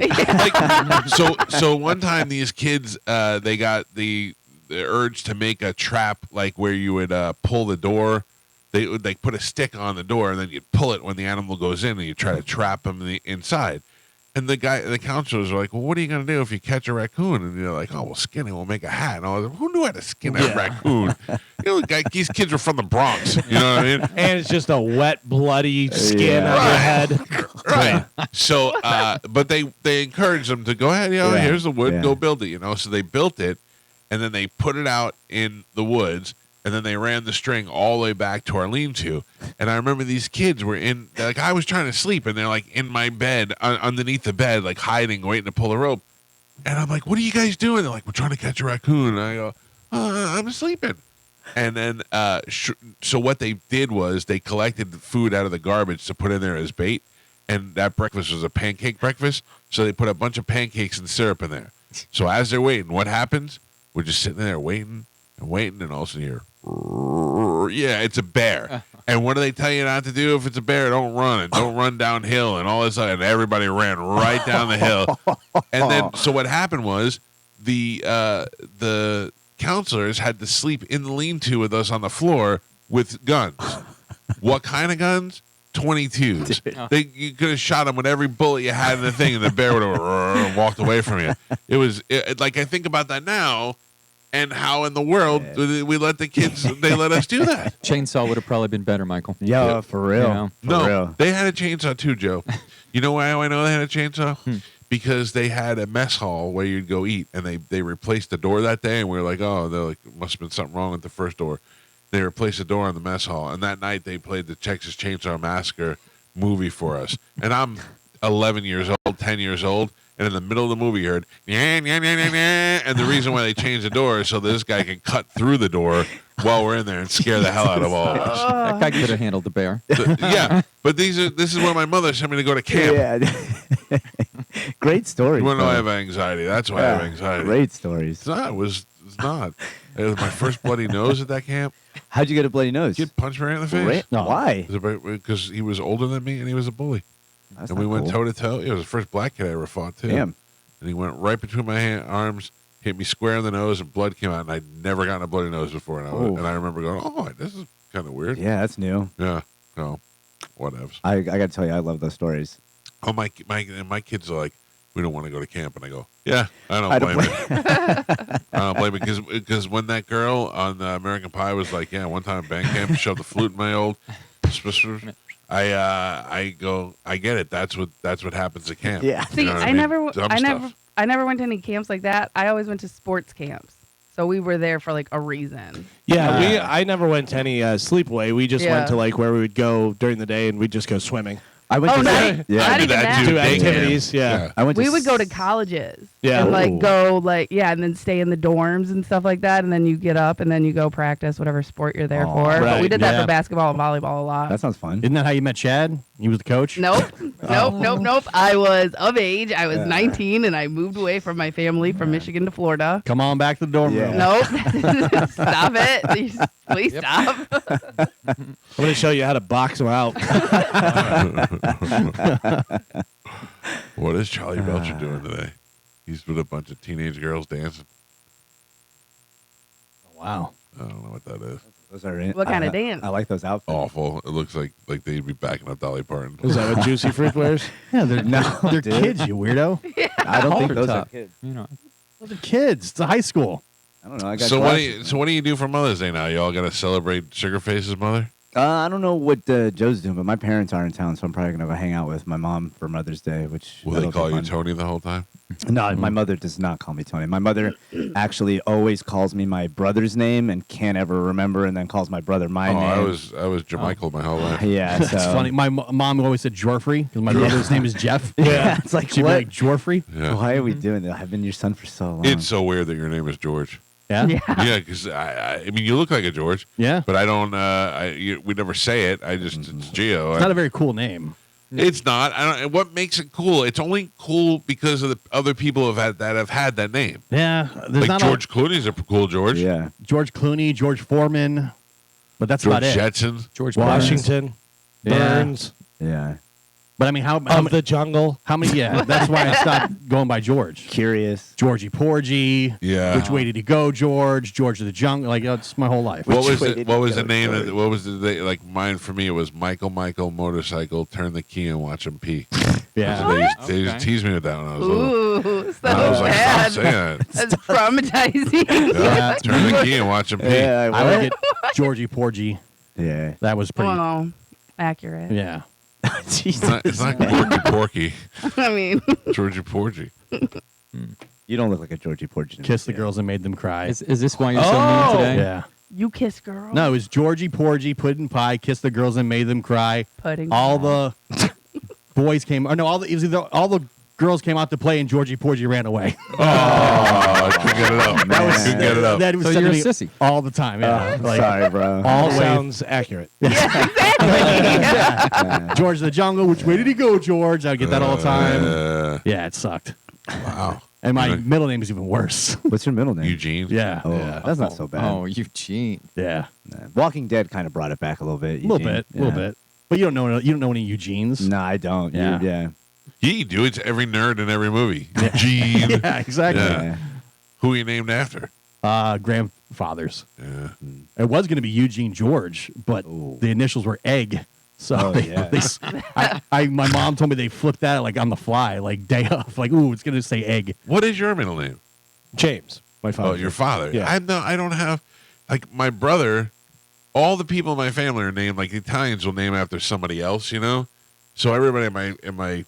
So one time these kids, they got the urge to make a trap like where you would pull the door. They would put a stick on the door and then you'd pull it when the animal goes in and you try to trap them inside. And the counselors are like, well, what are you going to do if you catch a raccoon? And you're like, oh, we'll skin it. We'll make a hat. And I was like, who knew how to skin a raccoon? These kids are from the Bronx. You know what I mean? And it's just a wet, bloody skin on your head. Right. So, but they encouraged them to go ahead. Here's the wood. Yeah. Go build it. So they built it, and then they put it out in the woods, and then they ran the string all the way back to our lean-to. And I remember these kids were I was trying to sleep, and they're like in my bed, underneath the bed, like hiding, waiting to pull the rope. And I'm like, what are you guys doing? They're like, we're trying to catch a raccoon. And I go, I'm sleeping. And then, so what they did was they collected the food out of the garbage to put in there as bait. And that breakfast was a pancake breakfast. So they put a bunch of pancakes and syrup in there. So as they're waiting, what happens? We're just sitting there waiting, and all of a sudden you hear, yeah, it's a bear. And what do they tell you not to do if it's a bear? Don't run, and don't run downhill, and all this. And everybody ran right down the hill. And then, so what happened was the counselors had to sleep in the lean-to with us on the floor with guns. What kind of guns? 22s. You could have shot them with every bullet you had in the thing, and the bear would have walked away from you. It was like I think about that now, and how in the world we let the kids? They let us do that. Chainsaw would have probably been better, Michael. Yeah, for real. Yeah. For real. They had a chainsaw too, Joe. You know why I know they had a chainsaw? Because they had a mess hall where you'd go eat, and they replaced the door that day, and we were like, oh, they're like, must have been something wrong with the first door. They replaced the door in the mess hall, and that night they played the Texas Chainsaw Massacre movie for us. And I'm 11 years old, 10 years old, and in the middle of the movie you heard, and the reason why they changed the door is so this guy can cut through the door while we're in there and scare the hell out of all of us. That guy could have handled the bear. Yeah, but this is where my mother sent me to go to camp. Yeah. Great story. You want to know I have anxiety? That's why I have anxiety. Great stories. It's not. It's not. It was my first bloody nose at that camp. How'd you get a bloody nose? Kid punched me right in the face. No. Why? Because he was older than me and he was a bully. That's and we not went cool. toe to toe. It was the first black kid I ever fought too. Damn. And he went right between my arms, hit me square in the nose, and blood came out. And I'd never gotten a bloody nose before. And I remember going, "Oh, this is kind of weird." Yeah, that's new. Yeah. No. Whatevs. I got to tell you, I love those stories. Oh, my kids are like, we don't want to go to camp, and I go, yeah, I don't blame it. I don't blame it because when that girl on American Pie was like, yeah, one time at band camp, shoved the flute in my old. I go, I get it. That's what happens at camp. Yeah. See, You know what I mean? I never went to any camps like that. I always went to sports camps. So we were there for like a reason. Yeah, I never went to any sleepaway. We just went Yeah. to like where we would go during the day and we'd just go swimming. I went to not even that. Do activities. Yeah. I would go to colleges. Yeah. And like Ooh. go like and then stay in the dorms and stuff like that, and then you get up and then you go practice whatever sport you're there Oh, for. But we right, did that yeah. for basketball and volleyball a lot. That sounds fun. Isn't that how you met Chad? He was the coach? Nope. Oh. Nope. I was of age. I was 19 and I moved away from my family from Michigan to Florida. Come on back to the dorm room. Nope. Stop it. Please stop. I'm going to show you how to box them out. What is Charlie Belcher doing today? He's with a bunch of teenage girls dancing. Wow. I don't know what that is. Those are in, What kind of dance? I like those outfits. Awful. It looks like they'd be backing up Dolly Parton. Is that what Juicy Fruit wears? Yeah, they're they're dude. kids, you weirdo. I don't think Halter those are top. kids. You know, Those are kids. It's a high school. I don't know. I got So glasses. what do you do for Mother's Day now? Y'all got to celebrate Sugarface's mother? I don't know what Joe's doing, but my parents are in town, so I'm probably gonna go hang out with my mom for Mother's Day. Which Will they that'll be call you fun. Tony the whole time? No, my mother does not call me Tony. My mother actually always calls me my brother's name and can't ever remember, and then calls my brother my name. I was Jermichael my whole life. Yeah, That's so- funny. My mom always said Jorfrey because my brother's name is Jeff. Yeah, it's like she'd what? be like Jorfrey. Yeah. Why are we doing that? I've been your son for so long. It's so weird that your name is George. Yeah. Yeah, because I mean, you look like a George. Yeah. But I don't. We never say it. I just it's Gio. It's not a very cool name. It's not. I don't. What makes it cool? It's only cool because of the other people have had that name. Yeah. There's Like not George Clooney's a cool George. Yeah. George Clooney, George Foreman, but that's George about it. Jetson. George Washington, Yeah. Burns, Yeah. But I mean, how of the jungle. How many? Yeah, that's why I stopped going by George. Curious. Georgie Porgy. Yeah. Which way did he go, George? George of the Jungle. Like that's my whole life. What was it? What was the name? What was like mine for me? It was Michael motorcycle. Turn the key and watch him pee. Yeah. They used to tease me with that when I was little. Ooh, so I was like, bad. stop saying that. That's traumatizing. Yeah, turn the key and watch him pee. Yeah, I would get Georgie Porgy. Yeah. That was pretty. Well, accurate. Yeah. It's not Georgie Porky. I mean, Georgie Porgy. You don't look like a Georgie Porgy. to me. Kiss the girls and made them cry. is this why you're so mean today? Yeah. you kiss girls. No, it was Georgie Porgy, Puddin' Pie, Kiss the Girls and Made Them Cry. Pudding All pie. the boys came. Or no, all the girls came out to play and Georgie Porgy ran away. Oh, couldn't get it up. Couldn't get it up. That was So said you're to a me sissy. all the time. Yeah. Sorry, bro. All the way. Sounds accurate. George of the Jungle, which way did he go, George? I would get that all the time. Yeah, it sucked. Wow. And my middle name is even worse. What's your middle name? Eugene. Yeah. Oh, that's not so bad. Oh, Eugene. Yeah. Walking Dead kind of brought it back a little bit. A little Eugene. bit. A little bit. But you don't know any Eugenes. No, I don't. Yeah. Yeah. You do. It's every nerd in every movie. Eugene. Yeah, exactly. Yeah. Who are you named after? Grandfathers. Yeah. It was going to be Eugene George, but the initials were Egg. So my mom told me they flipped that like on the fly, like day of, like, ooh, it's going to say Egg. What is your middle name? James, my father. Oh, your father. Yeah. I don't have, like, my brother. All the people in my family are named, like, the Italians will name after somebody else, you know. So everybody in my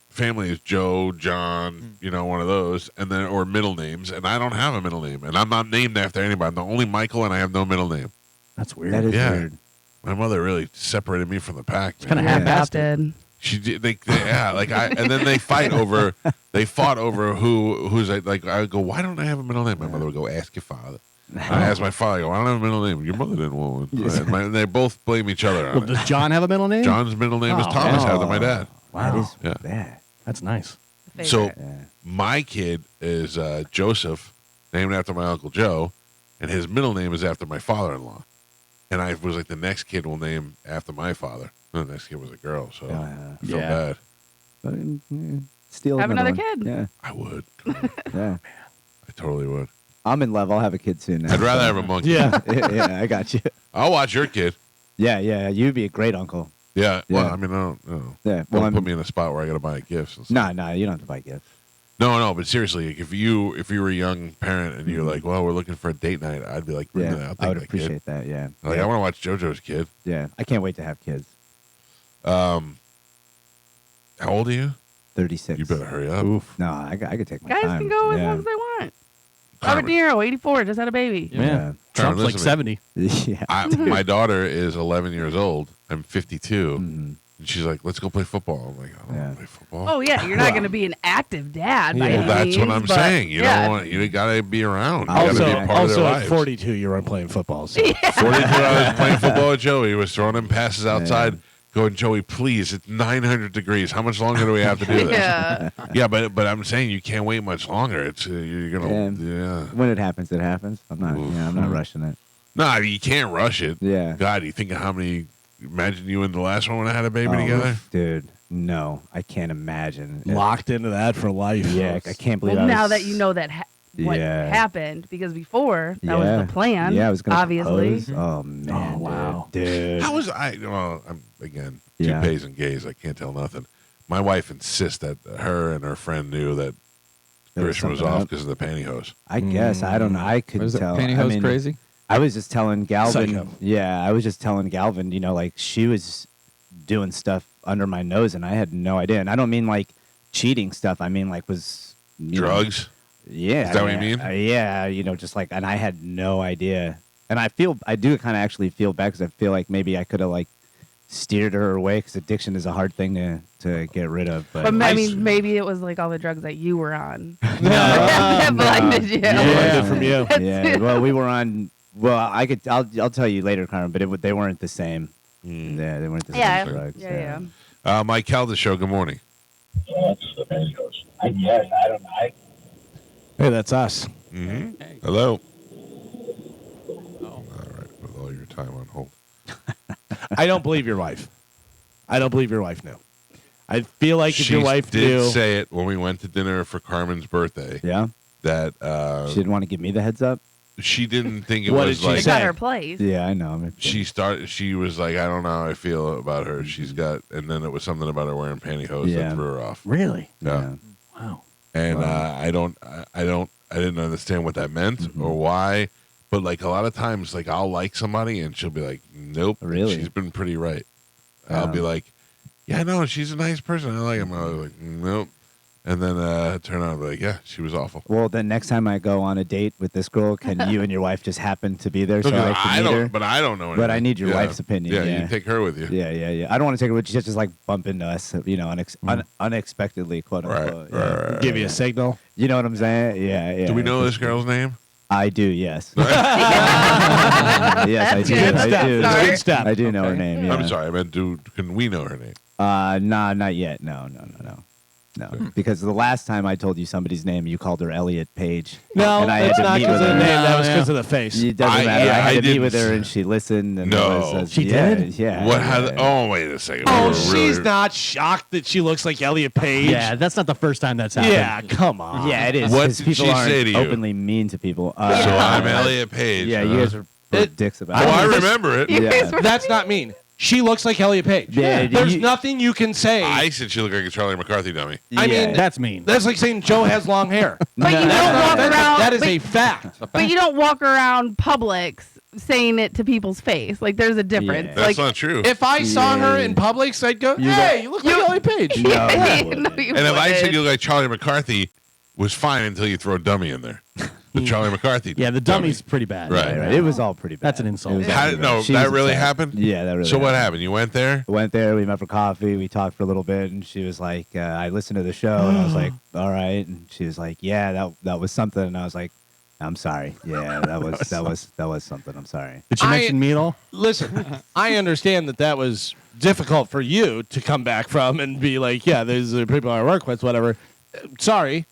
family is Joe, John, you know, one of those, and then or middle names, and I don't have a middle name, and I'm not named after anybody. I'm the only Michael, and I have no middle name. That's weird. That is Yeah. weird. My mother really separated me from the pack. Kind of man. Adopted. She did. And then they fought over who's like. I would go, why don't I have a middle name? My mother would go, ask your father. I asked my father, I go, I don't have a middle name. Your mother didn't want one. And they both blame each other on Well, it. does John have a middle name? John's middle name is Oh, Thomas, man. after my dad. Wow. That is Yeah. bad. That's nice. So my kid is Joseph, named after my Uncle Joe, and his middle name is after my father-in-law. And I was like, the next kid will name after my father. And the next kid was a girl, so I feel bad. But, steal Have another one. kid. Yeah. I would. Yeah. I totally would. I'm in love. I'll have a kid soon. Now, I'd rather so- have a monkey. Yeah. yeah, I got you. I'll watch your kid. Yeah, yeah. You'd be a great uncle. Yeah. Well, Yeah. I mean, I don't know. Yeah. Well, Don't put me in a spot where I got to buy gifts. And stuff. No, you don't have to buy gifts. No, but seriously, if you were a young parent and you're like, well, we're looking for a date night, I'd be like, bring Yeah, that. I'll take I would that appreciate kid. that. Yeah. Like, yeah. I want to watch JoJo's kid. Yeah. I can't wait to have kids. How old are you? 36. You better hurry up. Oof. No, I could take my Guys time. can go as yeah. long as they want. Robert De Niro, 84, just had a baby. Yeah. Trump's like listen to 70. Yeah. My daughter is 11 years old. I'm 52. Mm-hmm. And she's like, let's go play football. I'm like, I don't want to play football. Oh, yeah, you're not going to be an active dad by Well, any that's what means, I'm but saying. You yeah. don't want. You got to be around. You got to be a part of Also their at lives. 42, you were playing football. So. 42, I was playing football with Joey. He was throwing him passes outside. Going, Joey, please, it's 900 degrees. How much longer do we have to do this? Yeah. Yeah, but I'm saying you can't wait much longer. It's you're gonna When it happens, it happens. I'm not rushing it. No, you can't rush it. Yeah. God, you think of how many? Imagine you and the last one when I had a baby Oh, together. Dude, no, I can't imagine. Locked into that for life. Yeah, I can't believe. Well, I now was, that you know that what Yeah. happened, because before that was the plan. Yeah, I was gonna obviously. propose. Oh man. Oh, wow. dude. How was I? Well, I'm again Yeah. toupees and gays. I can't tell nothing. My wife insists that her and her friend knew that There was Christian was something off up? because of the pantyhose. I guess I don't know. I couldn't Was it tell. pantyhose I mean, crazy? I was just telling Galvin. Psycho. Yeah, I was just telling Galvin. You know, like she was doing stuff under my nose, and I had no idea. And I don't mean like cheating stuff. I mean like was Drugs. Yeah, Is that what you mean? Yeah, you know, just like, and I had no idea. And I do kind of actually feel bad because I feel like maybe I could have like steered her away because addiction is a hard thing to get rid of. But, But I mean, maybe it was like all the drugs that you were on. No, that no. blinded you. Yeah, from you. Yeah, well, we were on. Well, I'll tell you later, Carmen. But they weren't the same. Yeah, they weren't the Yeah, same drugs. yeah. Mike Calta Show. Good morning. I guess. I don't know. Hey, that's us. Mm-hmm. Hello. All right, with all your time on hold. I don't believe your wife. I don't believe your wife knew. I feel like if your wife did knew. say it when we went to dinner for Carmen's birthday. Yeah. That She didn't want to give me the heads up. she didn't think it What was did she like. They got her place. Yeah, I know. She was like, I don't know how I feel about her. She's got, and then it was something about her wearing pantyhose Yeah. that threw her off. Really? Yeah. Wow. And I didn't understand what that meant or why. But like a lot of times, like I'll like somebody and she'll be like, nope. Really? She's been pretty right. I'll be like, yeah, no, she's a nice person. I like him. I was like, nope. And then turn on and be like, yeah, she was awful. Well, then next time I go on a date with this girl, can you and your wife just happen to be there so Look, I can meet her? But I don't know anything. But I need your Yeah. wife's opinion. Yeah, Yeah, you take her with you. Yeah. I don't want to take her with you. Just like bump into us, unexpectedly, quote unquote. Yeah. Give you a signal. You know what I'm saying? Yeah. Do we know this girl's name? I do, yes. Yes, I do. Good I stuff. do. Good stuff. I do know her name. Yeah. I'm sorry. I meant, can we know her name? Nah, not yet. No. Because the last time I told you somebody's name, you called her Elliot Page. No, and I that's had to not meet because with of the her. name. That was because of the face. It doesn't matter. I had to meet didn't with her, say- and she listened. And No. she did. Yeah. What? Oh, wait a second. Oh, We were she's really- not shocked that she looks like Elliot Page. Yeah, that's not the first time that's happened. Yeah, come on. Yeah, it is. What 'cause did people she aren't say to you? openly mean to people. So I'm Elliot Page. Yeah, huh? you guys are dicks about Oh, it. I remember it. Yeah. That's not mean. She looks like Elliot Page. Yeah, There's nothing you can say. I said she looked like a Charlie McCarthy dummy. I mean, That's mean. that's like saying Joe has long hair. But you don't walk around. That is but, a fact. but you don't walk around Publix saying it to people's face. Like there's a difference. Yeah. That's Like not true. If I saw her in Publix, I'd go, "Hey, you look like Elliot Page." No, no, you you wouldn't. And if I said wouldn't. you look like Charlie McCarthy, was fine until you throw a dummy in there. The Charlie McCarthy. Yeah, the dummy's pretty bad. Right. Right. It was all pretty bad. That's an insult. It was How all did, pretty no, bad. She that was really upset. happened? Yeah, that really So what happened. happened? You went there? Went there. We met for coffee. We talked for a little bit, and she was like, "I listened to the show," and I was like, "All right." And she was like, "Yeah, that was something." And I was like, "I'm sorry. Yeah, that was something. I'm sorry." Did she mention me at all? Listen, I understand that was difficult for you to come back from and be like, "Yeah, there's people I work with, whatever." Sorry,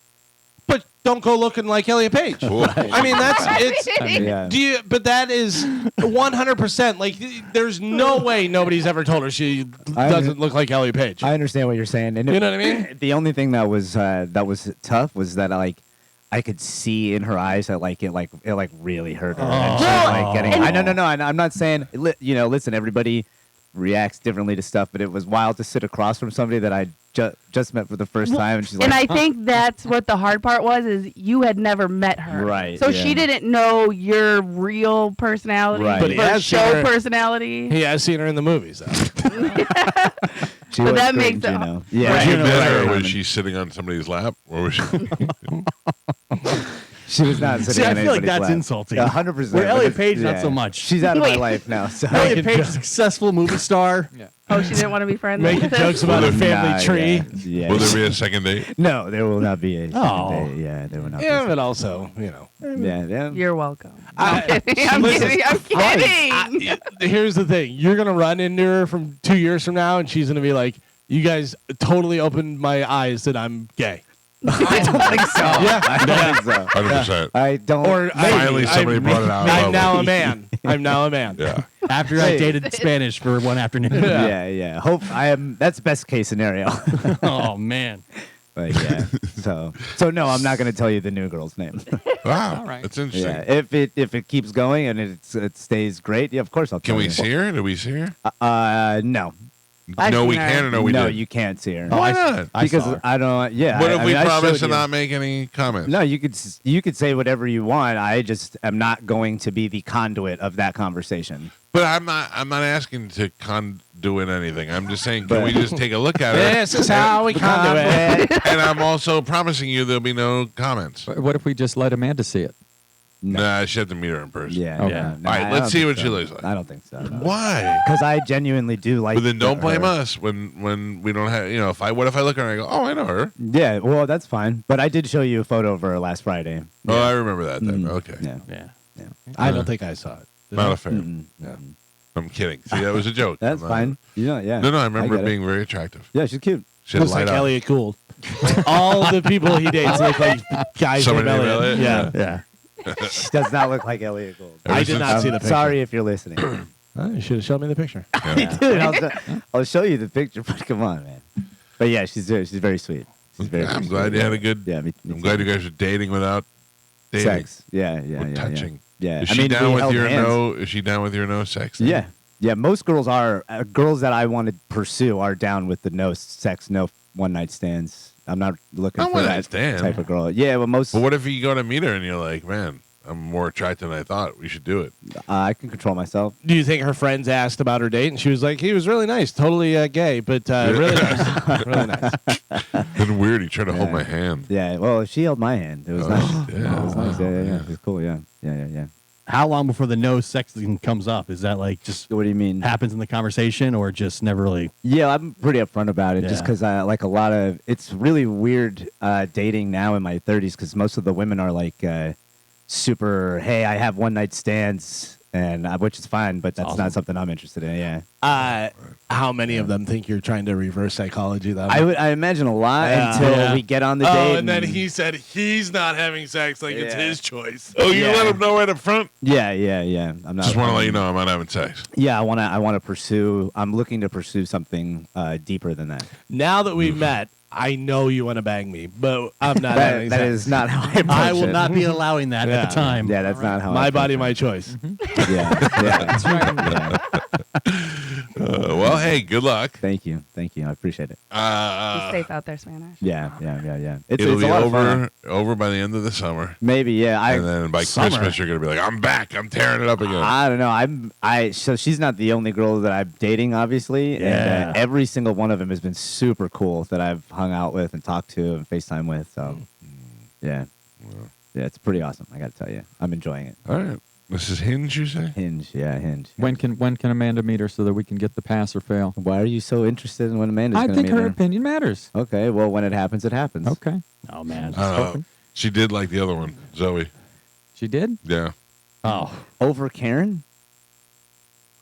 but don't go looking like Elliot Page. I mean, it's. Yeah. Do you? But that is 100%. Like, there's no way nobody's ever told her she doesn't look like Elliot Page. I understand what you're saying, and You know what I mean? The only thing that was tough was that I could see in her eyes that it really hurt her. And she was like getting. No. I'm not saying. Listen, everybody reacts differently to stuff, but it was wild to sit across from somebody that I just met for the first time, and she's like. And I think that's what the hard part was, is you had never met her. Right, So yeah. she didn't know your real personality, Right. But he or has seen show her- personality. He has seen her in the movies, though. She But was that great makes in it- Juno. Yeah, Was you Juno met was her, or great. was she sitting on somebody's lap? Or was she? She was not sitting See, I on feel like anybody's that's lap. insulting. 100%. Where but Elliot it's- Page, not yeah. so much. She's out of my Wait. life now. So Elliot Page, successful movie star. Oh, she didn't want to be friends Making with jokes about her family Nah, tree. Yeah. Will there be a second date? No, there will not be a second Oh. date. Yeah, there will not Yeah, be. but also, you know. Yeah. You're welcome. I- I'm Listen, kidding. I'm kidding. Here's the thing. You're going to run into her from 2 years from now, and she's going to be like, you guys totally opened my eyes that I'm gay. I don't think so. Yeah. I don't think so. 100%. I don't. Or Finally, somebody brought it out. I'm now a man. I'm now a man. Yeah. After I dated Spanish for one afternoon. Yeah. Hope I am. That's best case scenario. Oh man. But yeah. So no, I'm not going to tell you the new girl's name. Wow. All right. That's interesting. Yeah. If it keeps going and it stays great, yeah, of course I'll. Can tell we you. see her? Do we see her? No. I've No, we seen her. can or no, we No, didn't? you can't see her. Why not? Because saw her. I don't. Yeah. What if I we mean, I promise showed to you. not make any comments? No, you could say whatever you want. I just am not going to be the conduit of that conversation. But I'm not asking to conduit anything. I'm just saying, can But- we just take a look at her? This is how we conduit. And I'm also promising you there'll be no comments. What if we just let Amanda see it? Nah, she had to meet her in person. Yeah. Okay. No, All right, I let's don't see think what so. she looks like. I don't think so. Why? Because I genuinely do like. But then don't blame her. us when we don't have, what if I look at her and I go, oh, I know her. Yeah, well, that's fine. But I did show you a photo of her last Friday. Oh, I remember that then. Okay. Yeah. I don't think I saw it. Not a fan. Mm-mm. Yeah. I'm kidding. See, that was a joke. That's I'm not- fine. Yeah. No, I remember get it. being very attractive. Yeah, she's cute. She had Looks light like eyes. Elliot Gould. All the people he dates look like guys Somebody named named Elliot. Elliot? Yeah. She does not look like Elliot Gould. I did not see the picture. Sorry if you're listening. Oh, you should have showed me the picture. Dude, I'll show you the picture, but come on, man. But yeah, she's very sweet. She's very. I'm very glad sweet. you had a good. Yeah, me I'm glad you guys are dating without dating. sex. Yeah. Touching. Yeah. Is I she mean, down we with held your hands. no? Is she down with your no sex? thing? Yeah. Most girls are girls that I want to pursue are down with the no sex, no one night stands. I'm not looking No for one that night stand. type of girl. Yeah, but most But what if you go to meet her and you're like, man, I'm more attractive than I thought. We should do it. I can control myself. Do you think her friends asked about her date and she was like, he was really nice, totally gay, but really nice. Really nice. It's weird. He tried to hold my hand. Yeah, well, she held my hand. It was nice. Yeah. It was nice. Yeah. It was cool. Yeah. How long before the no sex thing comes up? Is that like just what do you mean happens in the conversation, or just never really? Yeah, I'm pretty upfront about it, just Yeah. because I like a lot of. It's really weird dating now in my 30s because most of the women are like super. Hey, I have one night stands, and which is fine, but that's not something I'm interested in. Yeah. How many of them think you're trying to reverse psychology, though? I imagine a lot until we get on the date. and then he said he's not having sex, like it's his choice. Oh, you let him know right up front? Yeah. I'm not. Just want to let you know I'm not having sex. Yeah, I want to pursue. I'm looking to pursue something deeper than that. Now that we've met, I know you want to bang me, but I'm not having That sex. is not how I approach I will it. not be allowing that at the time. Yeah, that's not how. My I body, my choice. Yeah. That's right. Well, hey, good luck. Thank you. I appreciate it. Be safe out there, Spanish. Yeah. It'll be a lot of fun. over by the end of the summer. Maybe, yeah. And then by Christmas, you're gonna be like, I'm back. I'm tearing it up again. I don't know. So she's not the only girl that I'm dating, obviously. Yeah. And every single one of them has been super cool that I've hung out with and talked to and FaceTime with. So, yeah, it's pretty awesome. I got to tell you, I'm enjoying it. All right. This is Hinge, you say? Hinge. When can Amanda meet her so that we can get the pass or fail? Why are you so interested in when Amanda's I going to think meet her her? opinion matters. Okay, well, when it happens, it happens. Okay. Oh man. She did like the other one, Zoe. She did? Yeah. Oh, over Karen?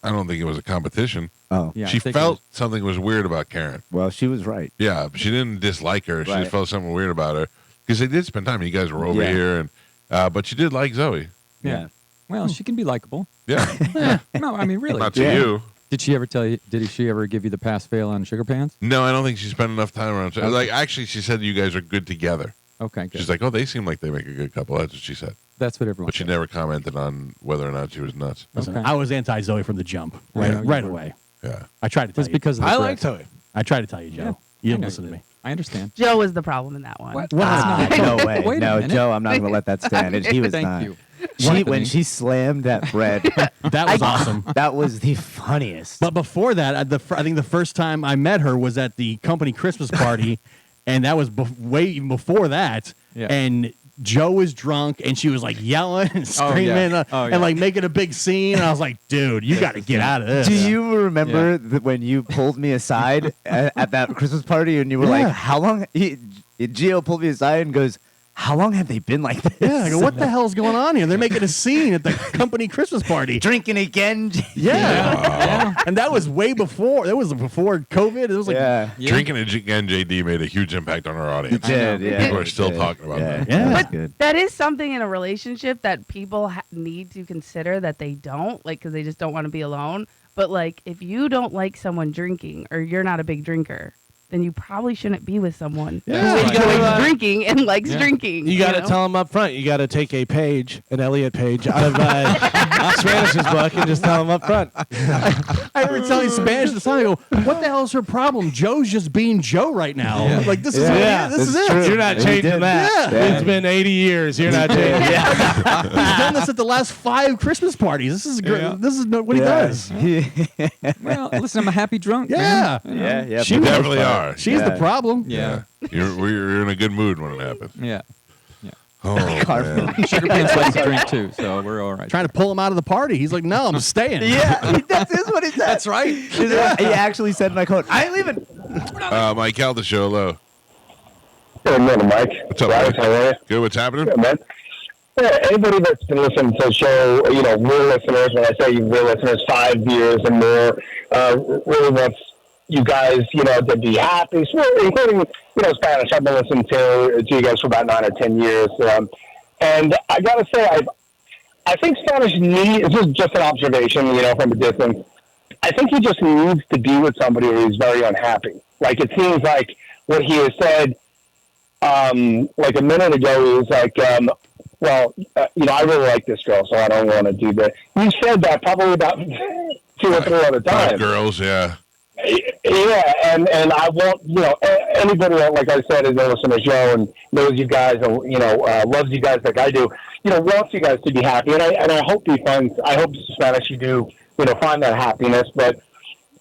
I don't think it was a competition. Oh, Yeah, I she think it felt something was weird about Karen. Well, she was right. Yeah, but she didn't dislike her. She Right. just felt something weird about her because they did spend time. You guys were over Yeah. here, and but she did like Zoe. Yeah. Well, she can be likable. Yeah. No, I mean, really. Not to you. Did she ever tell you? Did she ever give you the pass fail on Sugar Pants? No, I don't think she spent enough time around. Like, actually, she said you guys are good together. Okay, good. She's like, oh, they seem like they make a good couple. That's what she said. That's what everyone But she never commented on whether or not she was nuts. Listen, Okay. I was anti Zoe from the jump, I right, know you right were. away. Yeah. I tried to tell Just you. because of the I dress. like Zoe. I tried to tell you, Joe. Yeah. You I didn't know listen you to did. me. I understand. Joe was the problem in that one. What? No way. Wait a No, minute. Joe, I'm not going to let that stand. He was Thank not. you. When she slammed that bread, That was awesome. that was the funniest. But before that, I think the first time I met her was at the company Christmas party, and that was way even before that. Yeah. And Joe was drunk, and she was like yelling and screaming yeah. and like making a big scene. And I was like, dude, you got to get out of this. Do you remember when you pulled me aside at that Christmas party and you were like, how long? Gio pulled me aside and goes, how long have they been like this? Yeah, I go, what the hell's going on here? They're making a scene at the company Christmas party. Drinking again? Yeah. And that was way before. That was before COVID. It was like, Drinking again, JD made a huge impact on our audience. It did, yeah. People are still talking about that. yeah. But that is something in a relationship that people need to consider that they don't, like, because they just don't want to be alone. But, like, if you don't like someone drinking or you're not a big drinker, then you probably shouldn't be with someone who enjoys drinking and likes drinking. You got to know? tell them up front. You got to take a page, an Elliot page, out of Spanish's book and just tell them up front. I remember telling Spanish this time. I go, what the hell's her problem? Joe's just being Joe right now. Yeah. Like, this is This is is it. true. You're not changing that. Yeah. It's been 80 years. You're not changing He's done this at the last 5 Christmas parties. This is great. Yeah. This is what he does. Well, listen, I'm a happy drunk. Yeah. Man. Yeah. You definitely are. She's the problem. Yeah. You're in a good mood when it happens. Yeah. Oh, man. Sugar Pants likes to drink too, so we're all right. Trying to pull him out of the party. He's like, no, I'm staying. Yeah, that's what he said. That's right. He actually said in my quote, I ain't leaving. Mike Calta Show, hello. Good morning, Mike. What's up, Guys, Mike? how are you? Good, what's happening? Good, man. Yeah, anybody that's been listening to the show, real listeners, when I say real listeners, 5 years and more, really wants you guys, to be happy, so, including, Spanish. I've been listening to you guys for about 9 or 10 years. And I got to say, I think Spanish needs, this is just an observation, from a distance. I think he just needs to be with somebody who is very unhappy. Like, it seems like what he has said, like a minute ago, he was like, I really like this girl, so I don't want to do that. You said that probably about 2 or 3 other times. 5 girls, yeah. Yeah, and I want, anybody that, like I said, is a listener to the show and knows you guys and, loves you guys like I do, wants you guys to be happy. And I hope I hope Spanish you do, find that happiness. But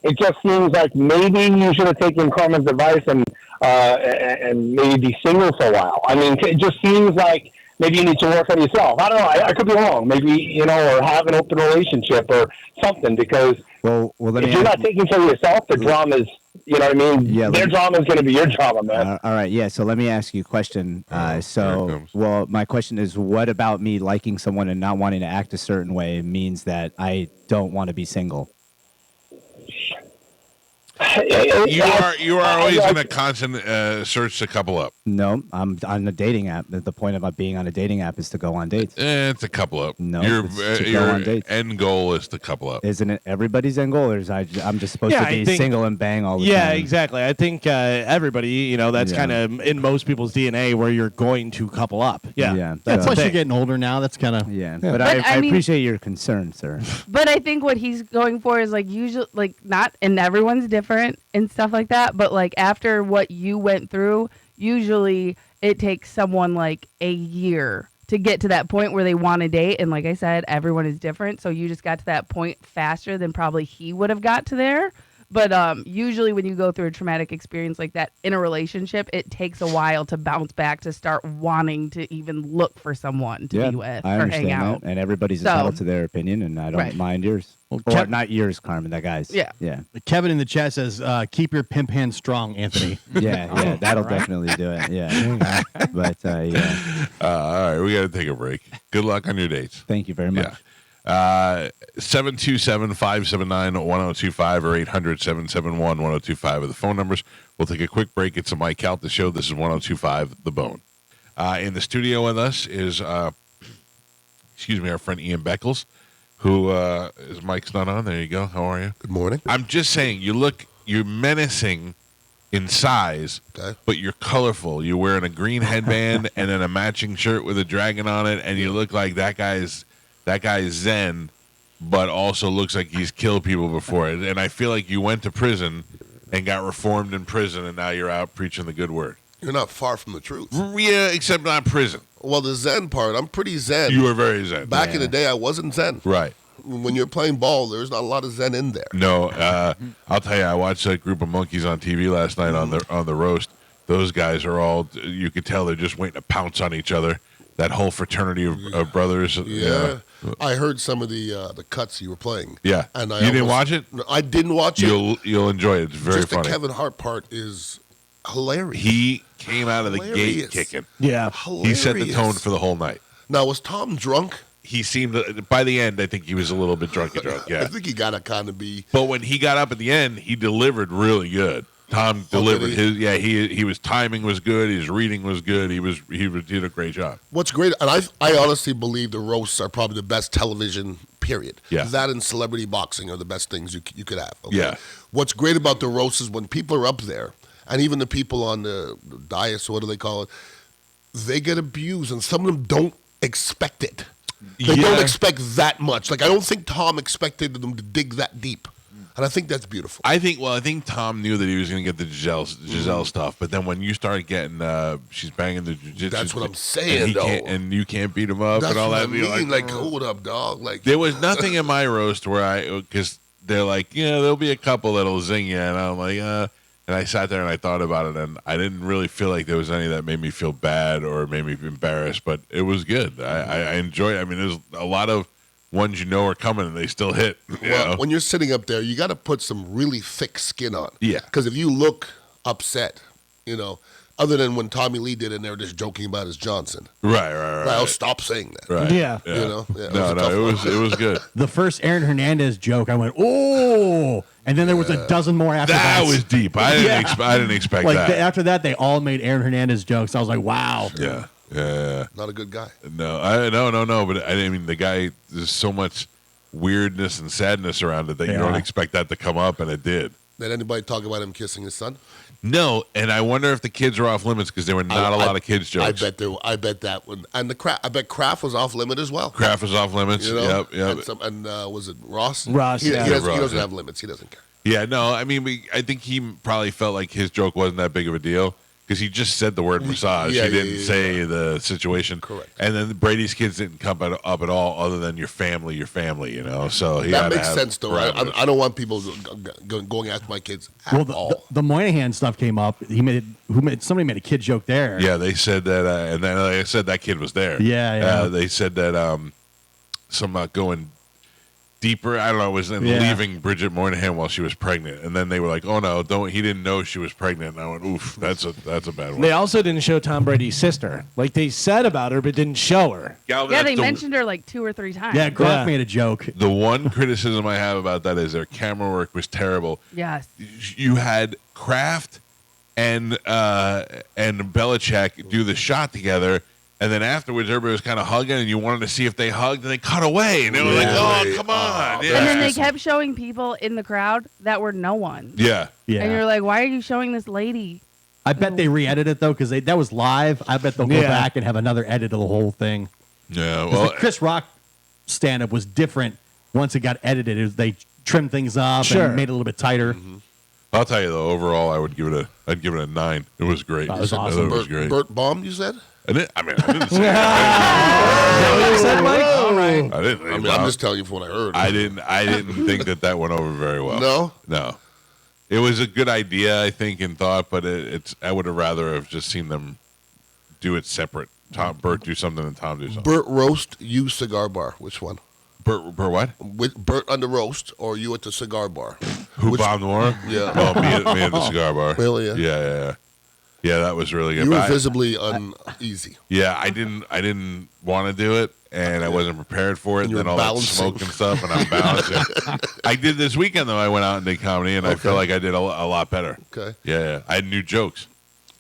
it just seems like maybe you should have taken Carmen's advice and and maybe be single for a while. I mean, it just seems like maybe you need to work on yourself. I don't know. I could be wrong. Maybe, or have an open relationship or something, because well, if you're not taking care of yourself, the drama's, you know what I mean? Yeah, their drama is going to be your drama, man. All right, yeah. So let me ask you a question. My question is, what about me liking someone and not wanting to act a certain way means that I don't want to be single? You are always in a constant search to couple up. No, I'm on a dating app. The point about being on a dating app is to go on dates. It's a couple up. No, your go on dates. end goal is to couple up. Isn't it everybody's end goal, or is I'm just supposed to be single and bang all the time? Yeah, exactly. I think everybody, that's kind of in most people's DNA where you're going to couple up. Yeah. Plus, you're getting older now. That's kind of But I appreciate your concern, sir. But I think what he's going for is usually not, and everyone's different and stuff like that. But after what you went through, usually it takes someone a year to get to that point where they want to date. And like I said, everyone is different. So you just got to that point faster than probably he would have got to there. But usually when you go through a traumatic experience like that in a relationship, it takes a while to bounce back, to start wanting to even look for someone to be with I or understand hang out. that. And everybody's entitled to their opinion, and I don't mind yours. Or not yours, Carmen, that guy's. Yeah. Kevin in the chat says, keep your pimp hand strong, Anthony. Yeah, that'll definitely do it. Yeah. But, all right, we got to take a break. Good luck on your dates. Thank you very much. 727-579-1025 or 800-771-1025 are the phone numbers. We'll take a quick break. It's a Mike Calta Show. This is 1025 The Bone. In the studio with us is, our friend Ian Beckles, who is Mike's not on. There you go. How are you? Good morning. I'm just saying, you're menacing in size, but you're colorful. You're wearing a green headband and then a matching shirt with a dragon on it, and you look like that guy's Zen, but also looks like he's killed people before. And I feel like you went to prison and got reformed in prison, and now you're out preaching the good word. You're not far from the truth. Yeah, except not prison. Well, the Zen part, I'm pretty Zen. You were very Zen. Back in the day, I wasn't Zen. Right. When you're playing ball, there's not a lot of Zen in there. No, I'll tell you, I watched that group of monkeys on TV last night on the roast. Those guys are all, you could tell they're just waiting to pounce on each other. That whole fraternity of brothers. Yeah. I heard some of the cuts you were playing. Yeah. And you didn't watch it? I didn't watch it. You'll enjoy it. It's very funny. The Kevin Hart part is hilarious. He came out of the gate kicking. Yeah. He set the tone for the whole night. Now, was Tom drunk? He seemed, by the end, I think he was a little bit drunk. Yeah. I think he got to kind of be. But when he got up at the end, he delivered really good. Tom delivered his. Yeah, he was timing was good. His reading was good. He did a great job. What's great, and I honestly believe the roasts are probably the best television. Period. Yeah. That and celebrity boxing are the best things you could have. Okay? Yeah. What's great about the roasts is when people are up there, and even the people on the dais, what do they call it? They get abused, and some of them don't expect it. They don't expect that much. I don't think Tom expected them to dig that deep. And I think that's beautiful. I think Tom knew that he was going to get the Giselle stuff, but then when you start getting, she's banging the jiu-jitsu. That's what I'm saying, though. And you can't beat him up that's and all what that. I mean. Like, hold up, dog. There was nothing in my roast where because they're like, there'll be a couple that'll zing you, and I'm like, and I sat there and I thought about it, and I didn't really feel like there was any that made me feel bad or made me embarrassed, but it was good. I enjoyed it. I mean, there's a lot of ones are coming and they still hit. Well, when you're sitting up there, you got to put some really thick skin on. Yeah. Because if you look upset, other than when Tommy Lee did it and they were just joking about his Johnson. Right. I'll stop saying that. Right. Yeah. It was good. The first Aaron Hernandez joke, I went, oh, and then there was a dozen more after that. That was deep. I didn't expect that. After that, they all made Aaron Hernandez jokes. I was like, wow. Yeah. Not a good guy. No. But I mean, the guy. There's so much weirdness and sadness around it that you don't expect that to come up, and it did. Did anybody talk about him kissing his son? No, and I wonder if the kids were off limits because there were not a lot of kids jokes. I bet that one, and I bet Kraft was off limit as well. Kraft was off limits. Yep. And was it Ross? Ross. He doesn't have limits. He doesn't care. Yeah, no. I mean, I think he probably felt like his joke wasn't that big of a deal because he just said the word massage. Yeah, he didn't say the situation. Correct. And then Brady's kids didn't come up at all, other than your family, you know. So he That had to makes have sense, though. I don't want people going after my kids at all. The Moynihan stuff came up. Somebody made a kid joke there. Yeah, they said that, and then like I said that kid was there. Yeah. They said that some going deeper. I don't know. It was leaving Bridget Moynihan while she was pregnant, and then they were like, "Oh no, don't." He didn't know she was pregnant. And I went, "Oof, that's a bad one." They also didn't show Tom Brady's sister. Like they said about her, but didn't show her. Yeah, they mentioned her like 2 or 3 times. Yeah, Gronk made a joke. The one criticism I have about that is their camera work was terrible. Yes. You had Kraft and Belichick do the shot together. And then afterwards, everybody was kind of hugging, and you wanted to see if they hugged, and they cut away. And they were like, oh, come on. And then they kept showing people in the crowd that were no one. Yeah. And you're like, why are you showing this lady? I bet they re-edited it, though, because that was live. I bet they'll go back and have another edit of the whole thing. Yeah, well, the Chris Rock stand-up was different once it got edited. They trimmed things up and made it a little bit tighter. Mm-hmm. I'll tell you, though, overall, I'd give it a 9. It was great. That was awesome. It was great. Burt Baum, you said? I didn't say All right. I didn't. I'm just telling you from what I heard. I didn't think that went over very well. No. It was a good idea, I think, in thought, but I would have rather have just seen them do it separate. Burt do something and Tom do something. Burt roast, you cigar bar. Which one? Burt what? With Burt on the roast, or you at the cigar bar? Who bombed more? Yeah. Well, me at the cigar bar. Really? Yeah. Yeah. Yeah, that was really good. You were But visibly uneasy. Yeah, I didn't want to do it, and I wasn't prepared for it. And And you then were all that balancing. smoke and stuff, and I'm balancing. I did this weekend, though. I went out and did comedy, and I feel like I did a lot better. Okay. Yeah, I had new jokes.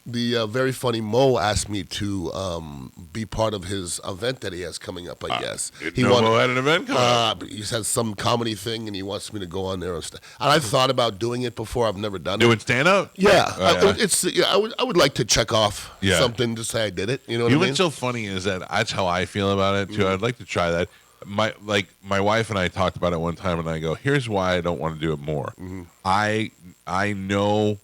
The very funny Mo asked me to be part of his event that he has coming up, I guess. Mo had an event coming up. He has some comedy thing, and he wants me to go on there. And I've thought about doing it before. I've never done it. Doing stand-up? Yeah. Oh, I would like to check off something to say I did it. You know what I mean? What's so funny is that's how I feel about it, too. I'd like to try that. My wife and I talked about it one time, and I go, here's why I don't want to do it more. I know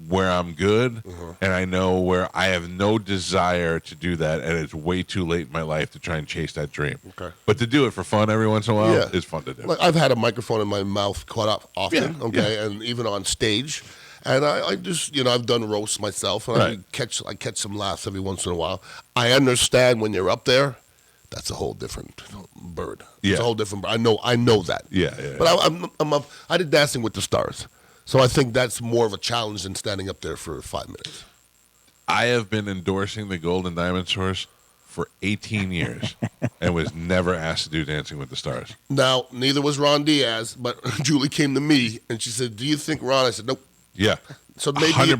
where I'm good, and I know where I have no desire to do that, and it's way too late in my life to try and chase that dream. Okay. But to do it for fun every once in a while is fun to do. Like I've had a microphone in my mouth quite often, and even on stage. And I just, I've done roasts myself, and I catch some laughs every once in a while. I understand when you're up there, that's a whole different bird. It's a whole different bird. I know that. Yeah. But I did Dancing with the Stars. So I think that's more of a challenge than standing up there for 5 minutes. I have been endorsing the Gold and Diamond Source for 18 years and was never asked to do Dancing with the Stars. Now, neither was Ron Diaz, but Julie came to me and she said, do you think Ron? I said, nope. Yeah. So maybe you're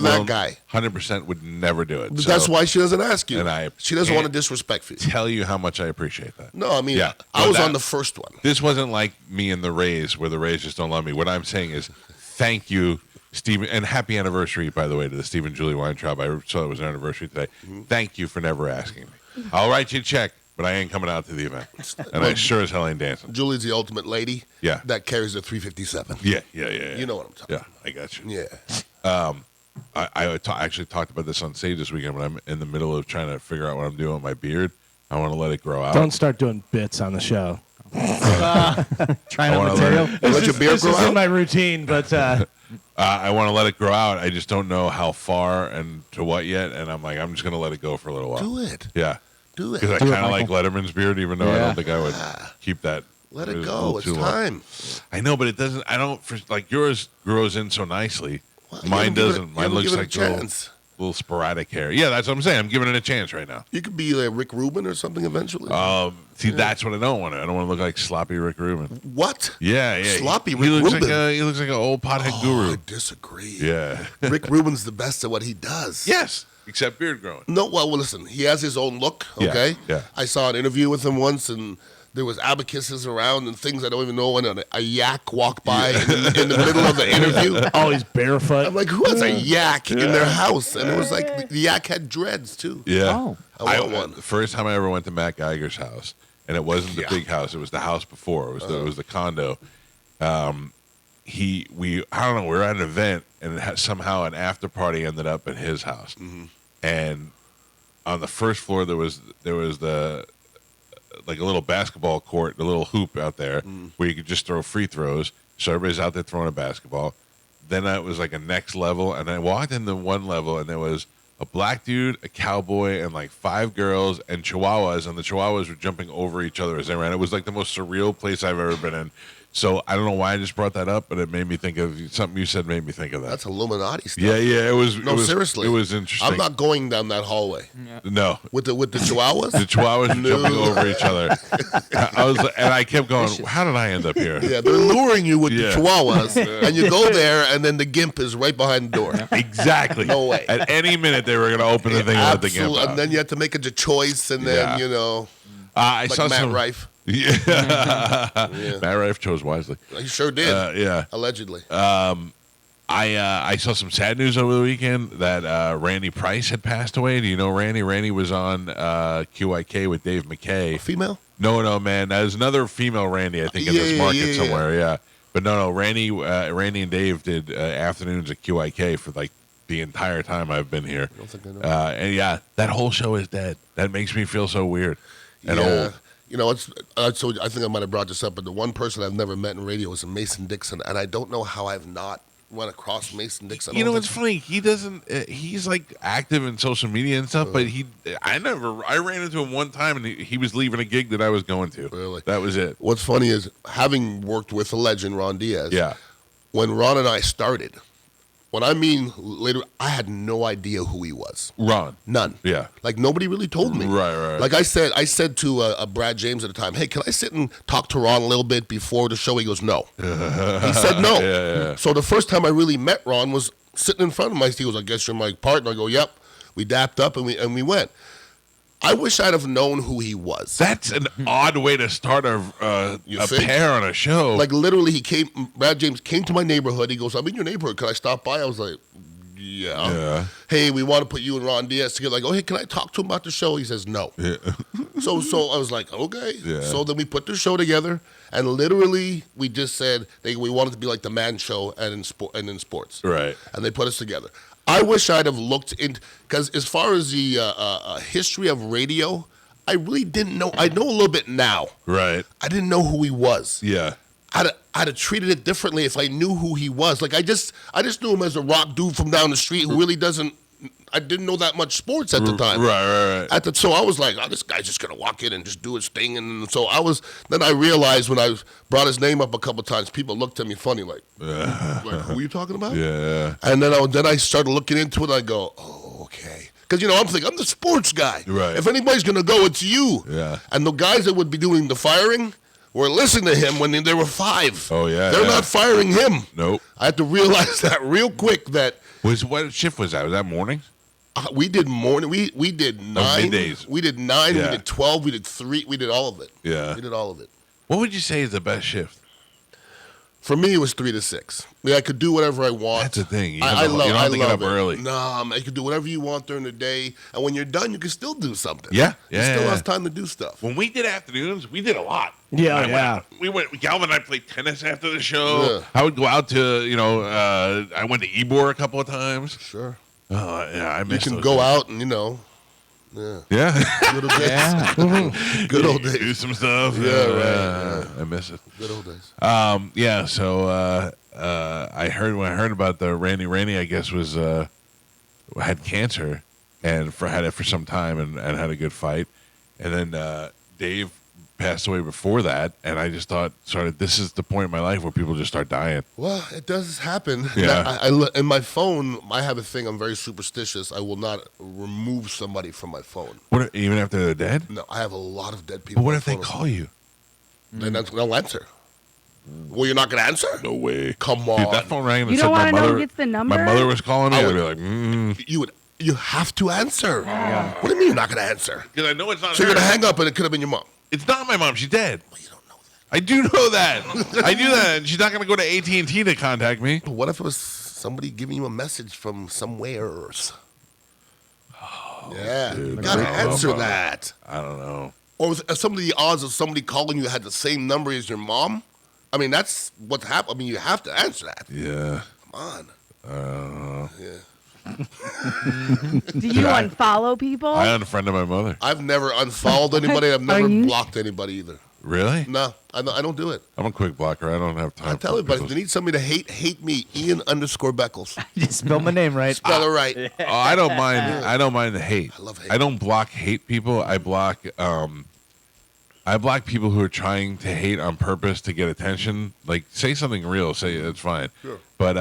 that guy. 100% would never do it. But that's why she doesn't ask you. And she doesn't want to disrespect you. Tell you how much I appreciate that. No, I mean, I was on the first one. This wasn't like me and the Rays, where the Rays just don't love me. What I'm saying is, thank you, Stephen, and happy anniversary, by the way, to the Steve and Julie Weintraub. I saw it was an anniversary today. Thank you for never asking me. I'll write you a check, but I ain't coming out to the event. And I sure as hell ain't dancing. Julie's the ultimate lady. Yeah. That carries a 357. Yeah. You know what I'm talking about. Yeah, I got you. Yeah. I actually talked about this on stage this weekend, but I'm in the middle of trying to figure out what I'm doing with my beard. I want to let it grow out. Don't start doing bits on the show. Trying out material. Let your beard grow This is out? in my routine, but I want to let it grow out. I just don't know how far and to what yet. And I'm like, I'm just going to let it go for a little while. Do it. Yeah. Do it. Because I kind of like Letterman's beard, even though I don't think I would keep that. Let it was a go. little It's too long. time. I know, but it doesn't. I don't. Like yours grows in so nicely. Mine doesn't. Mine looks like a chance. Little sporadic hair. Yeah, that's what I'm saying. I'm giving it a chance right now. You could be like Rick Rubin or something eventually. See, that's what I don't want. I don't want to look like sloppy Rick Rubin. What? Yeah. Sloppy He Rick looks Rubin. he looks like an old pothead guru. I disagree. Yeah. Rick Rubin's the best at what he does. Yes, except beard growing. No, well, listen, he has his own look, Yeah, okay? yeah. I saw an interview with him once, and there was abacuses around and things I don't even know, and a yak walked by in the middle of the interview. Oh, he's barefoot. I'm like, who has a yak in their house? And it was like, the yak had dreads, too. Yeah. Oh. I want one. The first time I ever went to Matt Geiger's house, and it wasn't the big house, it was the house before. It was the condo. we I don't know, we were at an event, and somehow an after party ended up at his house. And on the first floor there was the like a little basketball court, a little hoop out there where you could just throw free throws. So everybody's out there throwing a basketball. Then it was like a next level, and I walked into one level, and there was a black dude, a cowboy, and like 5 girls and chihuahuas, and the chihuahuas were jumping over each other as they ran. It was like the most surreal place I've ever been in. So I don't know why I just brought that up, but it made me think of something you said. Made me think of that. That's Illuminati stuff. Yeah. It was. No, it was, seriously, it was interesting. I'm not going down that hallway. No, with the chihuahuas. The chihuahuas were jumping over each other. I kept going. How did I end up here? Yeah, they're luring you with the chihuahuas, and you go there, and then the gimp is right behind the door. Exactly. No way. At any minute they were going to open the thing and let the gimp out. And then you have to make a choice, and then I like saw Matt some. Rife. Yeah. Matt Rife chose wisely. He sure did. Yeah. Allegedly. I saw some sad news over the weekend that Randy Price had passed away. Do you know Randy? Randy was on QIK with Dave McKay. Female? No, man. There's another female Randy, I think, in this market somewhere. Yeah. But no. Randy and Dave did afternoons at QIK for like the entire time I've been here. I don't think I know. And yeah, that whole show is dead. That makes me feel so weird and old. You know, so I think I might have brought this up, but the one person I've never met in radio is Mason Dixon, and I don't know how I've not run across Mason Dixon. You know, it's funny. He doesn't. He's like active in social media and stuff, but I ran into him one time, and he was leaving a gig that I was going to. Really, that was it. What's funny is having worked with the legend Ron Diaz. Yeah. When Ron and I started. When I mean later, I had no idea who he was. Ron. None. Yeah. Like nobody really told me. Right. Like I said to a Brad James at the time, hey, can I sit and talk to Ron a little bit before the show? He goes, no. He said no. Yeah. So the first time I really met Ron was sitting in front of him. He goes, I guess you're my partner. I go, yep. We dapped up and we went. I wish I'd have known who he was. That's an odd way to start a pair on a show. Like literally, Brad James came to my neighborhood. He goes, I'm in your neighborhood. Can I stop by? I was like, yeah. Hey, we want to put you and Ron Diaz together. Like, oh, hey, can I talk to him about the show? He says, no. Yeah. So I was like, okay. Yeah. So then we put the show together, and literally we just said we wanted to be like the Man Show and in sports. Right. And they put us together. I wish I'd have looked in, because as far as the history of radio, I really didn't know. I know a little bit now. Right. I didn't know who he was. Yeah. I'd have treated it differently if I knew who he was. Like I just knew him as a rock dude from down the street who really doesn't. I didn't know that much sports at the time. Right. So I was like, oh, this guy's just gonna walk in and just do his thing. And so then I realized when I brought his name up a couple times, people looked at me funny, like who are you talking about? Yeah. And then I started looking into it. And I go, oh, okay. Because I'm thinking I'm the sports guy. Right. If anybody's gonna go, it's you. Yeah. And the guys that would be doing the firing were listening to him when they were 5. Oh yeah. They're not firing him. Nope. I had to realize that real quick. What shift was that? Was that morning? We did morning. We did 9. Middays. We did 9. Yeah. We did 12. We did 3. We did all of it. Yeah. We did all of it. What would you say is the best shift? For me, it was 3 to 6. I could do whatever I want. That's the thing. You I don't have to get up it. early. Nah, man, you can do whatever you want during the day, and when you're done, you can still do something. Yeah. You still have time to do stuff. When we did afternoons, we did a lot. Yeah. Galvin and I played tennis after the show. Yeah. I would go out to, I went to Ybor a couple of times. Sure. Oh, yeah, I You miss can those go days. out and Yeah. Good old days. Good old days. Do some stuff. Yeah, right. I miss it. Good old days. Yeah. So I heard about the Randy, I guess had cancer and had it for some time and had a good fight, and then Dave passed away before that, and I just thought, this is the point in my life where people just start dying. Well, it does happen. Yeah. In my phone, I have a thing. I'm very superstitious. I will not remove somebody from my phone. What, even after they're dead? No, I have a lot of dead people. But what on my if they phone. call you? Then they'll answer. Well, you're not going to answer? No way. Come on. Dude, that phone rang and You said don't my want to know mother. who gets the number? My mother was calling me. I I'd would- be like, You have to answer. Yeah. What do you mean you're not going to answer? Because I know it's not So her. you're going to hang up and it could have been your mom. It's not my mom. She's dead. Well, you don't know that. I do know that. I do that. And she's not going to go to AT&T to contact me. What if it was somebody giving you a message from somewhere? Yeah. You got to answer that. I don't know. Or was some of the odds of somebody calling you had the same number as your mom? I mean, that's what's happened. I mean, you have to answer that. Yeah. Come on. Yeah. Do you unfollow people? I unfriended my mother. I've never unfollowed anybody. I've never blocked anybody either. Really? No, I don't do it. I'm a quick blocker. I don't have time. I tell everybody, if they need somebody to hate me, Ian_Beckles. You spell my name right. Spell it right. Oh, I don't mind. I don't mind the hate. I love hate. I don't block hate people. I block people who are trying to hate on purpose to get attention. Like, say something real. Say it's fine. Sure. But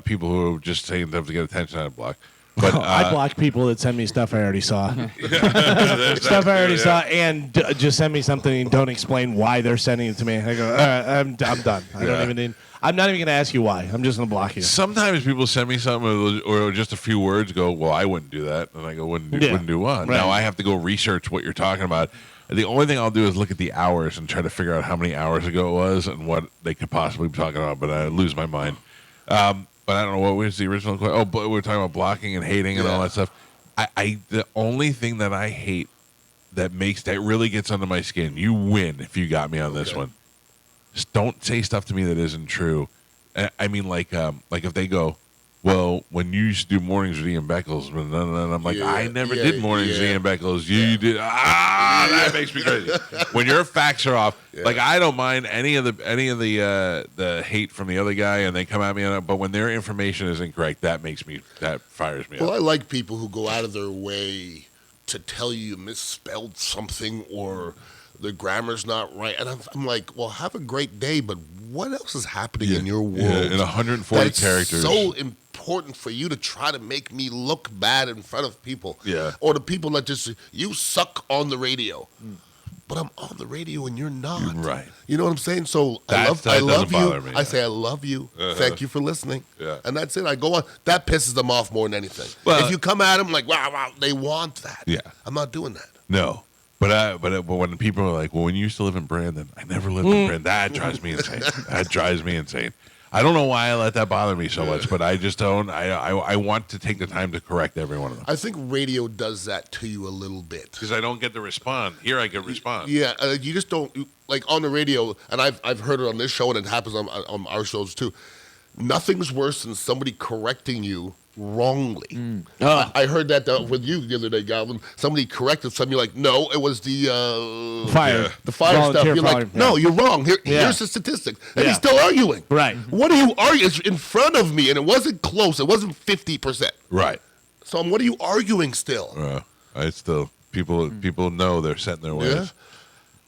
people who are just saying stuff to get attention, I block. But I block people that send me stuff I already saw. Stuff I already saw, and just send me something and don't explain why they're sending it to me. I go, all right, I'm done. I don't even need. I'm not even going to ask you why. I'm just going to block you. Sometimes people send me something or just a few words. Go, well, I wouldn't do that, and I go, wouldn't do what? Right. Now I have to go research what you're talking about. The only thing I'll do is look at the hours and try to figure out how many hours ago it was and what they could possibly be talking about. But I lose my mind. But I don't know what was the original question. Oh, but we were talking about blocking and hating and all that stuff. The only thing that I hate that really gets under my skin. You win if you got me on this one. Just don't say stuff to me that isn't true. I mean, like if they go, well, when you used to do mornings with Ian Beckles, and I'm like, I never did mornings with Ian Beckles. You did. That makes me crazy. When your facts are off, like I don't mind any of the hate from the other guy, and they come at me on it. But when their information is incorrect, that fires me up. Well, I like people who go out of their way to tell you misspelled something or the grammar's not right, and I'm like, well, have a great day, but what else is happening in your world? Yeah, in 140 that's characters. So important for you to try to make me look bad in front of people. Yeah. Or the people that just you suck on the radio. But I'm on the radio and you're not. Right. You know what I'm saying? So I love you. I say I love you. Thank you for listening. Yeah. And that's it. I go on. That pisses them off more than anything. Well, if you come at them like, wow, they want that. Yeah. I'm not doing that. No. But when people are like, well, when you used to live in Brandon, I never lived in Brandon. That drives me insane. That drives me insane. I don't know why I let that bother me so much, but I just don't. I want to take the time to correct every one of them. I think radio does that to you a little bit. Because I don't get to respond. Here I get to respond. Yeah, you just don't, like on the radio, and I've heard it on this show, and it happens on our shows too. Nothing's worse than somebody correcting you wrongly. I heard that with you the other day, Galvin. Somebody corrected something. You're like, no, it was the fire. The fire Volunteer stuff. You're like, no, you're wrong. Here's the statistic. And he's still arguing. Right. What are you arguing? It's in front of me, and it wasn't close. It wasn't 50%. Right. So what are you arguing still? I still, people know they're set in their ways.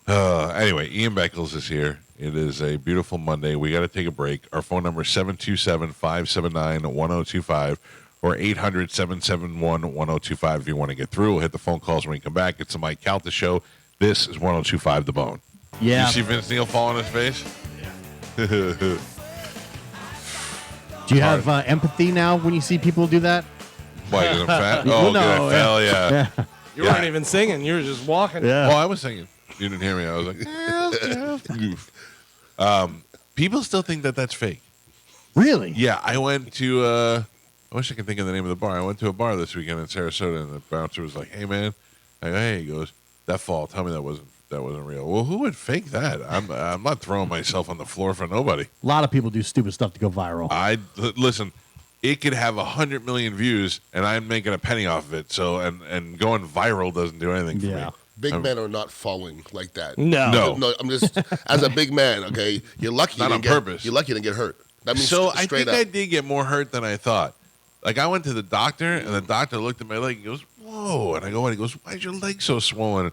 Yeah. Anyway, Ian Beckles is here. It is a beautiful Monday. We got to take a break. Our phone number is 727-579-1025 or 800-771-1025 if you want to get through. We'll hit the phone calls when we come back. It's the Mike Calta Show. This is 1025 The Bone. Yeah. You see Vince Neil fall on his face? Do you have empathy now when you see people do that? Why, because I'm fat? Oh, no, I fell, yeah. You weren't even singing. You were just walking. Oh, I was singing. You didn't hear me. I was like, goof. People still think that that's fake. Really? Yeah, I went to, I wish I could think of the name of the bar. I went to a bar this weekend in Sarasota, and the bouncer was like, hey, man. I go, hey, he goes, that fall, tell me that wasn't real. Well, who would fake that? I'm not throwing myself on the floor for nobody. A lot of people do stupid stuff to go viral. Listen, it could have 100 million views, and I'm making a penny off of it. So, and going viral doesn't do anything for me. Big men are not falling like that. No. I'm just as a big man. Okay, you're lucky. Not on purpose. You're lucky to get hurt. That means so straight I think up. I did get more hurt than I thought. Like I went to the doctor, and the doctor looked at my leg and goes, "Whoa!" And I go, "And he goes, why is your leg so swollen?"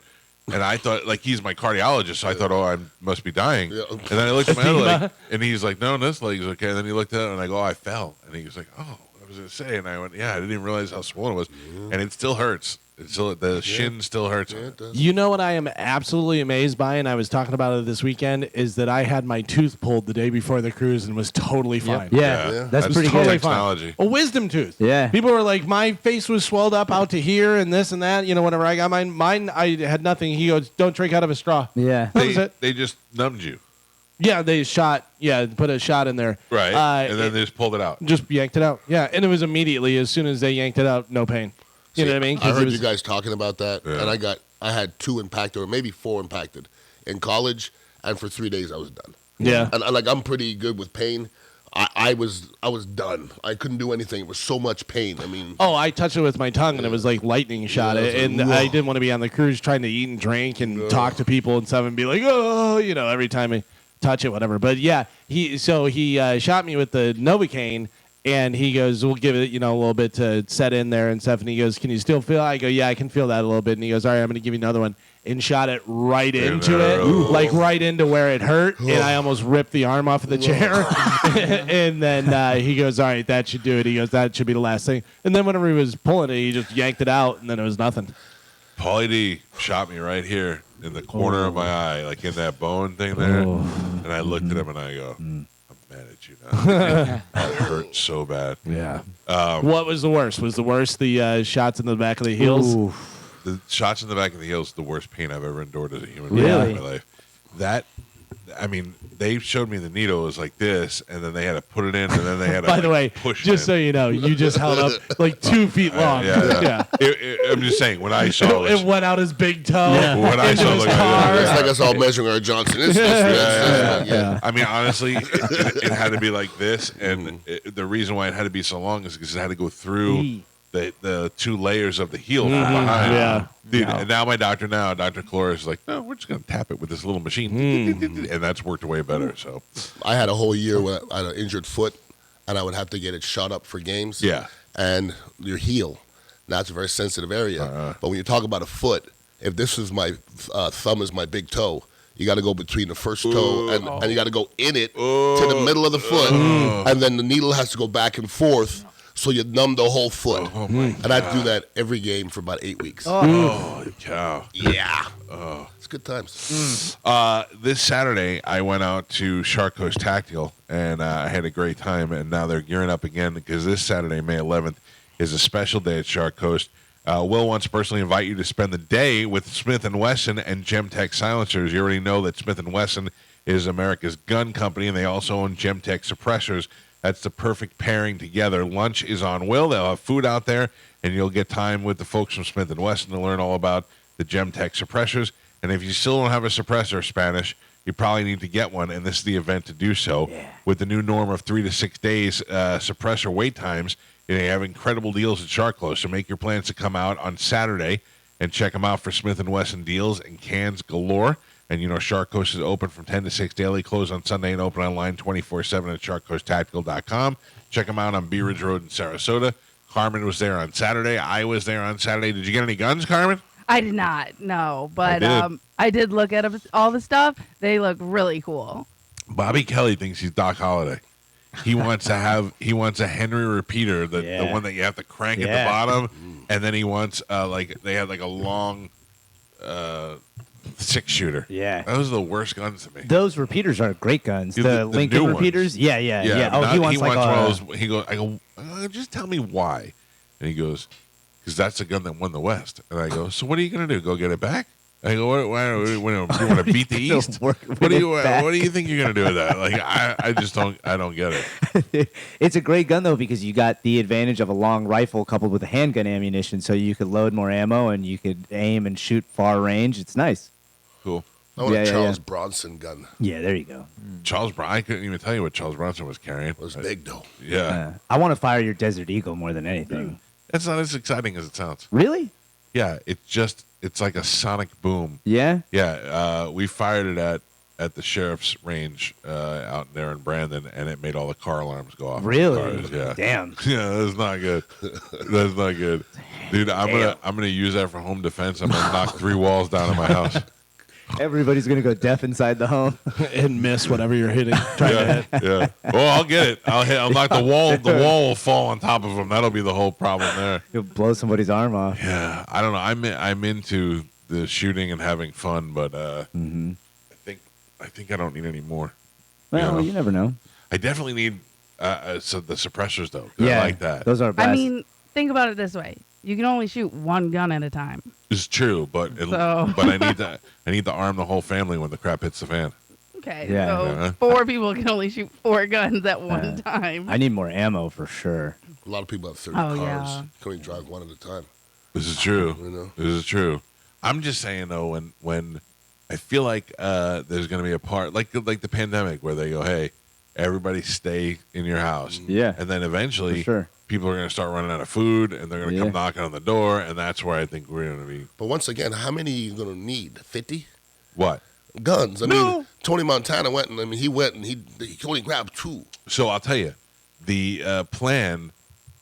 And I thought, like, he's my cardiologist, so I thought, oh, I must be dying. Yeah. And then I looked at my other leg, and he's like, no, this leg's okay. And then he looked at it, and I go, oh, I fell. And he was like, oh, I was going to say. And I went, yeah, I didn't even realize how swollen it was. And it still hurts. The shin still hurts. Yeah, it does. You know what I am absolutely amazed by, and I was talking about it this weekend, is that I had my tooth pulled the day before the cruise and was totally fine. Yeah. That's pretty totally good. Technology. Fine. A wisdom tooth. Yeah. People were like, my face was swelled up out to here and this and that. You know, whenever I got mine, I had nothing. He goes, don't drink out of a straw. Yeah. That was it. They just numbed you. Yeah, they put a shot in there. Right. And then they just pulled it out. Just yanked it out. Yeah, and it was immediately, as soon as they yanked it out, no pain. You know what I mean? I heard you guys talking about that, and I had 2 impacted, or maybe 4 impacted in college, and for 3 days I was done. Yeah. And like I'm pretty good with pain. I was done. I couldn't do anything. It was so much pain. I mean, I touched it with my tongue and it was like lightning shot. And I didn't want to be on the cruise trying to eat and drink and talk to people and stuff and be like, every time I touch it, whatever. But yeah, he shot me with the Novocaine. And he goes, we'll give it, a little bit to set in there and stuff. And he goes, can you still feel it? I go, yeah, I can feel that a little bit. And he goes, all right, I'm going to give you another one. And shot it right into it, like right into where it hurt. And I almost ripped the arm off of the chair. And then he goes, all right, that should do it. He goes, that should be the last thing. And then whenever he was pulling it, he just yanked it out. And then it was nothing. Paulie D shot me right here in the corner of my eye, like in that bone thing there. And I looked at him and I go, mad at you now. It hurt so bad. Yeah. What was the worst? Was the worst the shots in the back of the heels? Ooh. The shots in the back of the heels is the worst pain I've ever endured as a human being in my life. They showed me the needle was like this, and then they had to put it in, and then they had to By the way, push just it so you know, you just held up like 2 feet long. I'm just saying, when I saw it went out his big toe. When I saw his it, car. It's like us all measuring our Johnson. I mean, honestly, it had to be like this, and the reason why it had to be so long is because it had to go through the 2 layers of the heel from behind. Yeah. Dude, and now my doctor, Dr. Clora, is like, no, we're just going to tap it with this little machine. And that's worked way better. So I had a whole year where I had an injured foot, and I would have to get it shot up for games. Yeah. And your heel, that's a very sensitive area. But when you talk about a foot, if this is my thumb is my big toe, you got to go between the first toe and you got to go in it to the middle of the foot. And then the needle has to go back and forth. So you numb the whole foot. And I do that every game for about 8 weeks. Holy cow. Yeah. It's good times. This Saturday, I went out to Shark Coast Tactical, and I had a great time. And now they're gearing up again because this Saturday, May 11th, is a special day at Shark Coast. Will wants to personally invite you to spend the day with Smith & Wesson and Gemtech silencers. You already know that Smith & Wesson is America's gun company, and they also own Gemtech suppressors. That's the perfect pairing together. Lunch is on Will. They'll have food out there, and you'll get time with the folks from Smith & Wesson to learn all about the Gemtech suppressors. And if you still don't have a suppressor, Spanish, you probably need to get one, and this is the event to do so. Yeah. With the new norm of 3 to 6 days suppressor wait times, they have incredible deals at Shark Close. So make your plans to come out on Saturday and check them out for Smith & Wesson deals and cans galore. And, Shark Coast is open from 10 to 6 daily, closed on Sunday, and open online 24/7 at sharkcoasttactical.com. Check them out on Bee Ridge Road in Sarasota. Carmen was there on Saturday. I was there on Saturday. Did you get any guns, Carmen? I did not, no. But I did look at all the stuff. They look really cool. Bobby Kelly thinks he's Doc Holliday. He wants a Henry repeater, the one that you have to crank at the bottom, and then he wants they had like a long 6-shooter. Yeah. Those are the worst guns to me. Those repeaters are great guns. Dude, the Lincoln new repeaters? Ones. Yeah. Oh, he wants like one of those. He goes, I go, just tell me why. And he goes, because that's the gun that won the West. And I go, so what are you going to do? Go get it back? I go, why do you want to beat the East? What do you think you're going to do with that? Like, I just don't get it. It's a great gun, though, because you got the advantage of a long rifle coupled with a handgun ammunition, so you could load more ammo and you could aim and shoot far range. It's nice. Cool. I want a Charles Bronson gun. Yeah, there you go. Charles Bronson. I couldn't even tell you what Charles Bronson was carrying. It was big, though. Yeah. I want to fire your Desert Eagle more than anything. That's not as exciting as it sounds. Really? Yeah. It's like a sonic boom. Yeah? Yeah. We fired it at the sheriff's range out there in Brandon, and it made all the car alarms go off. Really? Yeah. Damn. Yeah, that's not good. That's not good. Dude, I'm gonna use that for home defense. I'm gonna knock 3 walls down in my house. Everybody's gonna go deaf inside the home and miss whatever you're hitting. Trying to hit. Yeah. Well, I'll get it. I'll knock the wall. The wall will fall on top of him. That'll be the whole problem there. You'll blow somebody's arm off. Yeah. I don't know. I'm into the shooting and having fun, but I think I don't need any more. Well, you never know. I definitely need the suppressors though. Yeah, I like that. Those are best. I mean, think about it this way: you can only shoot one gun at a time. It's true, but I need to arm the whole family when the crap hits the fan. Okay, so 4 people can only shoot 4 guns at one time. I need more ammo for sure. A lot of people have 30 cars. Yeah. Can we drive one at a time? This is true. You know? This is true. I'm just saying though, when I feel like there's going to be a part like the pandemic where they go, hey, everybody stay in your house. Yeah. And then eventually For sure. people are going to start running out of food and they're going to come knocking on the door. And that's where I think we're going to be. But once again, how many are you going to need? 50? What? Guns. I mean, Tony Montana went and he only grabbed 2. So I'll tell you, the plan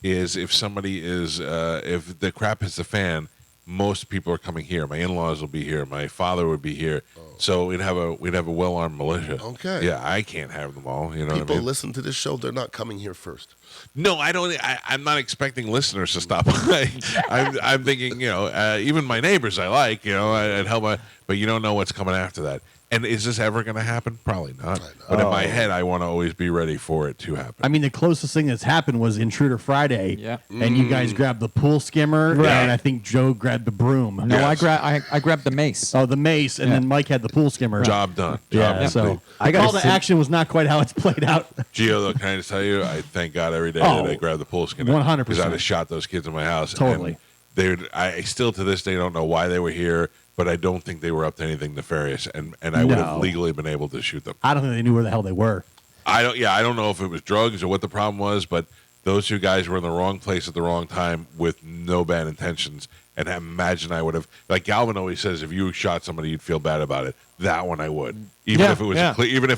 is if somebody is, if the crap hits the fan, most people are coming here. My in-laws will be here. My father would be here. So we'd have a well-armed militia. Okay. Yeah, I can't have them all. You know People what I mean? listen to this show. They're not coming here first. No, I don't. I'm not expecting listeners to stop by. I'm thinking, even my neighbors I like, I'd help. But you don't know what's coming after that. And is this ever going to happen? Probably not. But in my head, I want to always be ready for it to happen. I mean, the closest thing that's happened was Intruder Friday. Yeah. And you guys grabbed the pool skimmer, and I think Joe grabbed the broom. No, I grabbed the mace. Oh, the mace, and then Mike had the pool skimmer. Job done. Yeah, so the call to action was not quite how it's played out. Gio, though, can I just tell you, I thank God every day that I grab the pool skin. 100%. Because I'd have shot those kids in my house. Totally. And I still to this day don't know why they were here, but I don't think they were up to anything nefarious, and I would have legally been able to shoot them. I don't think they knew where the hell they were. I don't know if it was drugs or what the problem was, but those 2 guys were in the wrong place at the wrong time with no bad intentions. And imagine I would have, like Galvin always says, if you shot somebody, you'd feel bad about it. That one I would, even if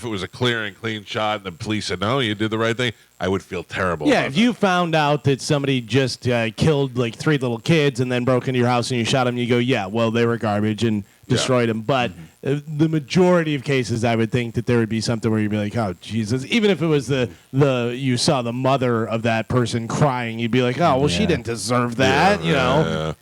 it was a clear and clean shot, and the police said no, you did the right thing. I would feel terrible. Yeah, about if you found out that somebody just killed like 3 little kids and then broke into your house and you shot them, you go, yeah, well, they were garbage and destroyed them. But the majority of cases, I would think that there would be something where you'd be like, oh, Jesus. Even if it was you saw the mother of that person crying, you'd be like, oh, well, she didn't deserve that.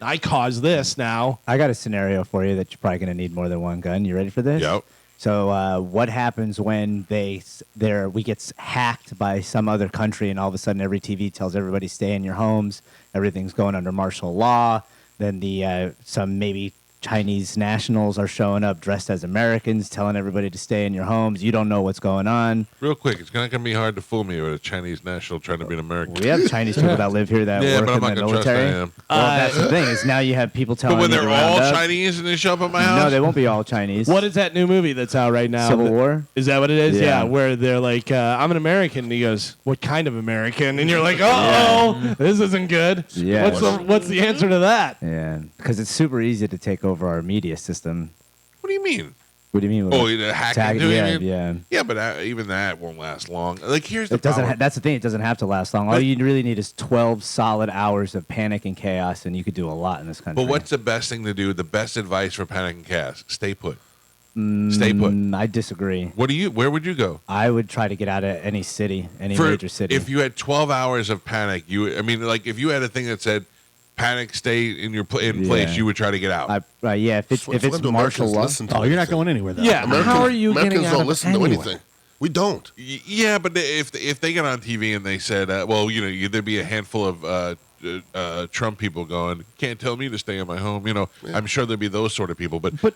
I caused this now. I got a scenario for you that you're probably going to need more than one gun. You ready for this? Yep. So what happens when we get hacked by some other country and all of a sudden every TV tells everybody stay in your homes, everything's going under martial law, then some maybe Chinese nationals are showing up dressed as Americans, telling everybody to stay in your homes. You don't know what's going on. Real quick, it's not going to be hard to fool me with a Chinese national trying to be an American. We have Chinese people that live here that work but I'm in not the gonna military. trust them. Well, that's the thing is now you have people telling But when me they're to round all up. Chinese and they show up at my house? No, they won't be all Chinese. What is that new movie that's out right now? Civil War? Is that what it is? Yeah. Yeah, where they're like, I'm an American. And he goes, what kind of American? And you're like, oh, this isn't good. Yeah. What's the answer to that? Yeah, because it's super easy to take over our media system. What do you mean? What do you mean? Oh, the hacking? Yeah. Yeah, but even that won't last long. Like, here's the It doesn't. problem. That's the thing. It doesn't have to last long. All you really need is 12 solid hours of panic and chaos, and you could do a lot in this country. But what's the best thing to do? The best advice for panic and chaos? Stay put. Stay put. I disagree. Where would you go? I would try to get out of any city, any major city. If you had 12 hours of panic, if you had a thing that said panic, stay in your place, you would try to get out. If it's martial law. Oh, you're not going anywhere, though. Yeah, how are you Americans getting out don't of listen to anywhere? anything. We don't. Yeah, but if they get on TV and they said, there'd be a handful of Trump people going, can't tell me to stay in my home. I'm sure there'd be those sort of people. But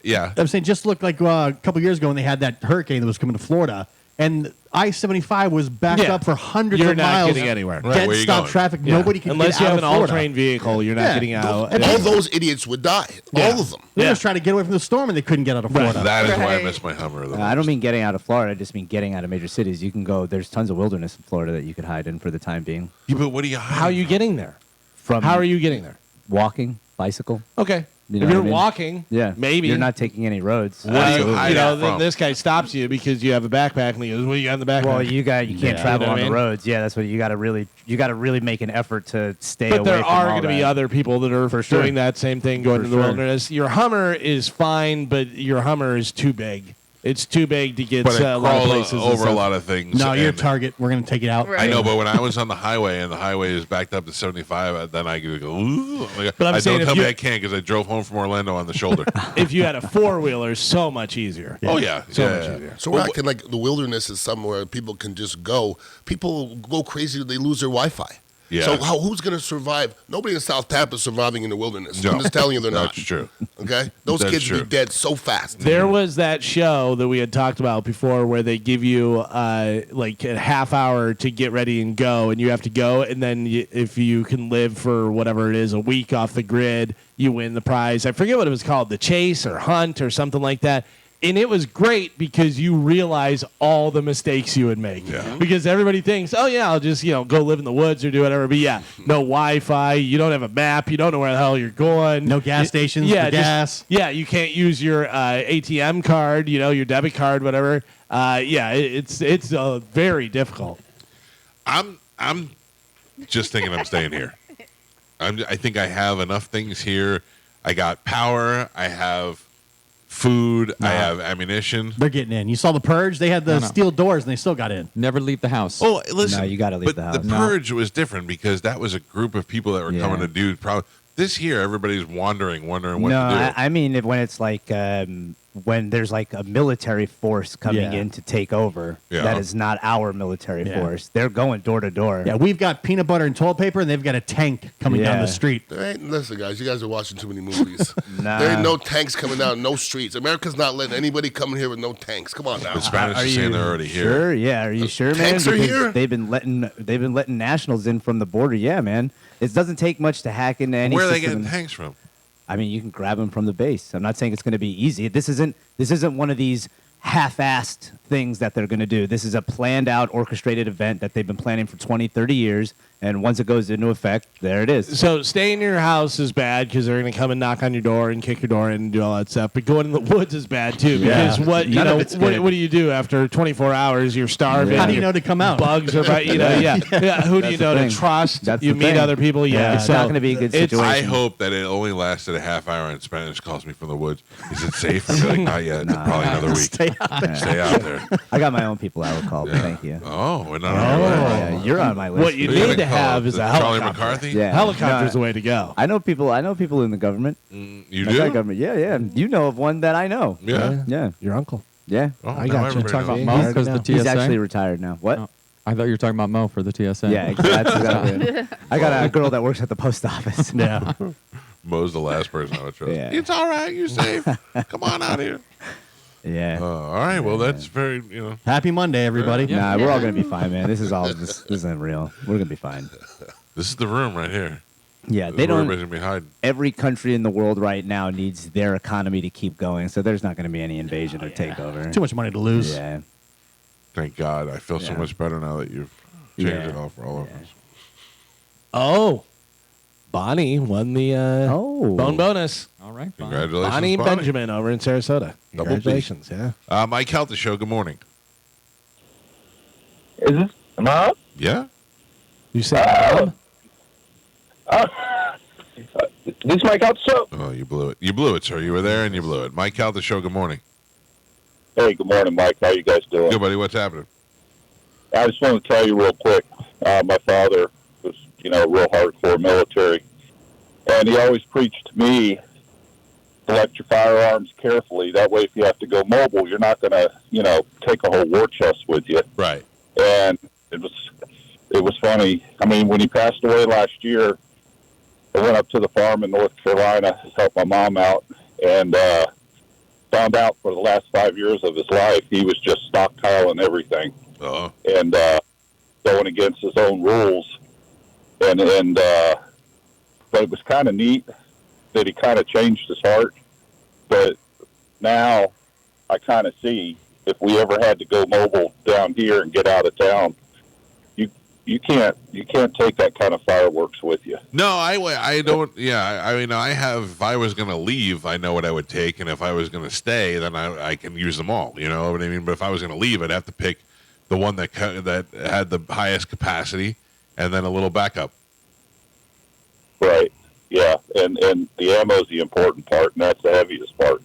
yeah, I'm saying just look like a couple years ago when they had that hurricane that was coming to Florida, and I-75 was backed up for hundreds You're of not miles. getting anywhere. Right, Dead where you stop going? traffic. Yeah. Nobody can Unless get you out have of an Florida. all-terrain vehicle, you're not getting out. All those idiots would die. All of them. They was trying to get away from the storm and they couldn't get out of Florida. that is why I miss my Hummer. I don't mean getting out of Florida. I just mean getting out of major cities. You can go. There's tons of wilderness in Florida that you could hide in for the time being. Yeah, but what do you? How are you getting there? How are you getting there? Walking, bicycle. Okay. You know if you're what I mean? walking, Yeah, maybe. you're not taking any roads. What do you hide out then from? this guy stops you because you have a backpack, and he goes, "What do you got in the backpack?" Well, you can't travel You know on what I the mean? roads. Yeah, that's what you got to really make an effort to stay But away there from are all going to be that. other people that are sure. doing that same thing, going For to the sure. wilderness. Your Hummer is fine, but your Hummer is too big. It's too big to get But it a lot of crawls places. and over a stuff. lot of things. No, you're a and- target. We're going to take it out. I know, but when I was on the highway and the highway is backed up to 75, then I could go, ooh. But I'm I saying don't if tell me you- I can't because I drove home from Orlando on the shoulder. If you had a four-wheeler, so much easier. Oh, yeah. So Yeah, much yeah. easier. So we're acting like the wilderness is somewhere people can just go. People go crazy. They lose their Wi-Fi. Yeah. So who's going to survive? Nobody in South Tampa is surviving in the wilderness. No. I'm just telling you they're not. That's true. Okay? Those That's kids true. will be dead so fast. There was that show that we had talked about before where they give you like a half hour to get ready and go, and you have to go, and then if you can live for whatever it is, a week off the grid, you win the prize. I forget what it was called, the chase or hunt or something like that. And it was great because you realize all the mistakes you would make. Yeah. Because everybody thinks, oh, yeah, I'll just, go live in the woods or do whatever. But, yeah, no Wi-Fi. You don't have a map. You don't know where the hell you're going. No gas stations for gas. Yeah, you can't use your ATM card, your debit card, whatever. It's very difficult. I'm just thinking I'm staying here. I think I have enough things here. I got power. I have food. I have ammunition. They're getting in. You saw the Purge? They had the steel doors, and they still got in. Never leave the house. Oh, listen. No, you got to leave the house. But the Purge was different because that was a group of people that were coming to do probably. This year, everybody's wondering what to do. I mean, when it's like when there's like a military force coming in to take over, that is not our military force. They're going door to door. Yeah, we've got peanut butter and toilet paper, and they've got a tank coming down the street. Listen, guys, you guys are watching too many movies. There ain't no tanks coming down, no streets. America's not letting anybody come in here with no tanks. Come on now. The Spanish are saying they're already here. Sure, yeah. Are you sure, man? Tanks are Because here? They've been letting nationals in from the border. Yeah, man. It doesn't take much to hack into any. Where are they system. getting tanks from? I mean, you can grab them from the base. I'm not saying it's going to be easy. This isn't one of these half-assed things that they're going to do. This is a planned-out, orchestrated event that they've been planning for 20, 30 years. And once it goes into effect, there it is. So staying in your house is bad because they're going to come and knock on your door and kick your door in and do all that stuff. But going in the woods is bad too because what do you do after 24 hours? You're starving. How do you know to come out? Bugs are about Who do you know to trust? You meet other people. It's not going to be a good situation. I hope that it only lasted a half hour and Spanish calls me from the woods. Is it safe? I'd be like, not yet. Probably another week. Stay out there. Stay out there. I got my own people I would call, but thank you. Oh, we're not on your list. Yeah, you're on my list. What you need to have is a Charlie helicopter. McCarthy? Yeah. Helicopter's the way to go. I know people in the government. You I do? got government. Yeah. You know of one that I know. Yeah. Your uncle. Yeah. Oh, I now got you. everybody Talking about knows. Mo because the TSA? He's actually retired now. What? Oh, I thought you were talking about Mo for the TSA. Yeah, exactly. I got a girl that works at the post office. Yeah. Mo's the last person I would trust. Yeah. It's all right. You're safe. Come on out here. Yeah. All right. Well, that's very, Happy Monday, everybody. Nah, we're all gonna be fine, man. This isn't real. We're gonna be fine. This is the room right here. Yeah, This they is where don't. everybody's gonna be hiding. Every country in the world right now needs their economy to keep going, so there's not gonna be any invasion or takeover. Too much money to lose. Yeah. Thank God. I feel so Yeah. much better now that you've changed Yeah. it all for all of us. Oh, Bonnie won the bone bonus. All right. Fine. Congratulations, Bonnie Benjamin over in Sarasota. Double B. Congratulations, yeah. Mike Calta Show. Good morning. Is this? Am I up? Yeah. You said This is Mike Calta Show. Oh, you blew it. You blew it, sir. You were there and you blew it. Mike Calta Show. Good morning. Hey, good morning, Mike. How you guys doing? Good, buddy. What's happening? I just want to tell you real quick. My father was, real hardcore military, and he always preached to me, select your firearms carefully. That way, if you have to go mobile, you're not going to, take a whole war chest with you. Right. And it was funny. I mean, when he passed away last year, I went up to the farm in North Carolina, helped my mom out, and found out for the last 5 years of his life, he was just stockpiling everything. Uh-huh. And going against his own rules. But it was kind of neat that he kind of changed his heart. But now I kind of see if we ever had to go mobile down here and get out of town, you can't take that kind of fireworks with you. No, I don't. Yeah, I mean, I have. If I was going to leave, I know what I would take, and if I was going to stay, then I can use them all. You know what I mean? But if I was going to leave, I'd have to pick the one that had the highest capacity, and then a little backup. Right. Yeah, and the ammo is the important part, and that's the heaviest part.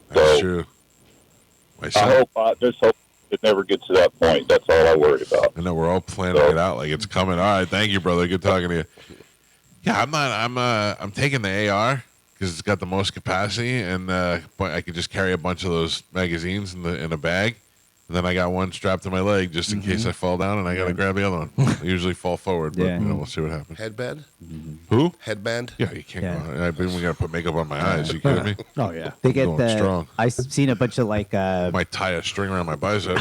That's true. I just hope it never gets to that point. That's all I worry about. I know we're all planning it out like it's coming. All right, thank you, brother. Good talking to you. Yeah, I'm taking the AR because it's got the most capacity, and I could just carry a bunch of those magazines in a bag, And then I got one strapped to my leg just in case I fall down, and I got to grab the other one. I usually fall forward, but we'll see what happens. Headband? Who? Headband? Yeah, you can't go on. I mean, we got to put makeup on my eyes. You kidding me? Oh, yeah. They get Going the. strong. I've seen a bunch of like. Might tie a string around my bicep.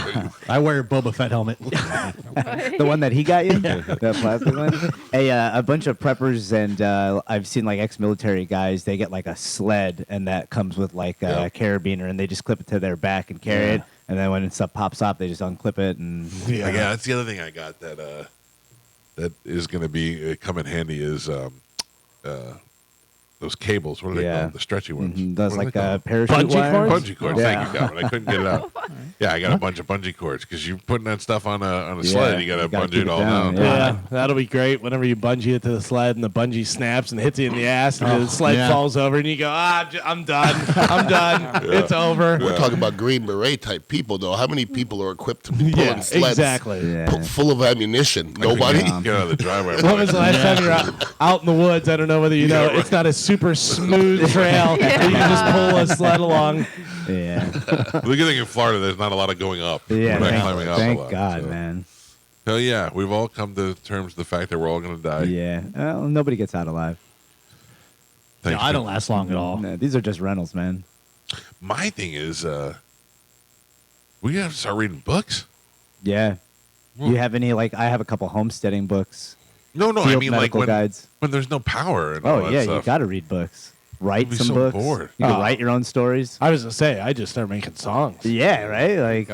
I wear a Boba Fett helmet. The one that he got you, the plastic one. Hey, a bunch of preppers and I've seen like ex-military guys. They get like a sled, and that comes with like a carabiner, and they just clip it to their back and carry it. And then when stuff pops up, they just unclip it. And yeah, that's the other thing I got that that is going to be come in handy is those cables. What are they called? The stretchy ones. Those What like are they called? parachute wires? Bungee cords. Thank you, Calvin. I couldn't get it out. Yeah, I got a bunch of bungee cords because you're putting that stuff on a sled. You got to bungee it all down. Yeah, that'll be great. Whenever you bungee it to the sled and the bungee snaps and hits you in the ass, and the sled falls over, and you go, I'm done. I'm done. It's over. We're talking about Green Beret type people, though. How many people are equipped to be pulling sleds full of ammunition? Nobody. Get out of the driveway. When was the last time you were out in the woods? I don't know whether you know. It's not a super smooth trail that you can just pull a sled along. Yeah. The good thing in Florida, there's not a lot of going up. Yeah, We're not climbing up a thank lot, God, so. man. Hell yeah, we've all come to terms with the fact that we're all going to die. Yeah. Well, nobody gets out alive. Thanks, I don't last long at all. No, these are just rentals, man. My thing is, we have to start reading books. Yeah. You have any like? I have a couple homesteading books. No, I field mean like medical when, guides. when there's no power and all Oh that yeah, stuff. you got to read books. Write I'd be some so books. bored. You can write your own stories. I was gonna say, I just started making songs. Yeah, right. Like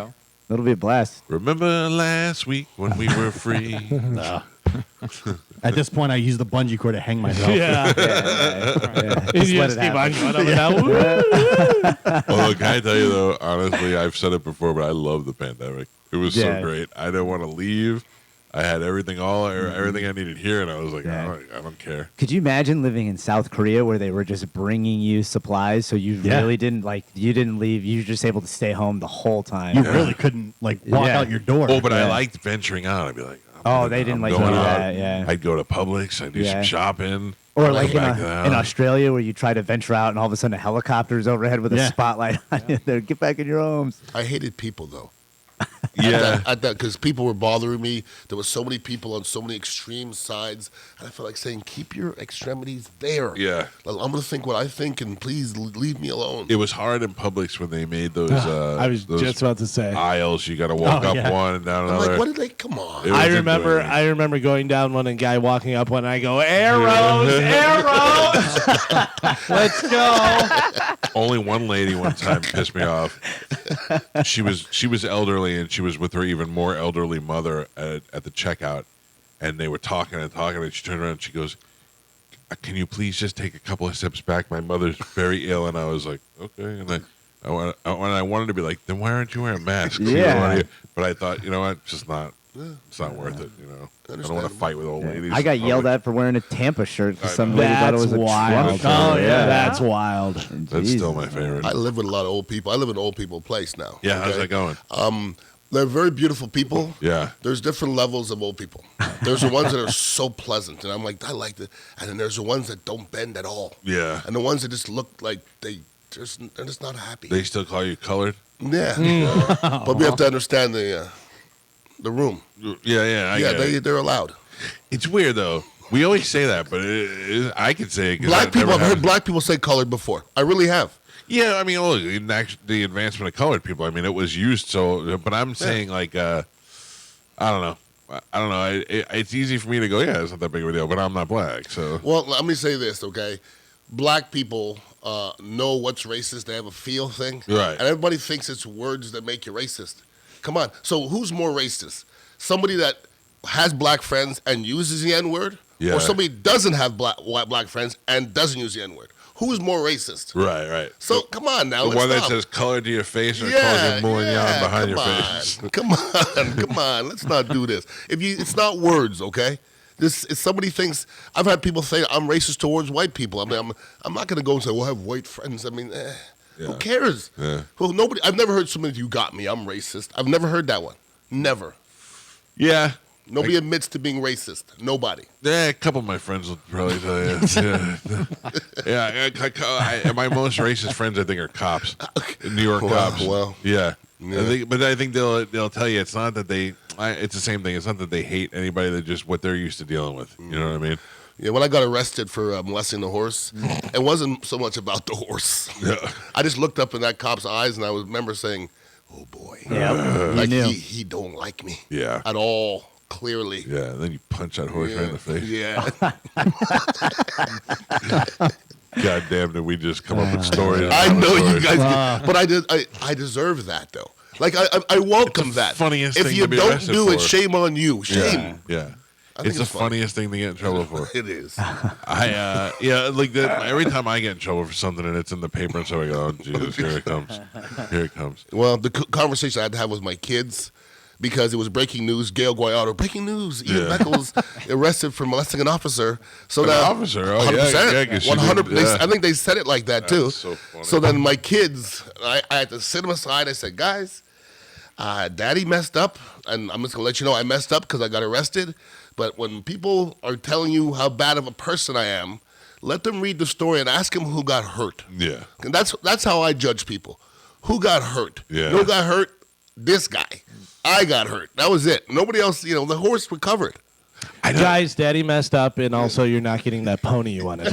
that'll be a blast. Remember last week when we were free? No. At this point, I use the bungee cord to hang myself. Yeah. You just keep on going up and down. Although, can I tell you though, honestly, I've said it before, but I love the pandemic. It was so great. I didn't want to leave. I had everything I needed here, and I was like, I don't care. Could you imagine living in South Korea where they were just bringing you supplies, so you really didn't you didn't leave. You were just able to stay home the whole time. You really couldn't like walk out your door. Oh, but I liked venturing out. I'd be like, they didn't let you do that. Yeah. I'd go to Publix. I'd do some shopping. Or like in Australia where you try to venture out and all of a sudden a helicopter's overhead with a spotlight on you. There, get back in your homes. I hated people though. Yeah, at that because people were bothering me. There were so many people on so many extreme sides, and I felt like saying, "Keep your extremities there." Yeah, like, I'm gonna think what I think, and please leave me alone. It was hard in Publix when they made those. I was just about to say aisles. You got to walk up one and down another. Like, what did they? Come on. I remember going down one and guy walking up one. And I go, arrows. Let's go. Only one lady one time pissed me off. She was elderly, and she was with her even more elderly mother at the checkout, and they were talking, and she turned around and she goes, "Can you please just take a couple of steps back? My mother's very ill." And I was like, "Okay." And I wanted to be like, "Then why aren't you wearing a mask?" Yeah. But I thought, you know what, it's just not. It's not worth it, you know. I don't want to fight with old ladies. I got yelled at for wearing a Tampa shirt because some lady thought it was a wild. Trump Oh shirt. yeah, that's wild. That's still my favorite. I live with a lot of old people. I live in an old people place now. Yeah, how's that going? They're very beautiful people. Yeah. There's different levels of old people. There's the ones that are so pleasant, and I'm like, I like it. And then there's the ones that don't bend at all. Yeah. And the ones that just look like they're just not happy. They still call you colored? Yeah. But we have to understand the room. Yeah, I get it. They're allowed. It's weird though. We always say that, but I could say it. Black people. I've heard black people say colored before. I really have. Yeah, I mean, look, the advancement of colored people. I mean, it was used so. But I'm saying like, I don't know. It's easy for me to go, yeah, it's not that big of a deal. But I'm not black, so. Well, let me say this, okay? Black people know what's racist. They have a feel thing, right? And everybody thinks it's words that make you racist. Come on. So who's more racist? Somebody that has black friends and uses the N-word? Yeah. Or somebody doesn't have black friends and doesn't use the N-word? Who's more racist? Right. So come on now. The one that says color to your face or calls you moulignon behind your face. Come on. Let's not do this. It's not words, okay? If somebody thinks, I've had people say I'm racist towards white people. I mean, I'm not going to go and say, well, I have white friends. I mean, who cares? Yeah. Well, I've never heard somebody, you got me, I'm racist. I've never heard that one. Never. Yeah. Nobody admits to being racist. Nobody. Yeah, a couple of my friends will probably tell you. My most racist friends, I think, are cops. New York cops. Well. Yeah. Yeah. I think they'll tell you it's not that it's the same thing. It's not that they hate anybody. They're just what they're used to dealing with. You know what I mean? Yeah, when I got arrested for molesting the horse, it wasn't so much about the horse. Yeah. I just looked up in that cop's eyes, and I remember saying, "Oh boy, like he don't like me, at all." Clearly, yeah. And then you punch that horse right in the face. Yeah. God damn, did we just come up with stories? I know you guys, but I deserve that though. Like I welcome that. Funniest if thing you to be don't arrested do for. it, shame on you. Shame. Yeah. I think It's the funniest thing to get in trouble for. It is. Every time I get in trouble for something and it's in the paper and so I go, oh Jesus, here it comes. Here it comes. Well, the conversation I had to have with my kids, because it was breaking news. Gail Guayado, breaking news. Ian Beckles arrested for molesting an officer. So An officer? Oh, 100%, yeah, 100. yeah. I think they said it like that too. So funny. So then my kids, I had to sit them aside. I said, guys, Daddy messed up, and I'm just gonna let you know I messed up because I got arrested. But when people are telling you how bad of a person I am, let them read the story and ask them who got hurt. Yeah. And that's how I judge people. Who got hurt? Yeah. You know who got hurt? This guy. I got hurt. That was it. Nobody else, the horse recovered. Guys, Daddy messed up, and also you're not getting that pony you wanted.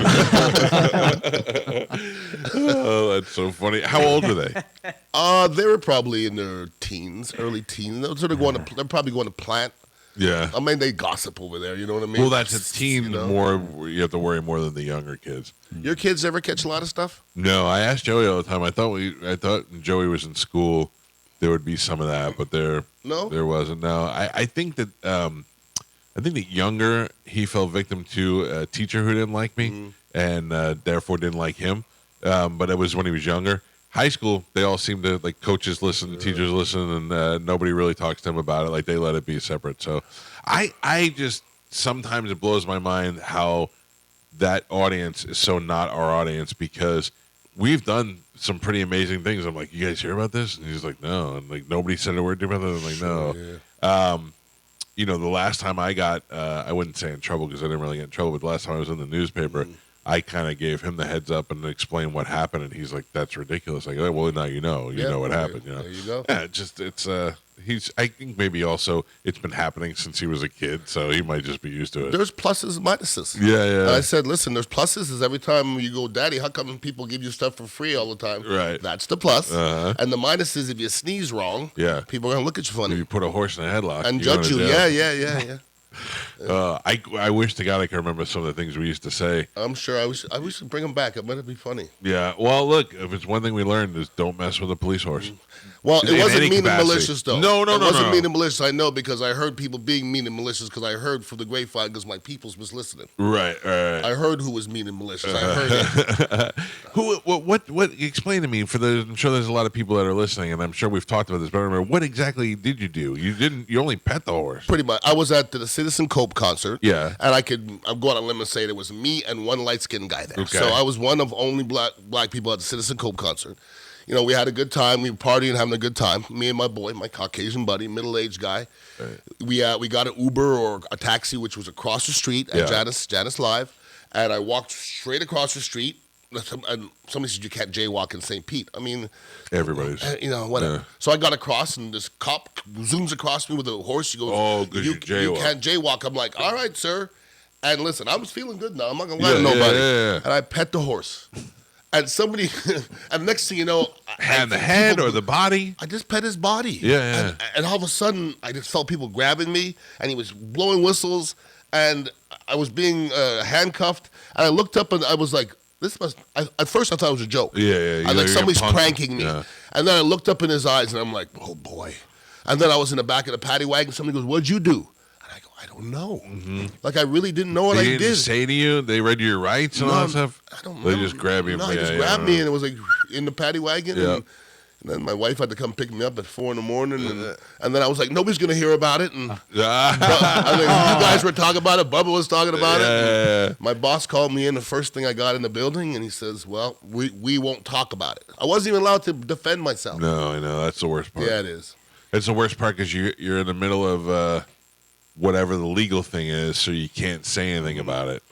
Oh, that's so funny. How old were they? They were probably in their teens, early teens. They're probably going to plant. Yeah. I mean, they gossip over there. You know what I mean? Well, that's a teen more. You have to worry more than the younger kids. Your kids ever catch a lot of stuff? No, I asked Joey all the time. I thought when Joey was in school, there would be some of that, but there wasn't. No, I think that younger he fell victim to a teacher who didn't like me and therefore didn't like him. But it was when he was younger. High school, they all seem to, like, coaches listen, teachers listen, and nobody really talks to them about it. Like, they let it be separate. So I just, sometimes it blows my mind how that audience is so not our audience, because we've done some pretty amazing things. I'm like, you guys hear about this? And he's like, no. And, like, nobody said a word about it. I'm like, no. The last time I got, I wouldn't say in trouble because I didn't really get in trouble, but the last time I was in the newspaper, I kind of gave him the heads up and explained what happened, and he's like, "That's ridiculous." Like, oh, well, now you know what happened. You know, there you go. Yeah, I think maybe also it's been happening since he was a kid, so he might just be used to it. There's pluses and minuses. Yeah. And I said, listen, there's pluses is every time you go, Daddy, how come people give you stuff for free all the time? Right. That's the plus. Uh-huh. And the minus is if you sneeze wrong, people are gonna look at you funny. If you put a horse in a headlock and you're judge you. Yeah. I wish to God I could remember some of the things we used to say. I'm sure I wish to bring them back. It might be funny. Yeah. Well, look, if it's one thing we learned is don't mess with a police horse. Well, it wasn't mean capacity. and malicious, though. No. It wasn't mean and malicious, I know, because I heard people being mean and malicious because I heard from the grapevine because my peoples was listening. Right. I heard who was mean and malicious. I heard it. What, explain to me, I'm sure there's a lot of people that are listening, and I'm sure we've talked about this, but I remember, what exactly did you do? You only pet the horse. Pretty much. I was at the Citizen Cope concert. Yeah. And I'm going on a limb and say there was me and one light-skinned guy there. Okay. So I was one of only black people at the Citizen Cope concert. We had a good time. We were partying, having a good time. Me and my boy, my Caucasian buddy, middle-aged guy. Right. We got an Uber or a taxi, which was across the street at Janice Live. And I walked straight across the street. And somebody said you can't jaywalk in St. Pete. I mean, everybody's. Whatever. Yeah. So I got across, and this cop zooms across me with a horse. He goes, "Oh, because you can't jaywalk." I'm like, "All right, sir." And listen, I was feeling good now. I'm not gonna lie to nobody. Yeah. And I pet the horse. And somebody, and next thing you know, had the head or the body. I just pet his body. Yeah. And all of a sudden, I just felt people grabbing me, and he was blowing whistles, and I was being handcuffed. And I looked up, and I was like, at first I thought it was a joke. Yeah. I like somebody's pranking me. Yeah. And then I looked up in his eyes, and I'm like, oh boy. And then I was in the back of the paddy wagon. Somebody goes, "What'd you do?" And I go, "I don't know." Mm-hmm. Like I really didn't know what I did. They didn't say to you? They read your rights and all that stuff? I don't know. They just grabbed you. No, they just grabbed me, and it was like in the paddy wagon. Yeah. And then my wife had to come pick me up at 4 a.m. And then I was like, nobody's going to hear about it. And you guys were talking about it. Bubba was talking about it. My boss called me in the first thing I got in the building, and he says, well, we won't talk about it. I wasn't even allowed to defend myself. No, I know. That's the worst part. Yeah, it is. It's the worst part because you're in the middle of whatever the legal thing is, so you can't say anything about it.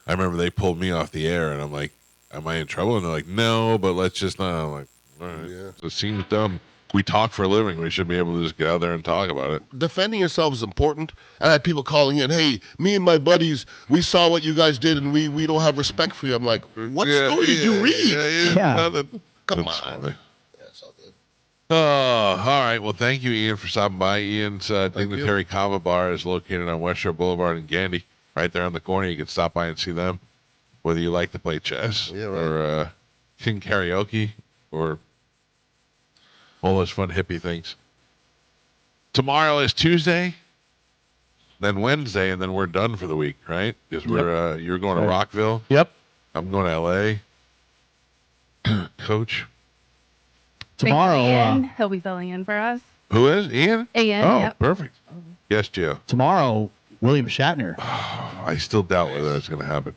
I remember they pulled me off the air, and I'm like, am I in trouble? And they're like, no, but let's just not. I'm like, all right. Yeah. So it seems dumb. we talk for a living. We should be able to just get out there and talk about it. Defending yourself is important. I had people calling in, hey, me and my buddies, we saw what you guys did, and we don't have respect for you. I'm like, what story did you read? Come on. Oh, all right. Well, thank you, Ian, for stopping by. Ian's Dignitary Kava Bar is located on West Shore Boulevard in Gandy, right there on the corner. You can stop by and see them, whether you like to play chess or sing karaoke or all those fun hippie things. Tomorrow is Tuesday, then Wednesday, and then we're done for the week, right? Because you're going to Rockville. Yep. I'm going to L.A. Coach. Tomorrow, Ian, he'll be filling in for us. Who is Ian? Ian, Oh, yep. perfect. Yes, Gio. Tomorrow, William Shatner. I still doubt whether that's going to happen.